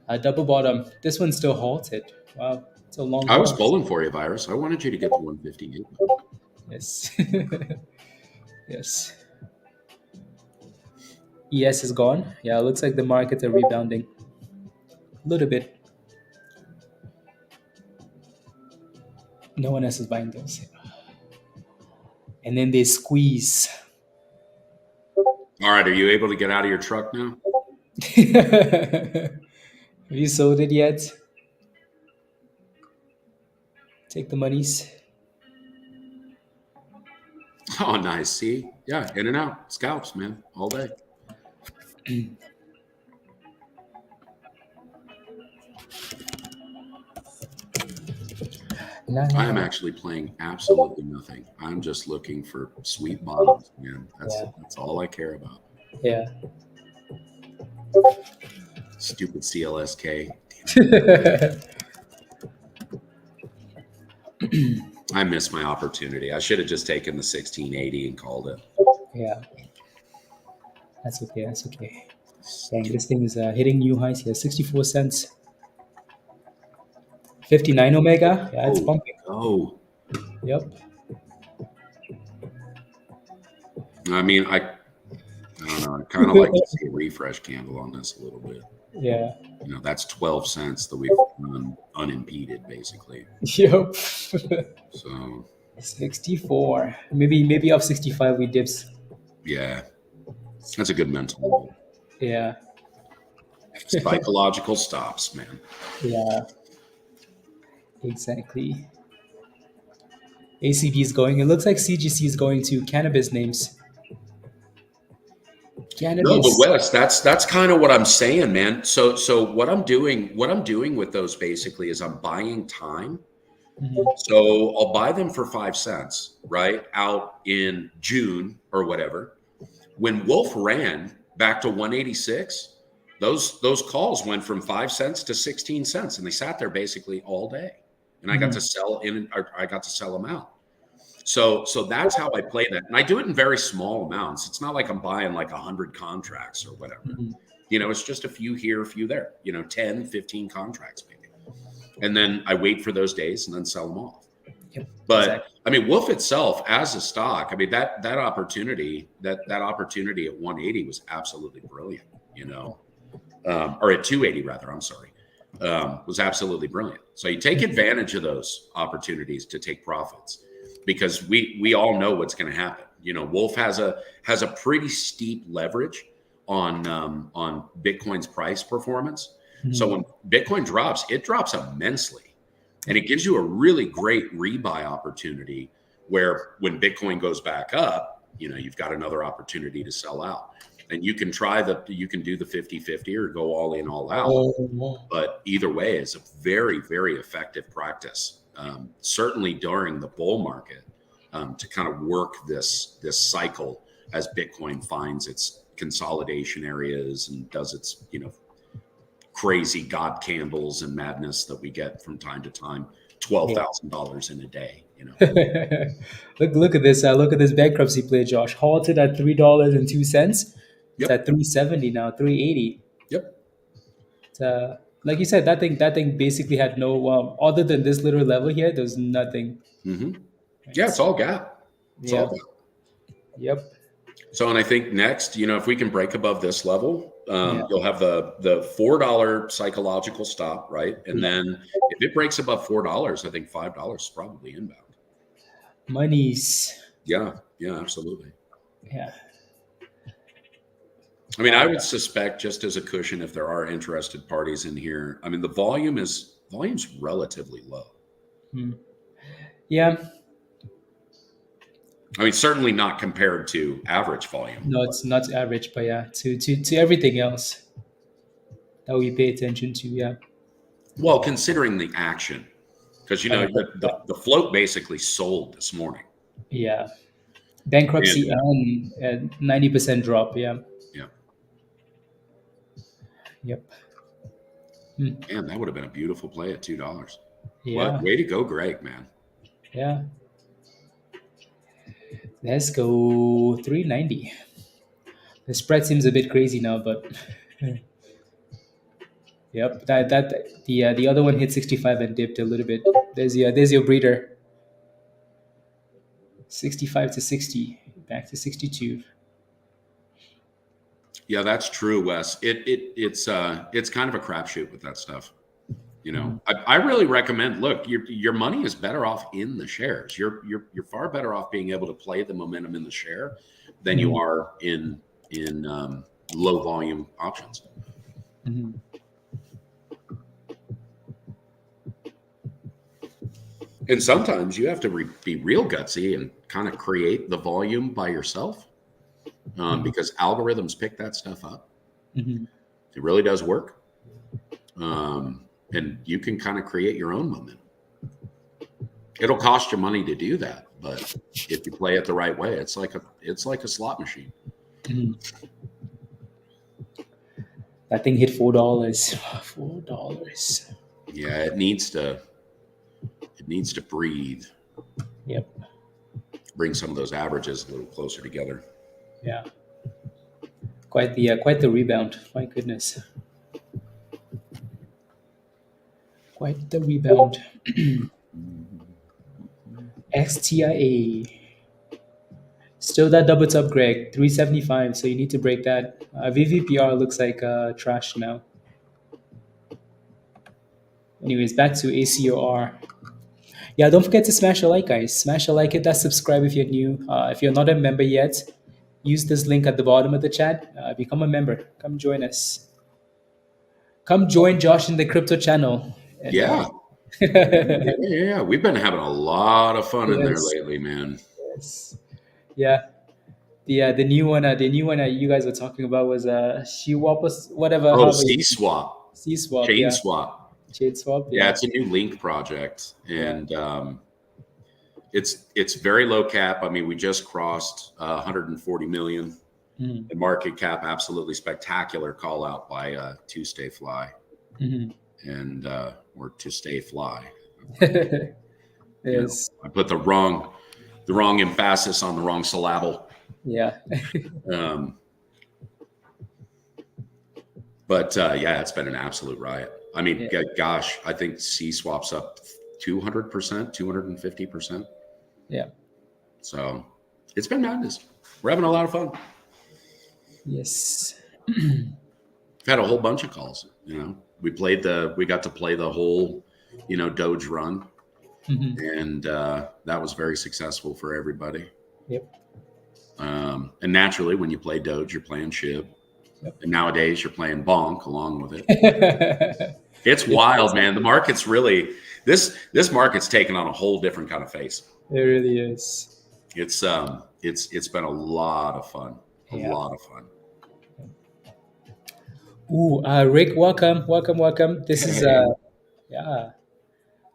a double bottom. This one's still halted. Wow, it's a long. I was halt. pulling for you, Virus. I wanted you to get to 158. Yes. Yes. ES is gone. Yeah, it looks like the markets are rebounding a little bit. No one else is buying those. And then they squeeze. All right. Are you able to get out of your truck now? Have you sold it yet? Take the monies. Oh, nice. See? Yeah, in and out. Scalps, man, all day. I am actually playing absolutely nothing. I'm just looking for sweet bottoms, man. That's all I care about. Yeah. Stupid CLSK. I missed my opportunity. I should have just taken the 1680 and called it. Yeah. That's okay. That's okay. Dang, this thing is hitting new highs here. 64 cents. 59 Omega. Yeah, it's pumping. Oh. Yep. I mean, I don't know. I kind of like to see a refresh candle on this a little bit. Yeah. That's 12 cents that we've run unimpeded, basically. Yep. So 64. Maybe off 65 we dips. Yeah. That's a good mental. Yeah. Psychological stops, man. Yeah. Exactly. ACB is going. It looks like CGC is going to cannabis names. Cannabis. No, but Wes, that's kind of what I'm saying, man. So what I'm doing with those basically is I'm buying time. So I'll buy them for 5 cents, right? Out in June or whatever. When Wolf ran back to 186, those calls went from 5 cents to 16 cents, and they sat there basically all day. And I got to sell in, or I got to sell them out. So that's how I play that. And I do it in very small amounts. It's not like I'm buying like 100 contracts or whatever. It's just a few here, a few there, 10, 15 contracts maybe. And then I wait for those days and then sell them off. Yep, But exactly. I mean, Wolf itself as a stock, I mean, that opportunity, that opportunity at 180 was absolutely brilliant, or at 280 rather, I'm sorry. Was absolutely brilliant. So you take advantage of those opportunities to take profits, because we all know what's going to happen. Wolf has a pretty steep leverage on Bitcoin's price performance. So when Bitcoin drops, it drops immensely, and it gives you a really great rebuy opportunity where when Bitcoin goes back up, you've got another opportunity to sell out. And you can you can do the 50-50 or go all in, all out. But either way is a very, very effective practice, certainly during the bull market, to kind of work this cycle as Bitcoin finds its consolidation areas and does its, crazy God candles and madness that we get from time to time, $12,000 in a day. Look at this. Look at this bankruptcy play, Josh. Halted at $3.02. It's at 370 now, 380. Yep. It's like you said, that thing basically had no other than this little level here. There's nothing. Mm-hmm. Yeah, it's Right? all gap. It's all Yep. gap. Yep. So, and I think next, if we can break above this level, Yeah. you'll have the $4 psychological stop, right? And Yeah. then if it breaks above $4, I think $5 is probably inbound. Monies. Yeah, yeah, absolutely. Yeah. I mean, I would suspect just as a cushion, if there are interested parties in here, I mean, the volume's relatively low. Yeah. I mean, certainly not compared to average volume. No, it's not average, but yeah, to everything else that we pay attention to. Yeah. Well, considering the action, because the float basically sold this morning. Yeah. Bankruptcy And, and 90% drop. Yeah. yeah, Yep. man, that would have been a beautiful play at $2. What Yeah. way to go, Greg, man! Yeah. Let's go 390. The spread seems a bit crazy now, but yep. The other one hit 65 and dipped a little bit. There's your breather. 65 to 60, back to 62. Yeah, that's true, Wes. It's kind of a crapshoot with that stuff. I really recommend. Look, your money is better off in the shares. You're far better off being able to play the momentum in the share than you are in low volume options. Mhm. And sometimes you have to be real gutsy and kind of create the volume by yourself, because algorithms pick that stuff up. Mhm. It really does work. And you can kind of create your own momentum. It'll cost you money to do that, but if you play it the right way, it's like a slot machine. That thing hit $4. $4. Yeah, it needs to breathe. Yep. Bring some of those averages a little closer together. Yeah. Quite the rebound. My goodness. Quite the rebound. XTIA. Still that double top, Greg. 375. So you need to break that. VVPR looks like trash now. Anyways, back to ACOR. Yeah, don't forget to smash a like, guys. Smash a like, hit that subscribe if you're new. If you're not a member yet, use this link at the bottom of the chat. Become a member. Come join us. Come join Josh in the crypto channel. And, Yeah. Yeah. We've been having a lot of fun in there Yes. lately, man. Yes. Yeah. The new one you guys were talking about was SheWap, whatever. Oh, however C-Swap. C-Swap, Chain yeah. swap. Chain swap, Yeah, yeah. it's a new link project. And it's very low cap. I mean, we just crossed 140 million. Mhm. The market cap, absolutely spectacular call out by To Stay Fly. Mhm. And or To Stay Fly. Yes. I put the wrong emphasis on the wrong syllable. Yeah. But yeah, it's been an absolute riot. I mean, Yeah. gosh, I think C-Swap's up 200%, 250%. Yeah. So it's been madness. We're having a lot of fun. Yes. We've had a whole bunch of calls. We got to play the whole, Doge run. And that was very successful for everybody. Yep. And naturally, when you play Doge, you're playing SHIB. Yep. And nowadays, you're playing Bonk along with it. It's wild, man. The market's really this market's taken on a whole different kind of face. It really is. It's been a lot of fun. A lot of fun. Ooh, Rick, welcome. This is yeah.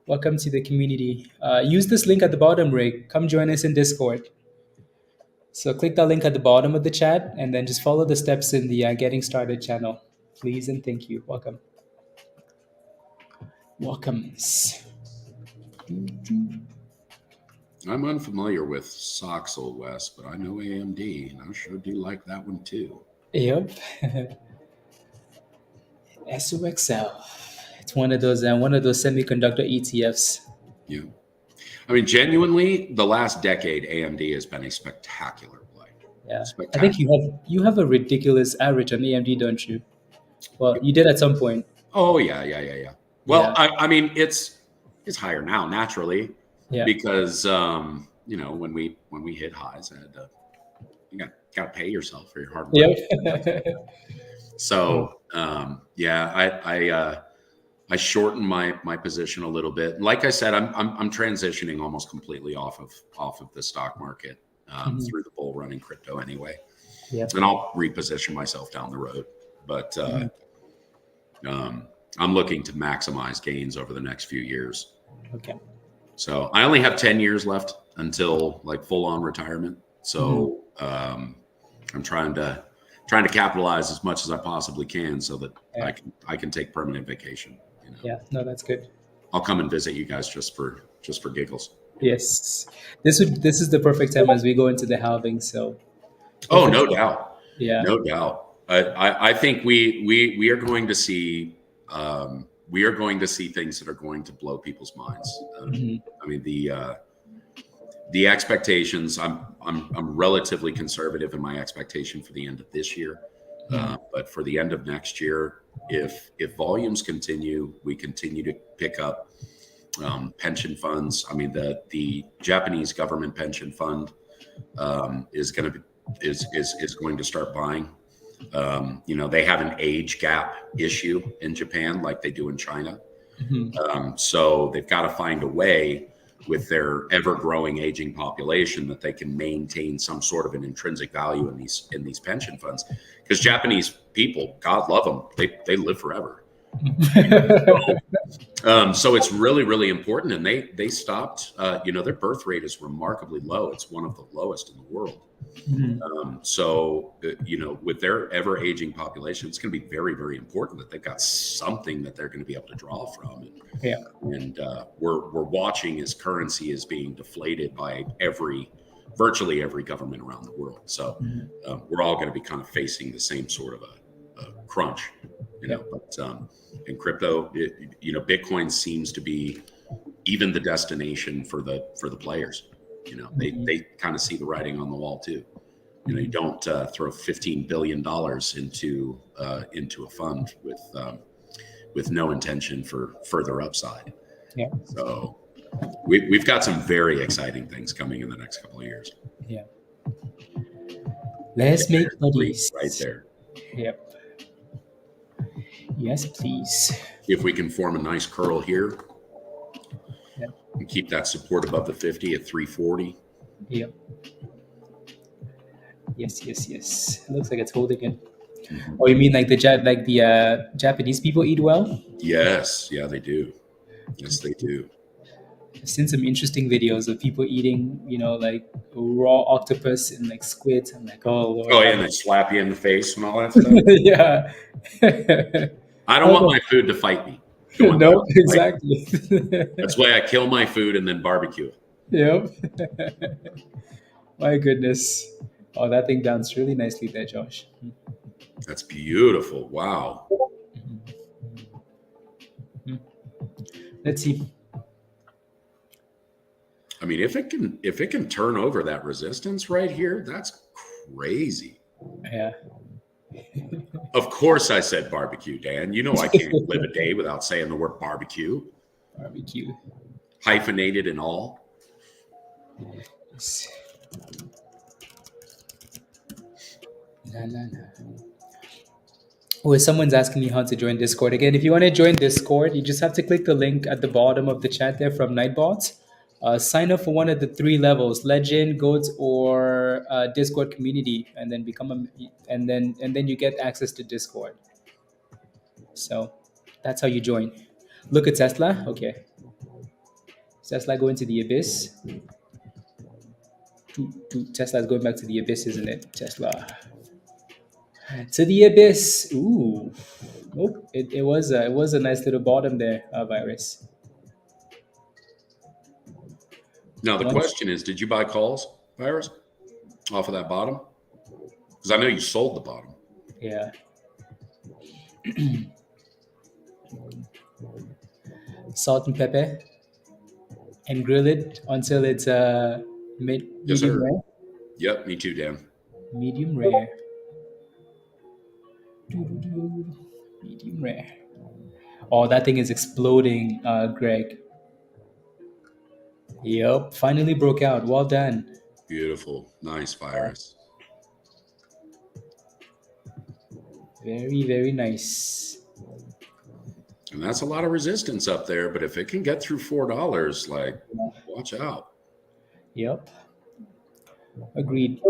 Welcome to the community. Use this link at the bottom, Rick. Come join us in Discord. So click that link at the bottom of the chat and then just follow the steps in the Getting Started channel. Please and thank you. Welcome. Welcomes. I'm unfamiliar with Soxel, West, but I know AMD, and I sure do like that one too. Yep. SOXL. It's one of those semiconductor ETFs. Yeah. I mean, genuinely, the last decade, AMD has been a spectacular play. Yeah, I think Spectacular. you have a ridiculous average on AMD, don't you? Well, you did at some point. Oh yeah. Well, Yeah, I mean, it's higher now naturally yeah, because you know, when we hit highs, I had to, you got to pay yourself for your hard work. yep. So yeah, I shortened my position a little bit. Like I said, I'm transitioning almost completely off of the stock market through the bull run in crypto anyway, Yep. and I'll reposition myself down the road. But I'm looking to maximize gains over the next few years. Okay. So I only have 10 years left until like full on retirement. So I'm trying to capitalize as much as I possibly can so that Yeah. I can take permanent vacation. You know? Yeah. No, that's good. I'll come and visit you guys just for giggles. Yes, this is the perfect time as we go into the halving. So, Oh, if no it's, doubt, yeah, no doubt. I think we are going to see things that are going to blow people's minds. I mean the expectations. I'm relatively conservative in my expectation for the end of this year, but for the end of next year, if volumes continue, we continue to pick up pension funds. I mean the Japanese government pension fund is going to start buying. You know, they have an age gap issue in Japan like they do in China. So they've got to find a way with their ever-growing aging population that they can maintain some sort of an intrinsic value in these pension funds, because Japanese people, God love them, they live forever. So it's really, really important. And they stopped, you know, their birth rate is remarkably low. It's one of the lowest in the world. So, you know, with their ever aging population, it's going to be very, very important that they've got something that they're going to be able to draw from. yeah, And we're watching as currency is being deflated by virtually every government around the world. So we're all going to be kind of facing the same sort of a crunch, you know. But in crypto, you know, Bitcoin seems to be even the destination for the players. You know, they kind of see the writing on the wall too. You know, you don't throw $15 billion into a fund with no intention for further upside. yeah, So we've got some very exciting things coming in the next couple of years. yeah. Let's make buddies. Right there. Yep. Yes, please. If we can form a nice curl here Yep. and keep that support above the 50 at 340. Yep. Yes. It looks like it's holding it. Oh, you mean like the Japanese people eat well? Yes, yeah, they do. Yes, they do. I've seen some interesting videos of people eating, you know, like raw octopus and like squid. I'm like, oh Lord. Oh, yeah, and they slap you in the face and all that stuff. Yeah. I don't want my food to fight me. Nope, exactly. That's why I kill my food and then barbecue it. Yep. My goodness. Oh, that thing bounced really nicely there, Josh. That's beautiful. Wow. Let's see. I mean, if it can turn over that resistance right here, that's crazy. Yeah. Of course I said barbecue, Dan. You know I can't live a day without saying the word barbecue. Barbecue. Hyphenated and all. Oh, someone's asking me how to join Discord. Again, if you want to join Discord, you just have to click the link at the bottom of the chat there from Nightbots. Sign up for one of the 3 levels: Legend, Goats, or Discord community, and then and then you get access to Discord. So that's how you join. Look at Tesla. Okay. Tesla going to the abyss. Tesla's going back to the abyss, isn't it? Tesla. To the abyss. Ooh. Nope. It was a nice little bottom there, Virus. Now the question is, did you buy calls, Virus, off of that bottom? Because I know you sold the bottom. Yeah. Salt and pepper, and grill it until it's Yes, medium sir. rare. Yep, me too, Dan. Medium rare. Doo-doo-doo. Medium rare. Oh, that thing is exploding, Greg. Yep, finally broke out. Well done. Beautiful. Nice virus. Very, very nice. And that's a lot of resistance up there, but if it can get through $4, like, watch out. Yep. Agreed.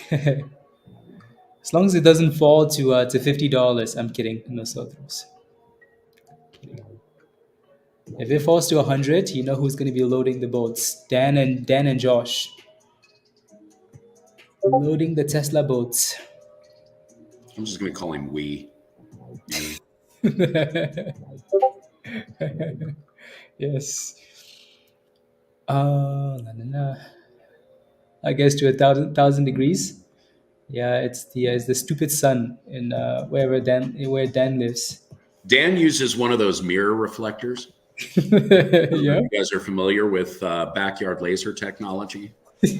As long as it doesn't fall to $50, I'm kidding. No sell throughs. If it falls to 100, you know who's going to be loading the boats? Dan and Josh. Loading the Tesla boats. I'm just going to call him we. You know? Yes. La, la, la. I guess to 1,000 degrees. Yeah, it's the stupid sun in where Dan lives. Dan uses one of those mirror reflectors. Yeah. You guys are familiar with backyard laser technology? Yep.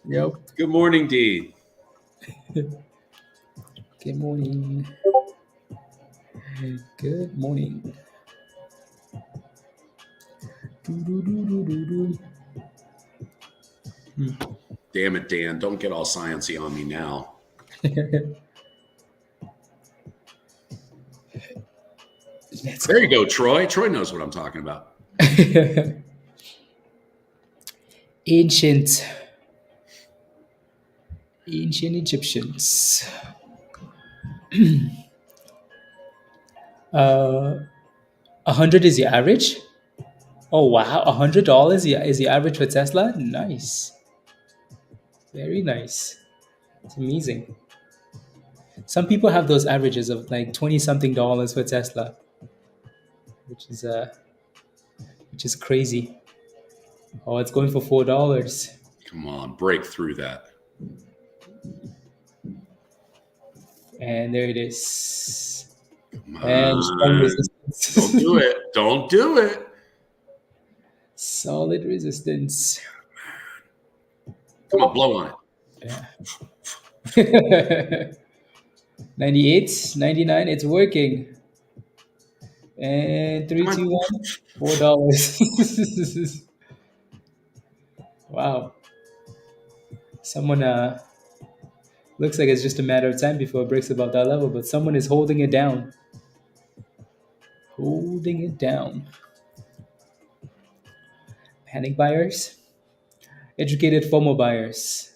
Yep. Good morning, D. Good morning. Good morning. Doo-doo-doo-doo-doo-doo. Damn it, Dan. Don't get all sciencey on me now. There you go, Troy. Troy knows what I'm talking about. Ancient Egyptians. 100 is the average. Oh wow, $100 is the average for Tesla. Nice, very nice. It's amazing. Some people have those averages of like 20 something dollars for Tesla, which is crazy. Oh, it's going for $4. Come on, break through that. And there it is. Come And strong on. resistance. Don't do it. Don't do it. Solid resistance. Come on, blow on it. Yeah. 98, 99, it's working. And 3, 2, 1, $4. Wow. Someone looks like it's just a matter of time before it breaks above that level, but someone is holding it down. Holding it down. Panic buyers. Educated FOMO buyers.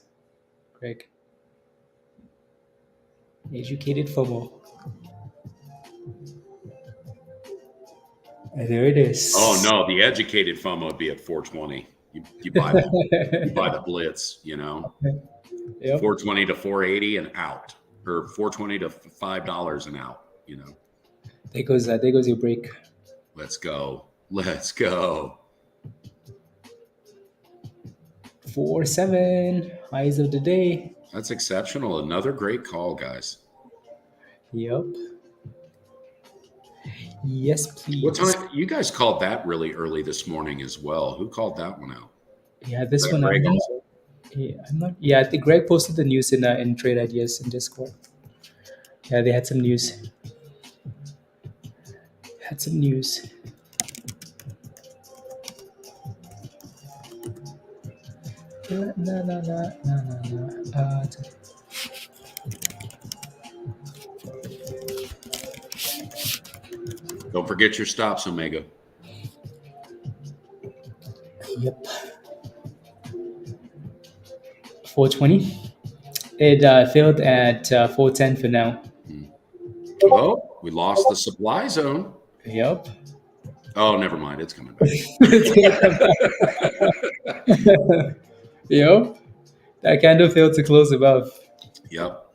Greg. Educated FOMO. And there it is. Oh no, the educated FOMO would be at 420. You buy the, you buy the blitz, you know. Yep. 420 to 480 and out, or 420 to $5 and out, you know. There goes your break. Let's go. Let's go. 4-7 highs of the day. That's exceptional. Another great call, guys. Yep. Yes, please. What time? You guys called that really early this morning as well. Who called that one out? Yeah, this Was that one. Greg also? I'm not. Yeah, I think Greg posted the news in Trade Ideas in Discord. Yeah, they had some news. Don't forget your stops, Omega. Yep. 420. It failed at 410 for now. Oh, we lost the supply zone. Yep. Oh, never mind. It's coming back. Yep. That candle failed to close above. Yep.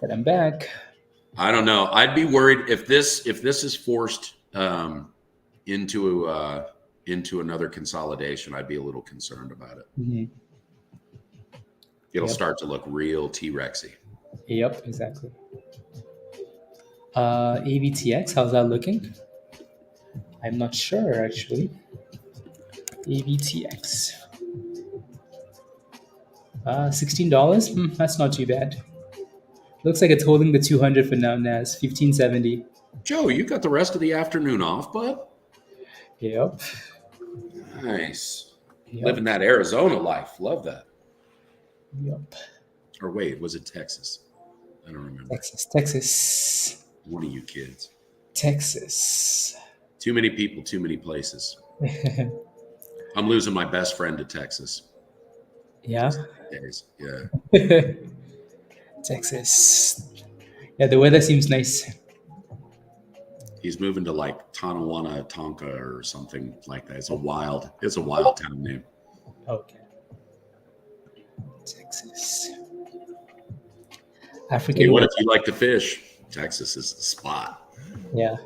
But I'm back. I don't know. I'd be worried if this is forced into another consolidation. I'd be a little concerned about it. Mm-hmm. It'll Yep. start to look real T-Rexy. Yep, exactly. AVTX, how's that looking? I'm not sure actually. AVTX. $16. That's not too bad. Looks like it's holding the 200 for now. Nas 1570. Joe, you got the rest of the afternoon off, bud? Yep. Nice. Yep. Living that Arizona life. Love that. Yep. Or wait, was it Texas? I don't remember. Texas. One of you kids. Texas. Too many people, too many places. I'm losing my best friend to Texas. Yeah. Days. Yeah. Texas. Yeah, the weather seems nice. He's moving to like Tonawanda, Tonka, or something like that. It's a wild town name. Okay. Texas. African. Hey, what if you like to fish? Texas is the spot. Yeah.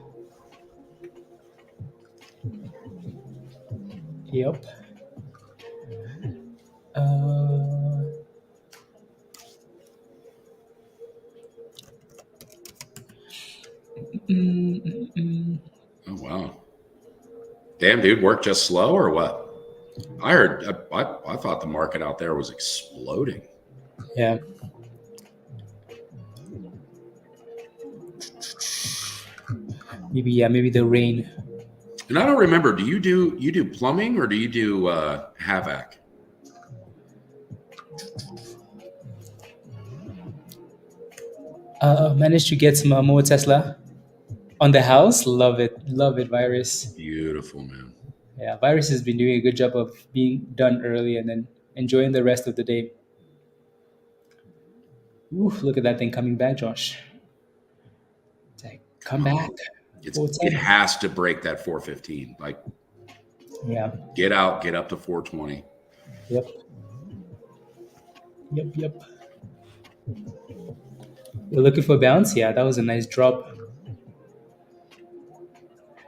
Yep. Oh wow. Damn, dude, work just slow or what? I heard. I thought the market out there was exploding. Yeah. Maybe the rain. And I don't remember. Do you do plumbing or do you do havoc? Managed to get some more Tesla on the house. Love it, Virus. Beautiful, man. Yeah, Virus has been doing a good job of being done early and then enjoying the rest of the day. Ooh, look at that thing coming back, Josh. Come back. It has to break that 415. Like, yeah. Get out, get up to 420. Yep. You're looking for bounce? Yeah, that was a nice drop.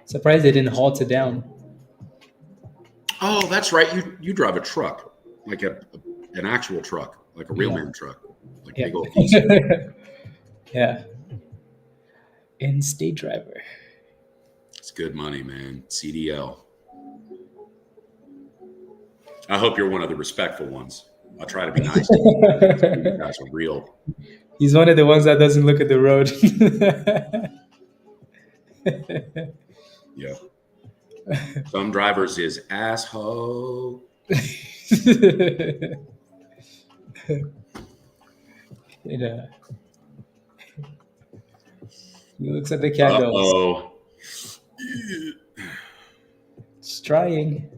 Surprised they didn't halt it down. Oh, that's right. You drive a truck, like an actual truck, like a real man truck, like big old piece. Yeah. In-state driver. It's good money, man. CDL. I hope you're one of the respectful ones. I'll try to be nice. You guys are real. He's one of the ones that doesn't look at the road. Yeah. Some drivers is asshole. He looks at the candles. Uh-oh. It's trying.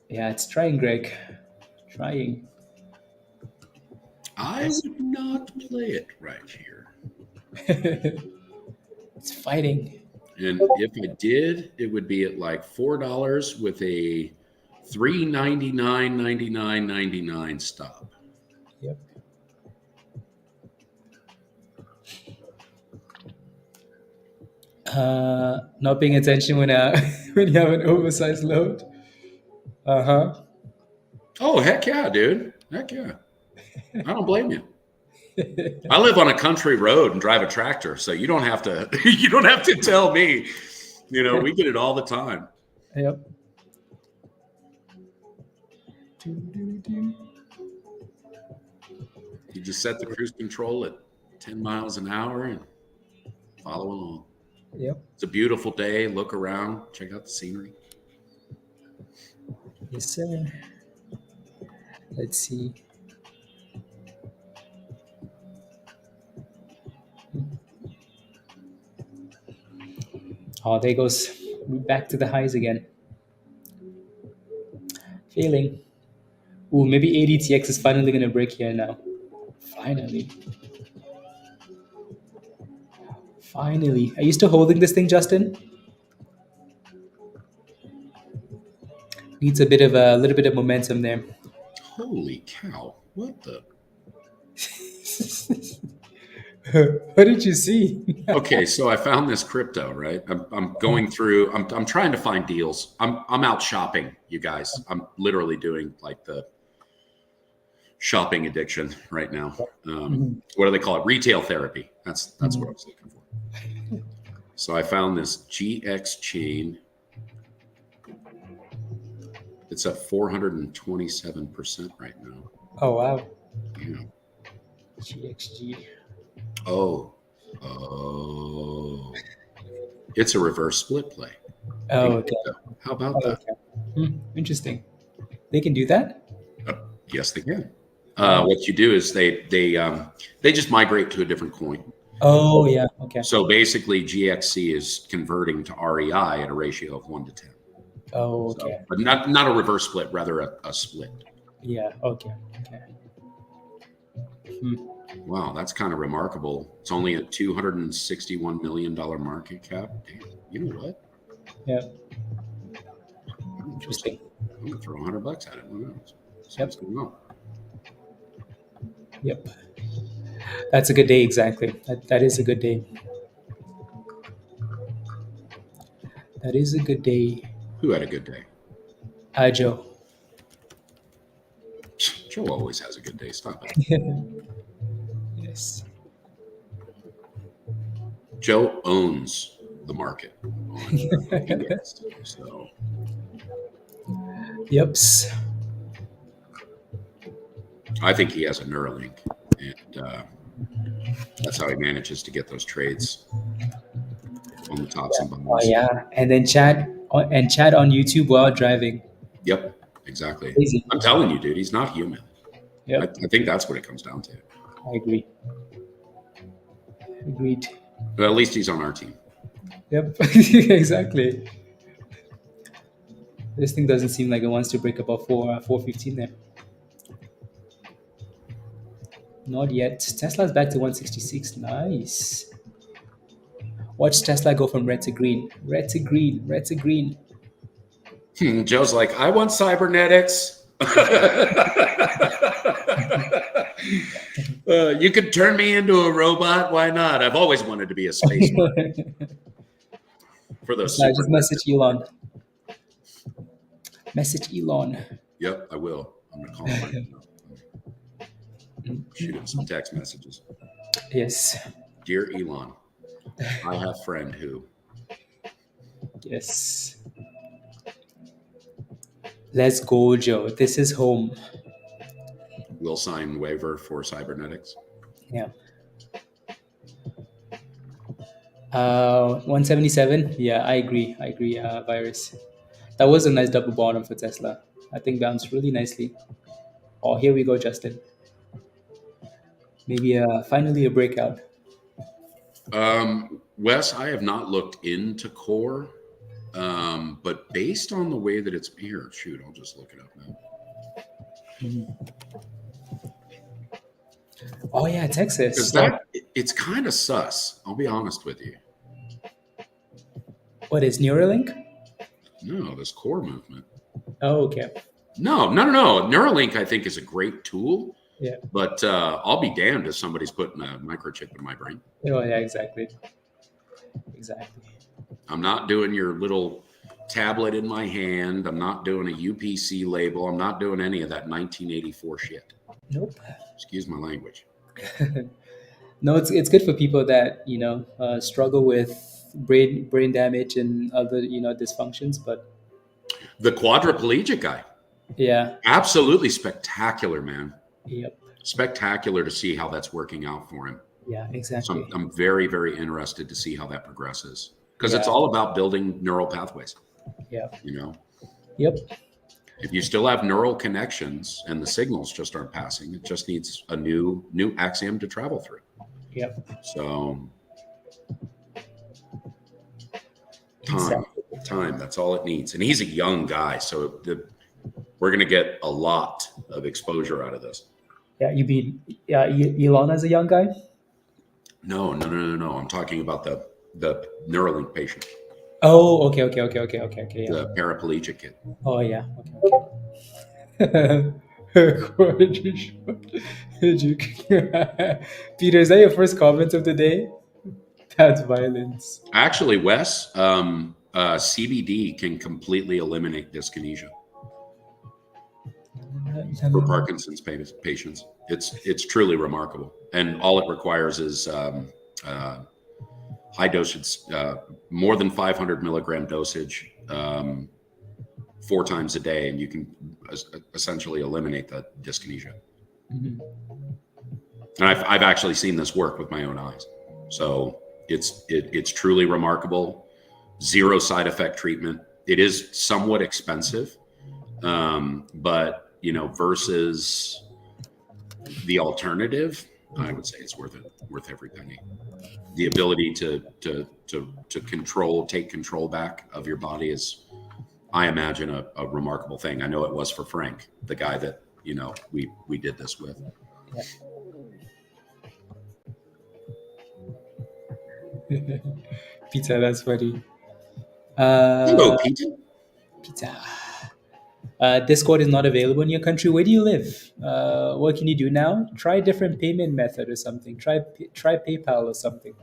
Yeah, it's trying, Greg. Trying. I would not play it right here. It's fighting. And if I did, it would be at like $4 with a $3.99.99 stop. Yep. Not paying attention when when you have an oversized load. Oh, heck yeah, dude. Heck yeah. I don't blame you. I live on a country road and drive a tractor, so you don't have to you don't have to tell me. You know, we get it all the time. Yep. You just set the cruise control at 10 miles an hour and follow along. Yep. It's a beautiful day. Look around. Check out the scenery. Yes, sir. Let's see. Oh, there goes. We're back to the highs again. Failing. Ooh, maybe ADTX is finally going to break here now. Finally. Are you still holding this thing, Justin? Needs a little bit of momentum there. Holy cow. What the? What did you see? Okay, so I found this crypto, right? I'm going through. I'm trying to find deals. I'm out shopping, you guys. I'm literally doing like the shopping addiction right now. What do they call it? Retail therapy. That's what I was looking for. So I found this GX chain. It's at 427% right now. Oh wow. Yeah. GXG. Oh. It's a reverse split play. Oh, okay. How about that? Okay. Interesting. They can do that? Yes, they can. What you do is they just migrate to a different coin. Oh yeah. Okay. So basically, GXC is converting to REI at a ratio of 1 to 10. Oh, okay. So, but not a reverse split, rather a split. Yeah. Okay. Wow, that's kind of remarkable. It's only a $261 million market cap. Damn, you know what? Yeah. Interesting. I'm gonna throw $100 at it. Who knows? Yep. Going on. Yep. That's a good day. Exactly. That is a good day. That is a good day. Who had a good day? Joe. Joe always has a good day. Stop it. Yes. Joe owns the market on index, so. Yeps. I think he has a Neuralink, and that's how he manages to get those trades on the tops and bottoms. Oh yeah, and then chat on YouTube while driving. Yep, exactly. Crazy. I'm telling you, dude, he's not human. Yep. I think that's what it comes down to. I agree. Agreed. But at least he's on our team. Yep. Exactly. This thing doesn't seem like it wants to break above 415 there. Not yet. Tesla's back to 166. Nice. Watch Tesla go from red to green. Red to green. Red to green. Joe's like, I want cybernetics. You could turn me into a robot. Why not? I've always wanted to be a space for those. Just message Elon. Message Elon. Yep, I will. I'm gonna call him. Shoot him some text messages. Yes. Dear Elon, I have friend who. Yes. Let's go, Joe. This is home. Will sign waiver for cybernetics. Yeah. 177. Yeah, I agree. Virus. That was a nice double bottom for Tesla. I think bounced really nicely. Oh, here we go, Justin. Maybe finally a breakout. Wes, I have not looked into core, but based on the way that it's here, shoot, I'll just look it up now. Oh yeah, Texas. It's kind of sus. I'll be honest with you. What is Neuralink? No, this core movement. Oh, okay. No. Neuralink, I think, is a great tool. Yeah. But I'll be damned if somebody's putting a microchip in my brain. Oh yeah, exactly. I'm not doing your little tablet in my hand. I'm not doing a UPC label. I'm not doing any of that 1984 shit. Nope. Excuse my language. No, it's good for people that struggle with brain damage and other dysfunctions, but the quadriplegic guy. Yeah. Absolutely spectacular, man. Yep. Spectacular to see how that's working out for him. Yeah, exactly. So I'm very, very interested to see how that progresses because it's all about building neural pathways. Yeah. Yep. If you still have neural connections and the signals just aren't passing, it just needs a new axiom to travel through. Yep. So time, that's all it needs. And he's a young guy, so we're going to get a lot of exposure out of this. Yeah, you mean Elon as a young guy? No. I'm talking about the Neuralink patient. Oh, okay. Yeah. The paraplegic kid. Oh, yeah. Okay. Peter, is that your first comment of the day? That's violence. Actually, Wes, CBD can completely eliminate dyskinesia for Parkinson's patients. It's truly remarkable, and all it requires is high dosage, more than 500 milligram dosage, 4 times a day, and you can essentially eliminate the dyskinesia. Mm-hmm. And I've actually seen this work with my own eyes. So it's truly remarkable. 0 side effect treatment. It is somewhat expensive, but versus the alternative, I would say it's worth it, worth every penny. The ability to take control back of your body is, I imagine, a remarkable thing. I know it was for Frank, the guy that we did this with. Pizza, that's funny. Hello, Pizza. Pizza. Discord is not available in your country. Where do you live? What can you do now? Try a different payment method or something. Try PayPal or something.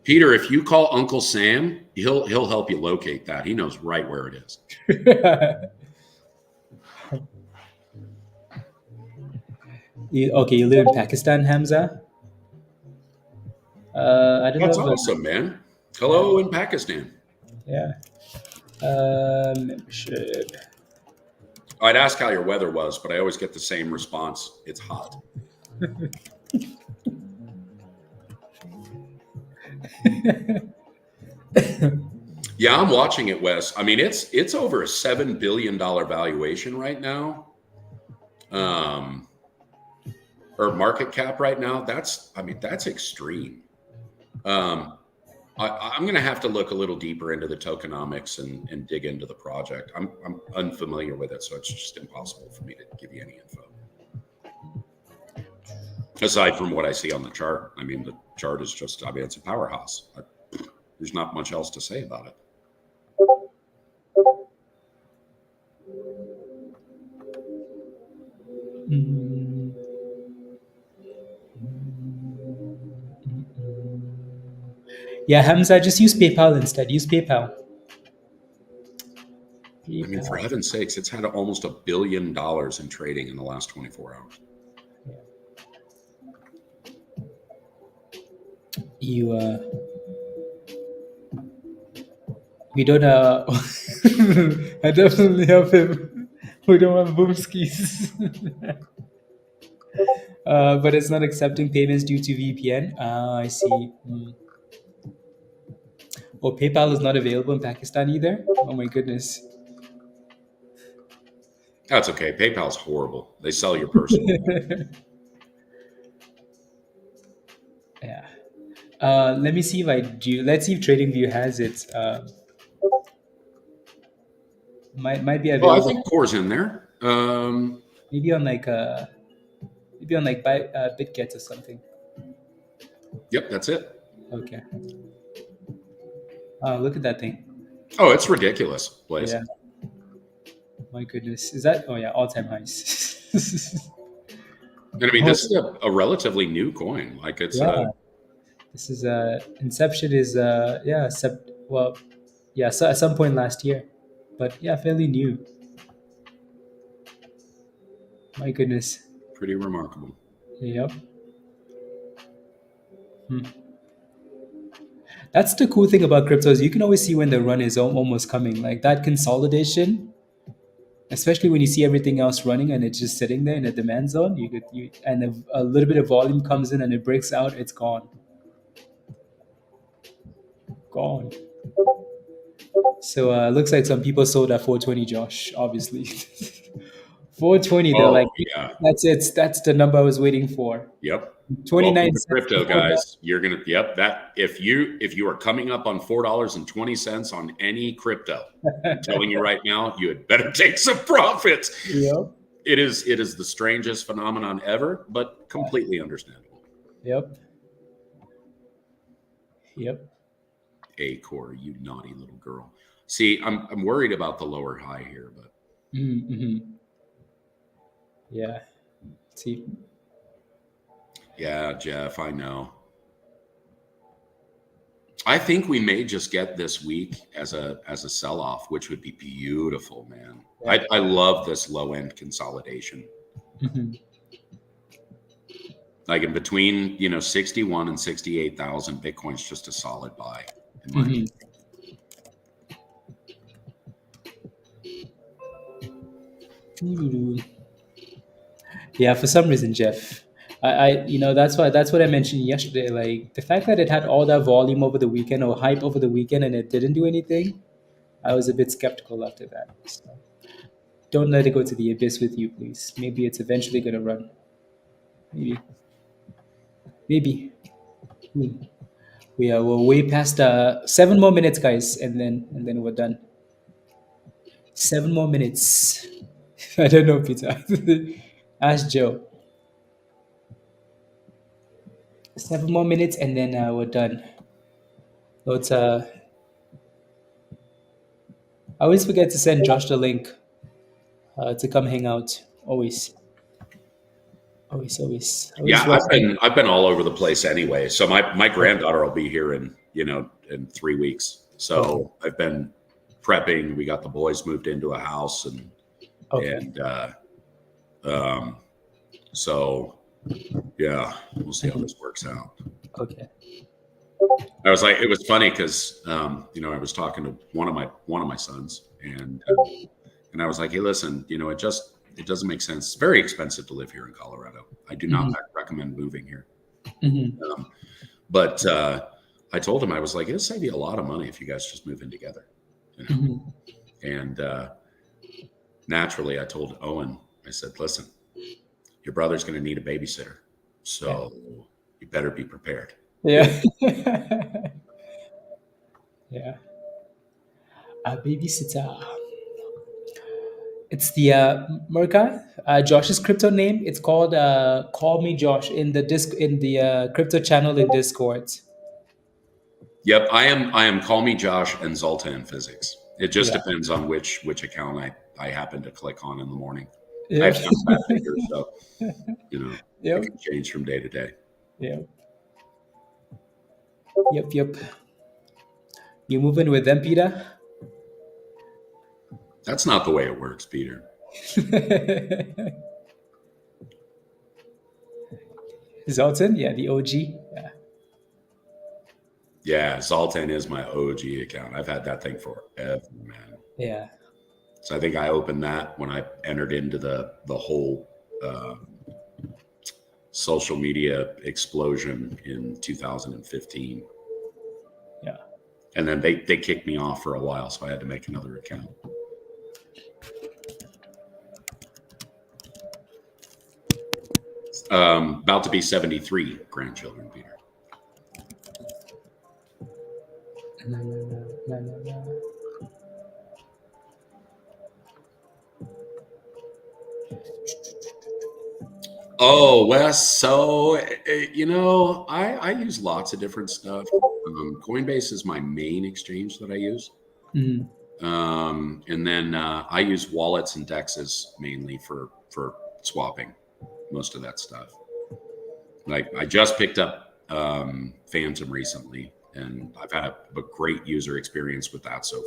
Peter, if you call Uncle Sam, he'll help you locate that. He knows right where it is. You live in Pakistan, Hamza? I don't know. That's awesome, man. Hello in Pakistan. Yeah. Membership. I'd ask how your weather was, but I always get the same response. It's hot. Yeah, I'm watching it, Wes. I mean, it's over a $7 billion valuation right now. Or market cap right now. That's extreme. I'm going to have to look a little deeper into the tokenomics and dig into the project. I'm unfamiliar with it, so it's just impossible for me to give you any info. Aside from what I see on the chart, I mean, the chart is just, it's a powerhouse. There's not much else to say about it. Yeah, Hamza, just use PayPal instead. Use PayPal. I mean, for heaven's sakes, it's had almost $1 billion in trading in the last 24 hours. We don't I definitely have him. We don't have Boomskis. But it's not accepting payments due to VPN. I see. Oh, PayPal is not available in Pakistan either? Oh my goodness. That's okay. PayPal's horrible. They sell your personal. Yeah. Let me see if I do. Let's see if TradingView has it. Might be available. Well, I think Core's in there. Maybe on BitGet or something. Yep, that's it. Okay. Look at that thing. Oh, it's ridiculous, Blaze. Yeah. My goodness. Is that? Oh yeah, all-time highs. I mean, this is a relatively new coin. Like it's. This is inception is so at some point last year, but yeah, fairly new. My goodness. Pretty remarkable. Yep. That's the cool thing about cryptos. You can always see when the run is almost coming. Like that consolidation, especially when you see everything else running and it's just sitting there in a demand zone. And a little bit of volume comes in and it breaks out. It's gone. Gone. So it looks like some people sold at 420, Josh. Obviously. 420. They're like, yeah. That's it. That's the number I was waiting for. Yep. 29 crypto guys. You're gonna that if you are coming up on $4.20 on any crypto, I'm telling you right now, you had better take some profits. Yep. It is the strangest phenomenon ever, but completely understandable. Yep. Core, you naughty little girl. See, I'm worried about the lower high here, but yeah. See. Yeah, Jeff, I know. I think we may just get this week as a sell-off, which would be beautiful, man. Yeah. I love this low-end consolidation. Mm-hmm. Like in between, 61 and 68,000, Bitcoin's just a solid buy in my opinion. Yeah, for some reason, Jeff, that's what I mentioned yesterday. Like the fact that it had all that volume over the weekend or hype over the weekend and it didn't do anything, I was a bit skeptical after that. So don't let it go to the abyss with you, please. Maybe it's eventually gonna run. Maybe. We're way past 7 more minutes, guys, and then we're done. 7 more minutes. I don't know, Peter. Ask Joe. 7 more minutes, and then we're done. So it's I always forget to send Josh the link to come hang out. Always. Yeah, Welcome. I've been all over the place anyway. So my granddaughter will be here in 3 weeks. So I've been prepping. We got the boys moved into a house and so yeah, we'll see how this works out. Okay. It was funny because I was talking to one of my sons and I was like, hey, listen, it doesn't make sense. It's very expensive to live here in Colorado. I do not recommend moving here. But I told him, I was like, it'll save you a lot of money if you guys just move in together. And naturally, I told Owen, I said, listen, your brother's going to need a babysitter. So you better be prepared. Yeah. Yeah. A babysitter. It's the Merca, Josh's crypto name. It's called Call Me Josh in the crypto channel in Discord. Yep, I am Call Me Josh and Zoltan Physics. It just depends on which account I happen to click on in the morning. I have some bad fingers, so it can change from day to day. Yep. You moving with them, Peter? That's not the way it works, Peter. Zoltan, the OG. Yeah, Zoltan is my OG account. I've had that thing forever, man. Yeah. So I think I opened that when I entered into the whole social media explosion in 2015. Yeah. And then they kicked me off for a while, so I had to make another account. About to be 73 grandchildren, Peter. No. Oh, Wes. So, I use lots of different stuff. Coinbase is my main exchange that I use. And then I use wallets and dexes mainly for swapping most of that stuff. Like I just picked up Phantom recently, and I've had a great user experience with that so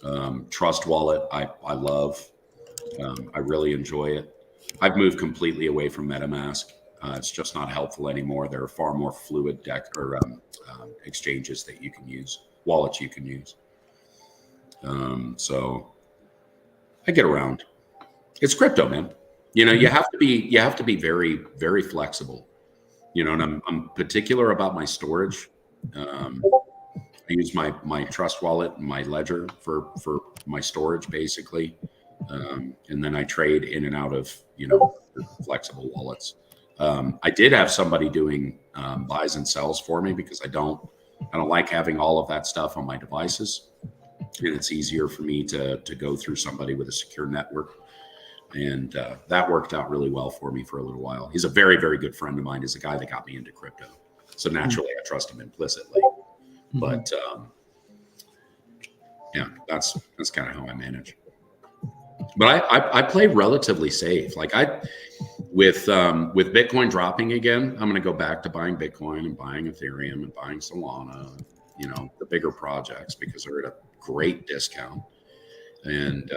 far. Trust Wallet, I love. I really enjoy it. I've moved completely away from MetaMask. It's just not helpful anymore. There are far more fluid exchanges that you can use, wallets you can use. So I get around. It's crypto, man. You have to be very, very flexible. And I'm particular about my storage. I use my Trust Wallet and my Ledger for my storage, basically. And then I trade in and out of, flexible wallets. I did have somebody doing buys and sells for me because I don't like having all of that stuff on my devices. And it's easier for me to go through somebody with a secure network. And that worked out really well for me for a little while. He's a very, very good friend of mine. He's a guy that got me into crypto. So naturally, I trust him implicitly. But that's kind of how I manage. But I play relatively safe. Like with Bitcoin dropping again, I'm going to go back to buying Bitcoin and buying Ethereum and buying Solana, the bigger projects, because they're at a great discount. And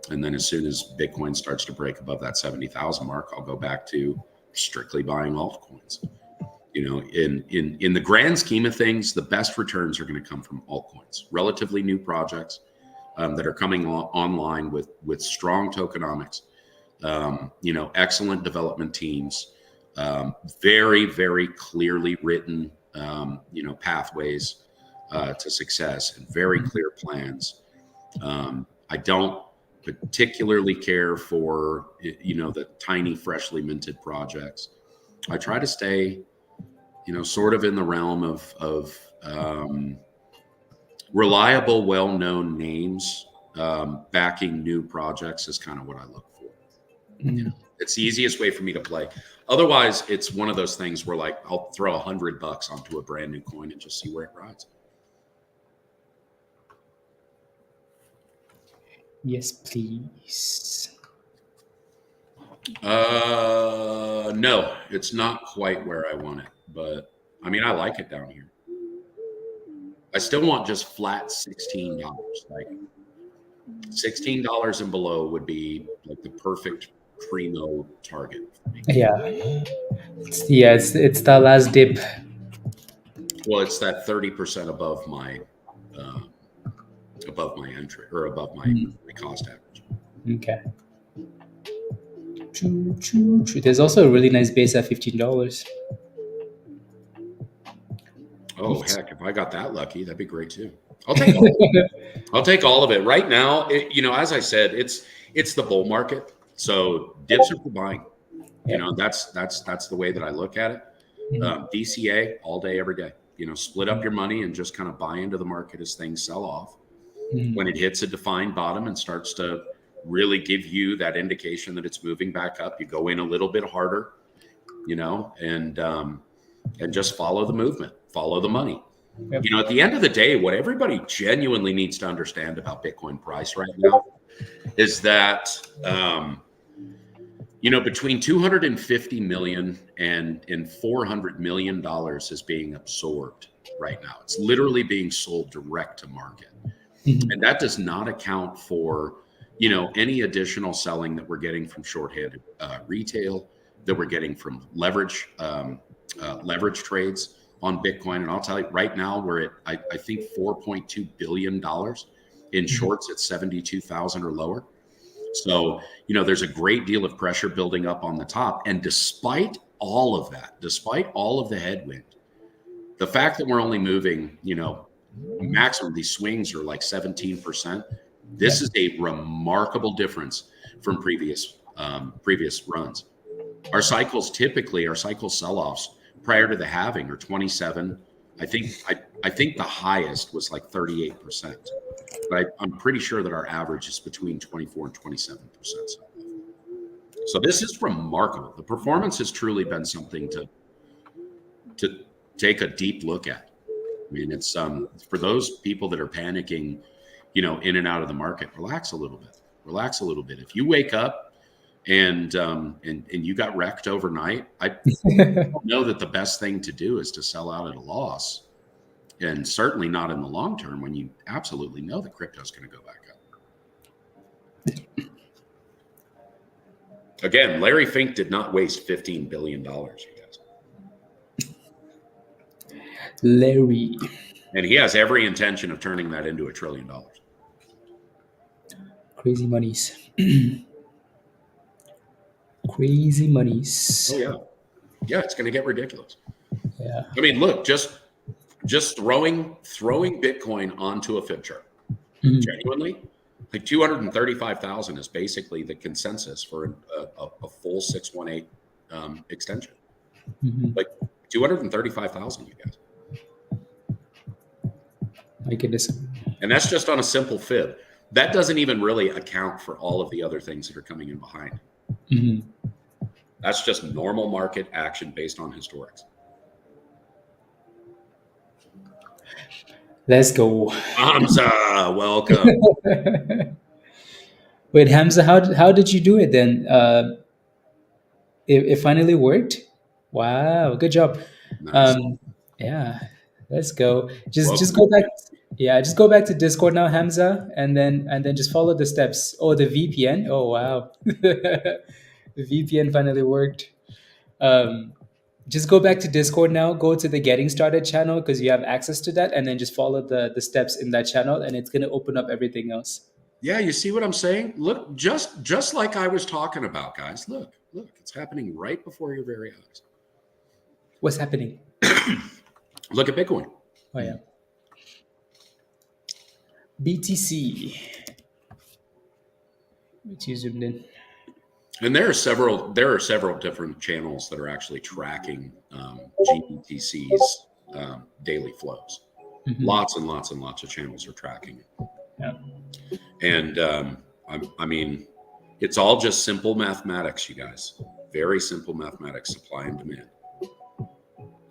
then as soon as Bitcoin starts to break above that 70,000 mark, I'll go back to strictly buying altcoins. In the grand scheme of things, the best returns are going to come from altcoins, relatively new projects that are coming online with strong tokenomics, excellent development teams, very, very clearly written, pathways to success, and very clear plans. I don't particularly care for, the tiny, freshly minted projects. I try to stay, sort of in the realm of reliable, well-known names backing new projects is kind of what I look for. Mm. It's the easiest way for me to play. Otherwise, it's one of those things where, like, I'll throw $100 onto a brand new coin and just see where it rides. Yes, please. No, it's not quite where I want it, but I mean, I like it down here. I still want just flat $16. Like $16 and below would be like the perfect primo target for me. Yeah. It's the last dip. Well, it's that 30% above my entry, or above my cost average. Okay. True. There's also a really nice base at $15. Oh, heck, if I got that lucky, that'd be great too. I'll take all of it. I'll take all of it. Right now, as I said, it's the bull market. So dips are for buying. That's the way that I look at it. DCA all day, every day. Split up your money and just kind of buy into the market as things sell off. When it hits a defined bottom and starts to really give you that indication that it's moving back up, you go in a little bit harder, and just follow the movement, follow the money. Yep. At the end of the day, what everybody genuinely needs to understand about Bitcoin price right now is that, between 250 million and $400 million is being absorbed right now. It's literally being sold direct to market. And that does not account for, any additional selling that we're getting from short-handed retail, that we're getting from leverage trades on Bitcoin. And I'll tell you right now, we're at, I think, $4.2 billion in shorts at 72,000 or lower. So, there's a great deal of pressure building up on the top. And despite all of that, despite all of the headwind, the fact that we're only moving, maximum, these swings are like 17%. This is a remarkable difference from previous runs. Our cycle sell-offs prior to the halving are 27. I think the highest was like 38%, but I'm pretty sure that our average is between 24 and 27%. So this is remarkable. The performance has truly been something to take a deep look at. I mean, it's for those people that are panicking, in and out of the market, relax a little bit. If you wake up and you got wrecked overnight, I know that the best thing to do is to sell out at a loss, and certainly not in the long term when you absolutely know that crypto is going to go back up. Again, Larry Fink did not waste $15 billion, you guys. Larry. And he has every intention of turning that into $1 trillion. Crazy monies. Crazy monies. Oh, yeah. Yeah, it's going to get ridiculous. Yeah. I mean, look, just throwing Bitcoin onto a fib chart. Genuinely, like 235,000 is basically the consensus for a full 618 extension. Like 235,000, you guys. My goodness. And that's just on a simple fib. That doesn't even really account for all of the other things that are coming in behind. That's just normal market action based on historics. Let's go. Hamza, welcome. Wait, Hamza, how did you do it then? It finally worked. Wow, good job. Nice. Um, yeah, let's go. Just Welcome. go back. Yeah, just go back to Discord now, Hamza, and then just follow the steps. Oh, the VPN. Oh, wow, the VPN finally worked. Um, just go back to Discord now. Go to the Getting Started channel because you have access to that, and then just follow the steps in that channel, and it's gonna open up everything else. Yeah, you see what I'm saying? Look, just like I was talking about, guys. Look, it's happening right before your very eyes. What's happening? Look at Bitcoin. Oh yeah, BTC. Which you zoomed in. And there are several different channels that are actually tracking GBTC's daily flows. Mhm. Lots and lots and lots of channels are tracking it. Yeah. And I mean, it's all just simple mathematics, you guys. Very simple mathematics, supply and demand.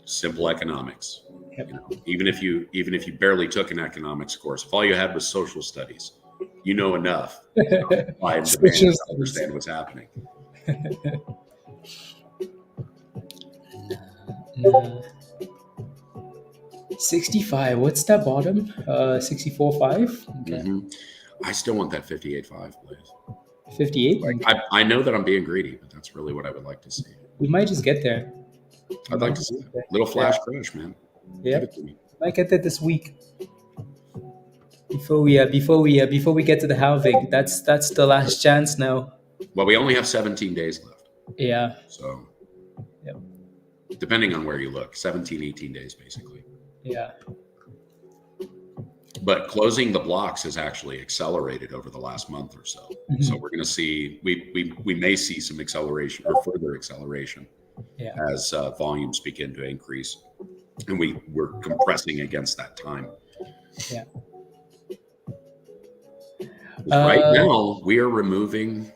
Simple economics. Yep. You know, even if you barely took an economics course, if all you had was social studies, you know enough supply and demand to understand what's happening. No. 65. What's that bottom? 64.5. Okay. Mm-hmm. I still want that 58.5, please. 58. Like, I know that I'm being greedy, but that's really what I would like to see. We might just get there. I'd like to see that little flash crash, man. Yeah. Give it to me. Might get there this week. Before we get to the halving. That's the last chance now. Well, we only have 17 days left. Yeah. So, Yep. depending on where you look, 17, 18 days basically. Yeah. But closing the blocks has actually accelerated over the last month or so. Mhm. So we're going to see, we may see some acceleration or further acceleration as volumes begin to increase. And we're compressing against that time. Yeah. Right now, we are removing,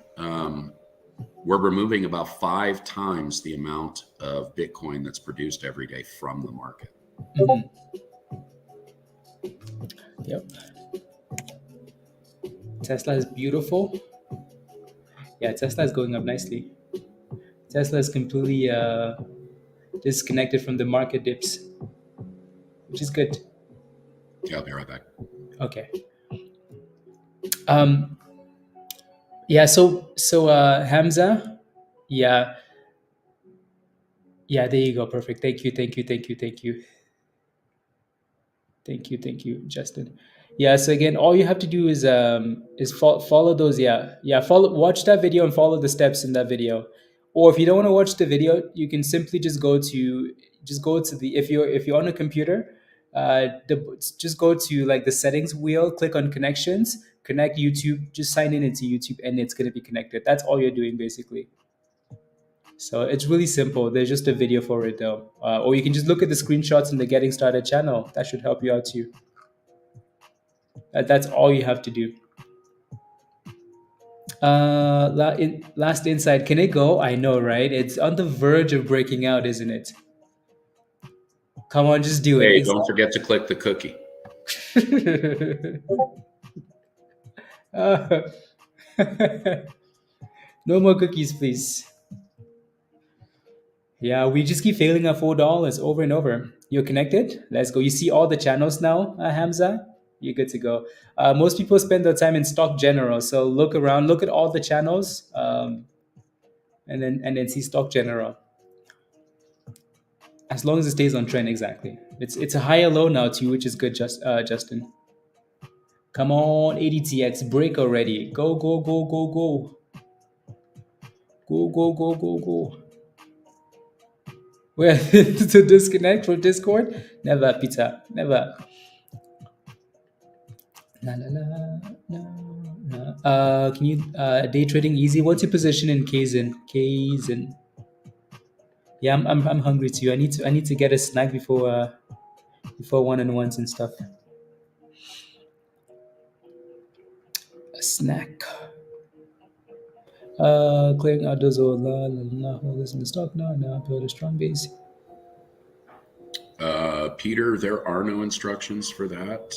we're removing about 5 times the amount of Bitcoin that's produced every day from the market. Mhm. Yep. Tesla is beautiful. Yeah, Tesla is going up nicely. Tesla is completely disconnected from the market dips, which is good. Yeah, I'll be right back. Okay. Yeah. So Hamza. Yeah. Yeah. There you go. Perfect. Thank you. Thank you, Justin. Yeah. So again, all you have to do is follow those. Yeah. Watch that video and follow the steps in that video. Or if you don't want to watch the video, you can simply just go to the if you're on a computer, just go to like the settings wheel, click on connections, connect YouTube, just sign in into YouTube, and it's going to be connected. That's all you're doing basically. So it's really simple. There's just a video for it though, or you can just look at the screenshots in the Getting Started channel. That should help you out too. That's all you have to do. Last insight. Can it go? I know, right? It's on the verge of breaking out, isn't it? Come on, just do it. Hey, don't forget to click the cookie. No more cookies, please. Yeah, we just keep failing at $4 over and over. You're connected? Let's go. You see all the channels now, Hamza? You're good to go. Most people spend their time in stock general, so look around, look at all the channels, and then see stock general. As long as it stays on trend, exactly. It's a higher low now too, which is good, Justin. Come on, ADTX, break already. Go. Go. Where to disconnect from Discord? Never, Peter. Never. Can you day trading easy? What's your position in Kaizen? Yeah, I'm hungry too. I need to get a snack before one-on-ones and stuff. A snack. Clearing out those old holders in the stock now build a strong base. Peter, there are no instructions for that.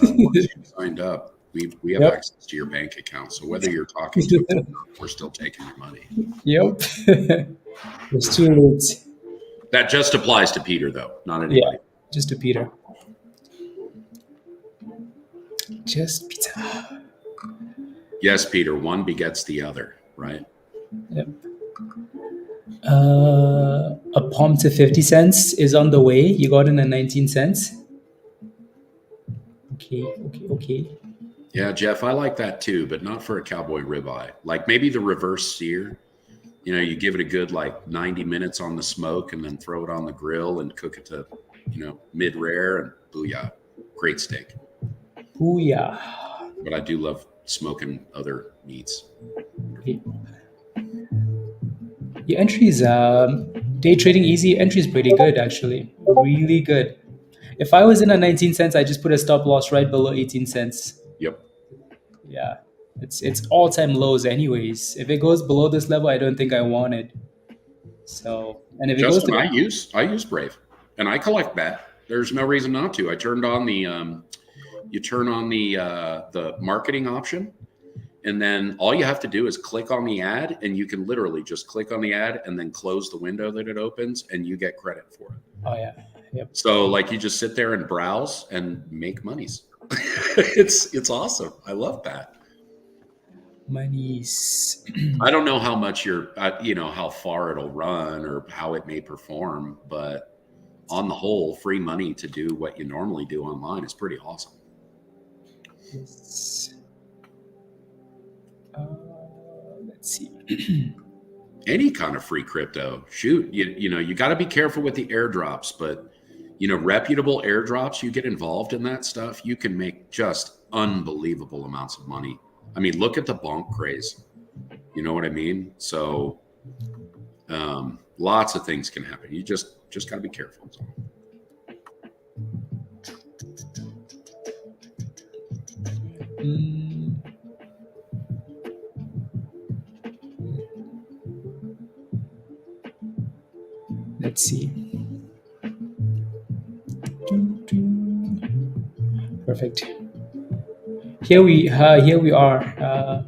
Once you signed up, we have access to your bank account. So whether you're talking to us or not, we're still taking your money. Yep. It's too late. That just applies to Peter, though, not Yeah, anybody. just to Peter. Just Peter. Yes, Peter, one begets the other, right? Yep. A pump to 50 cents is on the way. You got in at 19 cents. Okay. Yeah, Jeff, I like that too, but not for a cowboy ribeye. Like maybe the reverse sear. You know, you give it a good like 90 minutes on the smoke and then throw it on the grill and cook it to, mid rare and booyah. Great steak. Booyah. But I do love smoking other meats. Okay. Your entries, day trading easy. Entry is pretty good, actually. Really good. If I was in at 19 cents, I just put a stop loss right below 18 cents. Yep. Yeah, it's all-time lows anyways. If it goes below this level, I don't think I want it. So, and if it goes Justin, to, I use Brave, and I collect that. There's no reason not to. I turned on the you turn on the marketing option, and then all you have to do is click on the ad, and you can literally just click on the ad and then close the window that it opens, and you get credit for it. oh yeah, yep. So like you just sit there and browse and make monies. It's awesome. I love that. Monies. I don't know how much how far it'll run or how it may perform, but on the whole, free money to do what you normally do online is pretty awesome. Yes. Let's see. Any kind of free crypto, shoot, you got to be careful with the airdrops, but reputable airdrops, you get involved in that stuff, you can make just unbelievable amounts of money. I mean, look at the bonk craze. You know what I mean? So lots of things can happen. You just got to be careful. Let's see. Perfect. Here we are.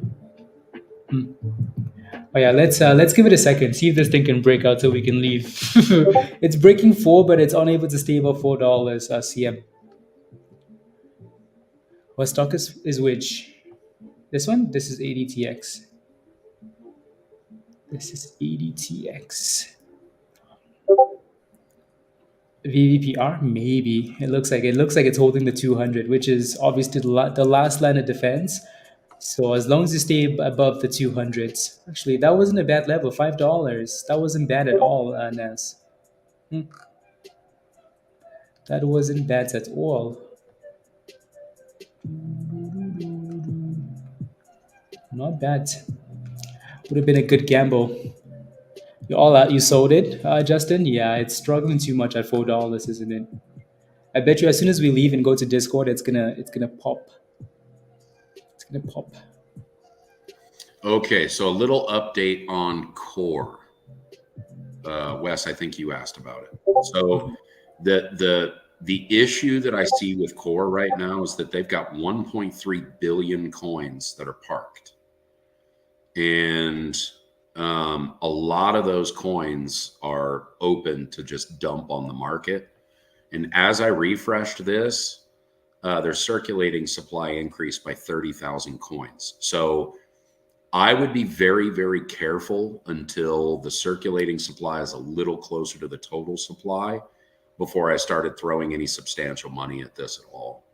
Oh yeah, let's give it a second. See if this thing can break out so we can leave. It's breaking 4, but it's unable to stay above $4 CM. What stock is which? This one? This is ADTX. This is ADTX. VVPR, maybe. It looks like it's holding the 200, which is obviously the last line of defense. So as long as you stay above the 200s, actually that wasn't a bad level. $5. That wasn't bad at all, Nas. That wasn't bad at all. Not bad. Would have been a good gamble. You all out. You sold it, Justin. Yeah, it's struggling too much at $4, isn't it? I bet you as soon as we leave and go to Discord, it's gonna pop. It's gonna pop. Okay, so a little update on Core. Wes, I think you asked about it. So the issue that I see with Core right now is that they've got 1.3 billion coins that are parked, and a lot of those coins are open to just dump on the market. And as I refreshed this, their circulating supply increased by 30,000 coins. So I would be very, very careful until the circulating supply is a little closer to the total supply before I started throwing any substantial money at this at all.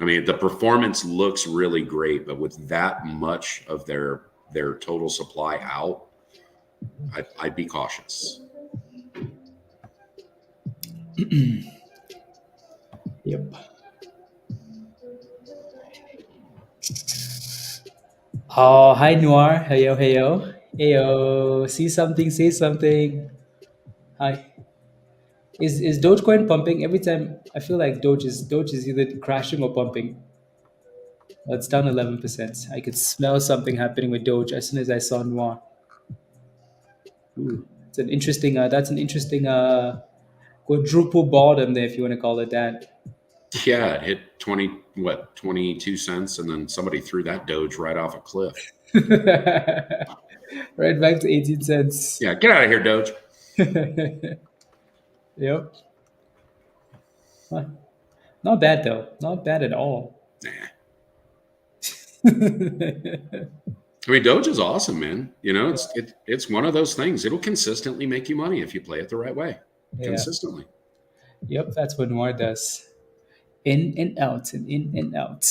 I mean, the performance looks really great, but with that much of their total supply out, I'd be cautious. Yep. Oh, hi Noir. Heyo. See something, say something. Hi. Is Dogecoin pumping every time? I feel like Doge is either crashing or pumping. Well, it's down 11%. I could smell something happening with Doge as soon as I saw Noir. Ooh, it's an interesting. That's an interesting quadruple bottom there, if you want to call it that. Yeah, it hit 22 cents, and then somebody threw that Doge right off a cliff. Right back to 18 cents. Yeah, get out of here, Doge. Yep. Huh. Not bad though. Not bad at all. Nah. I mean, Doge is awesome, man. You know, it's one of those things. It'll consistently make you money if you play it the right way. Yeah. Consistently. Yep, that's what Noir does. In and out and in and out.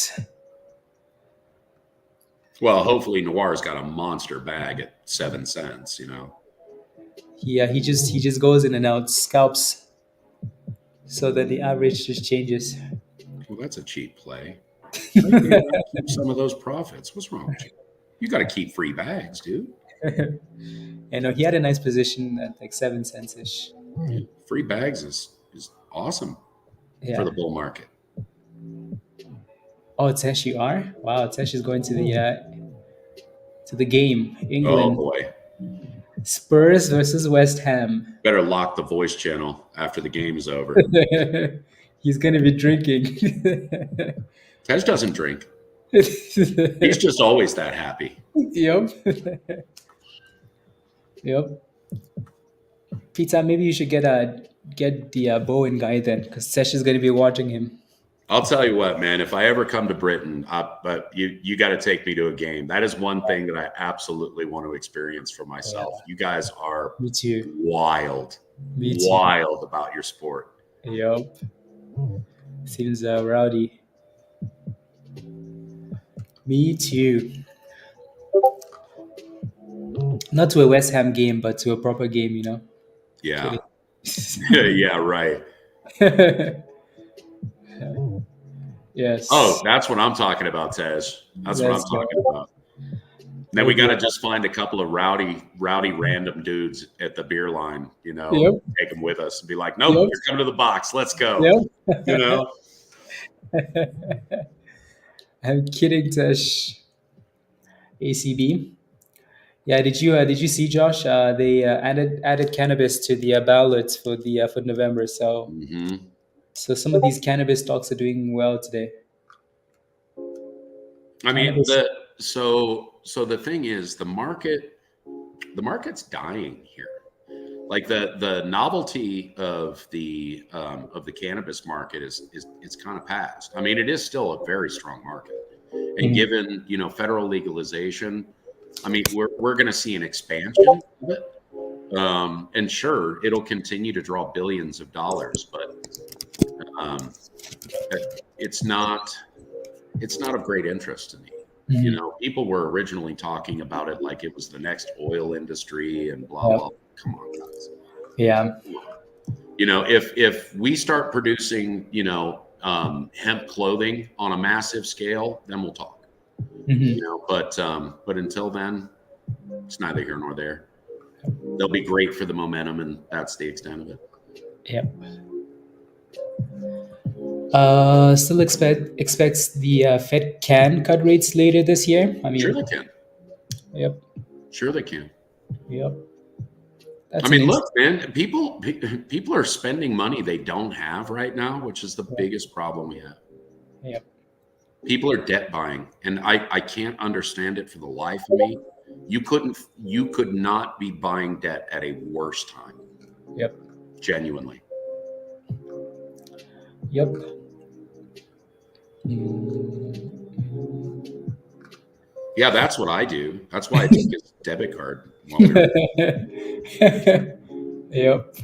Well, hopefully Noir's got a monster bag at 7 cents, you know. Yeah, he just goes in and out, scalps, so that the average just changes. Well, that's a cheap play. Why you gotta keep some of those profits? What's wrong with you? You got to keep free bags, dude. And he had a nice position at like 7 cents ish. Free bags is awesome Yeah. for the bull market. Oh, Tesh, you are? Wow, Tesh is going to the game. Oh England. boy. Spurs versus West Ham. Better lock the voice channel after the game is over. He's gonna be drinking. Tej doesn't drink. He's just always that happy. Yep. Yep. Peter, maybe you should get the Bowen guy then, because Tesh is gonna be watching him. I'll tell you what, man. If I ever come to Britain, but you got to take me to a game. That is one thing that I absolutely want to experience for myself. Yeah. You guys are Me too. wild, Me too. wild about your sport. Yep. Seems rowdy. Me too. Not to a West Ham game, but to a proper game, you know. Yeah, yeah, right. Yes. Oh, that's what I'm talking about, Tej. That's what I'm talking about. Then we got to just find a couple of rowdy random dudes at the beer line, you know, Yep. take them with us and be like, nope, Yep. you're coming to the box. Let's go. Yep. You know? I'm kidding, Tesh. ACB. Yeah, did you see, Josh? They added cannabis to the ballot for November. So Mm-hmm. so some of these cannabis stocks are doing well today. I mean, Cannabis. so the thing is, the market's dying here. Like the novelty of the cannabis market is it's kind of past. I mean, it is still a very strong market, and given federal legalization, I mean, we're going to see an expansion of it. And sure, it'll continue to draw billions of dollars, but it's not of great interest to me. You know, people were originally talking about it like it was the next oil industry and blah blah. Come on, guys. Yeah. You know, if we start producing, hemp clothing on a massive scale, then we'll talk. You know, but until then, it's neither here nor there. They'll be great for the momentum, and that's the extent of it. Yep. Still expects the Fed can cut rates later this year. I mean, Sure they can. Yep. Sure they can. Yep. That's I mean, amazing. look, man, people are spending money they don't have right now, which is the biggest problem we have. Yep. People are debt buying, and I can't understand it for the life of me. You could not be buying debt at a worse time. Yep. Genuinely. Yep. Yeah, that's what I do. That's why I took his debit card. While we were... Yep.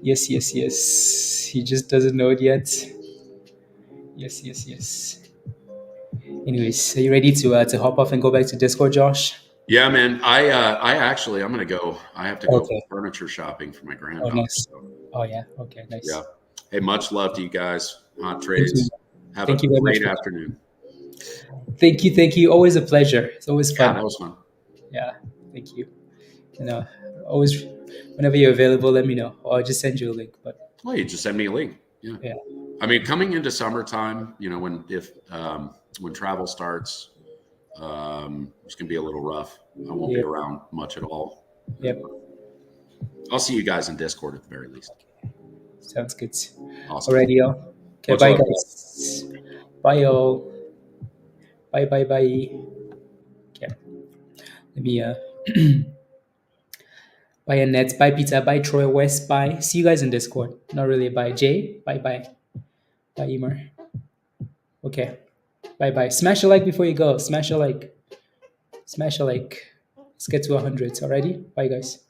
Yes. He just doesn't know it yet. Yes. Anyways, are you ready to hop off and go back to Discord, Josh? Yeah, man. I'm gonna go. I have to go Okay. furniture shopping for my Oh, granddaughter. nice. So, Oh, yeah. Okay, nice. yeah. Hey, much love to you guys. Hot trades. Have Thank a you very great much. afternoon. Thank you. Always a pleasure. It's always Yeah, fun. that was fun. Yeah, thank you. Always, whenever you're available, let me know, or I'll just send you a link. But Well, you just send me a link. Yeah. I mean, coming into summertime, when travel starts, it's gonna be a little rough. I won't be around much at all. Yep. I'll see you guys in Discord at the very least. Sounds good. Awesome. Alrighty, y'all. Okay, Much bye, love. guys. Bye, y'all. Bye, bye, bye. Okay, let me bye Annette, bye Peter, bye Troy, West, bye. See you guys in Discord. Not really. Bye Jay, bye bye, bye Emer. Okay, bye bye. Smash a like before you go. Smash a like. Smash a like. Let's get to 100 already. Bye guys.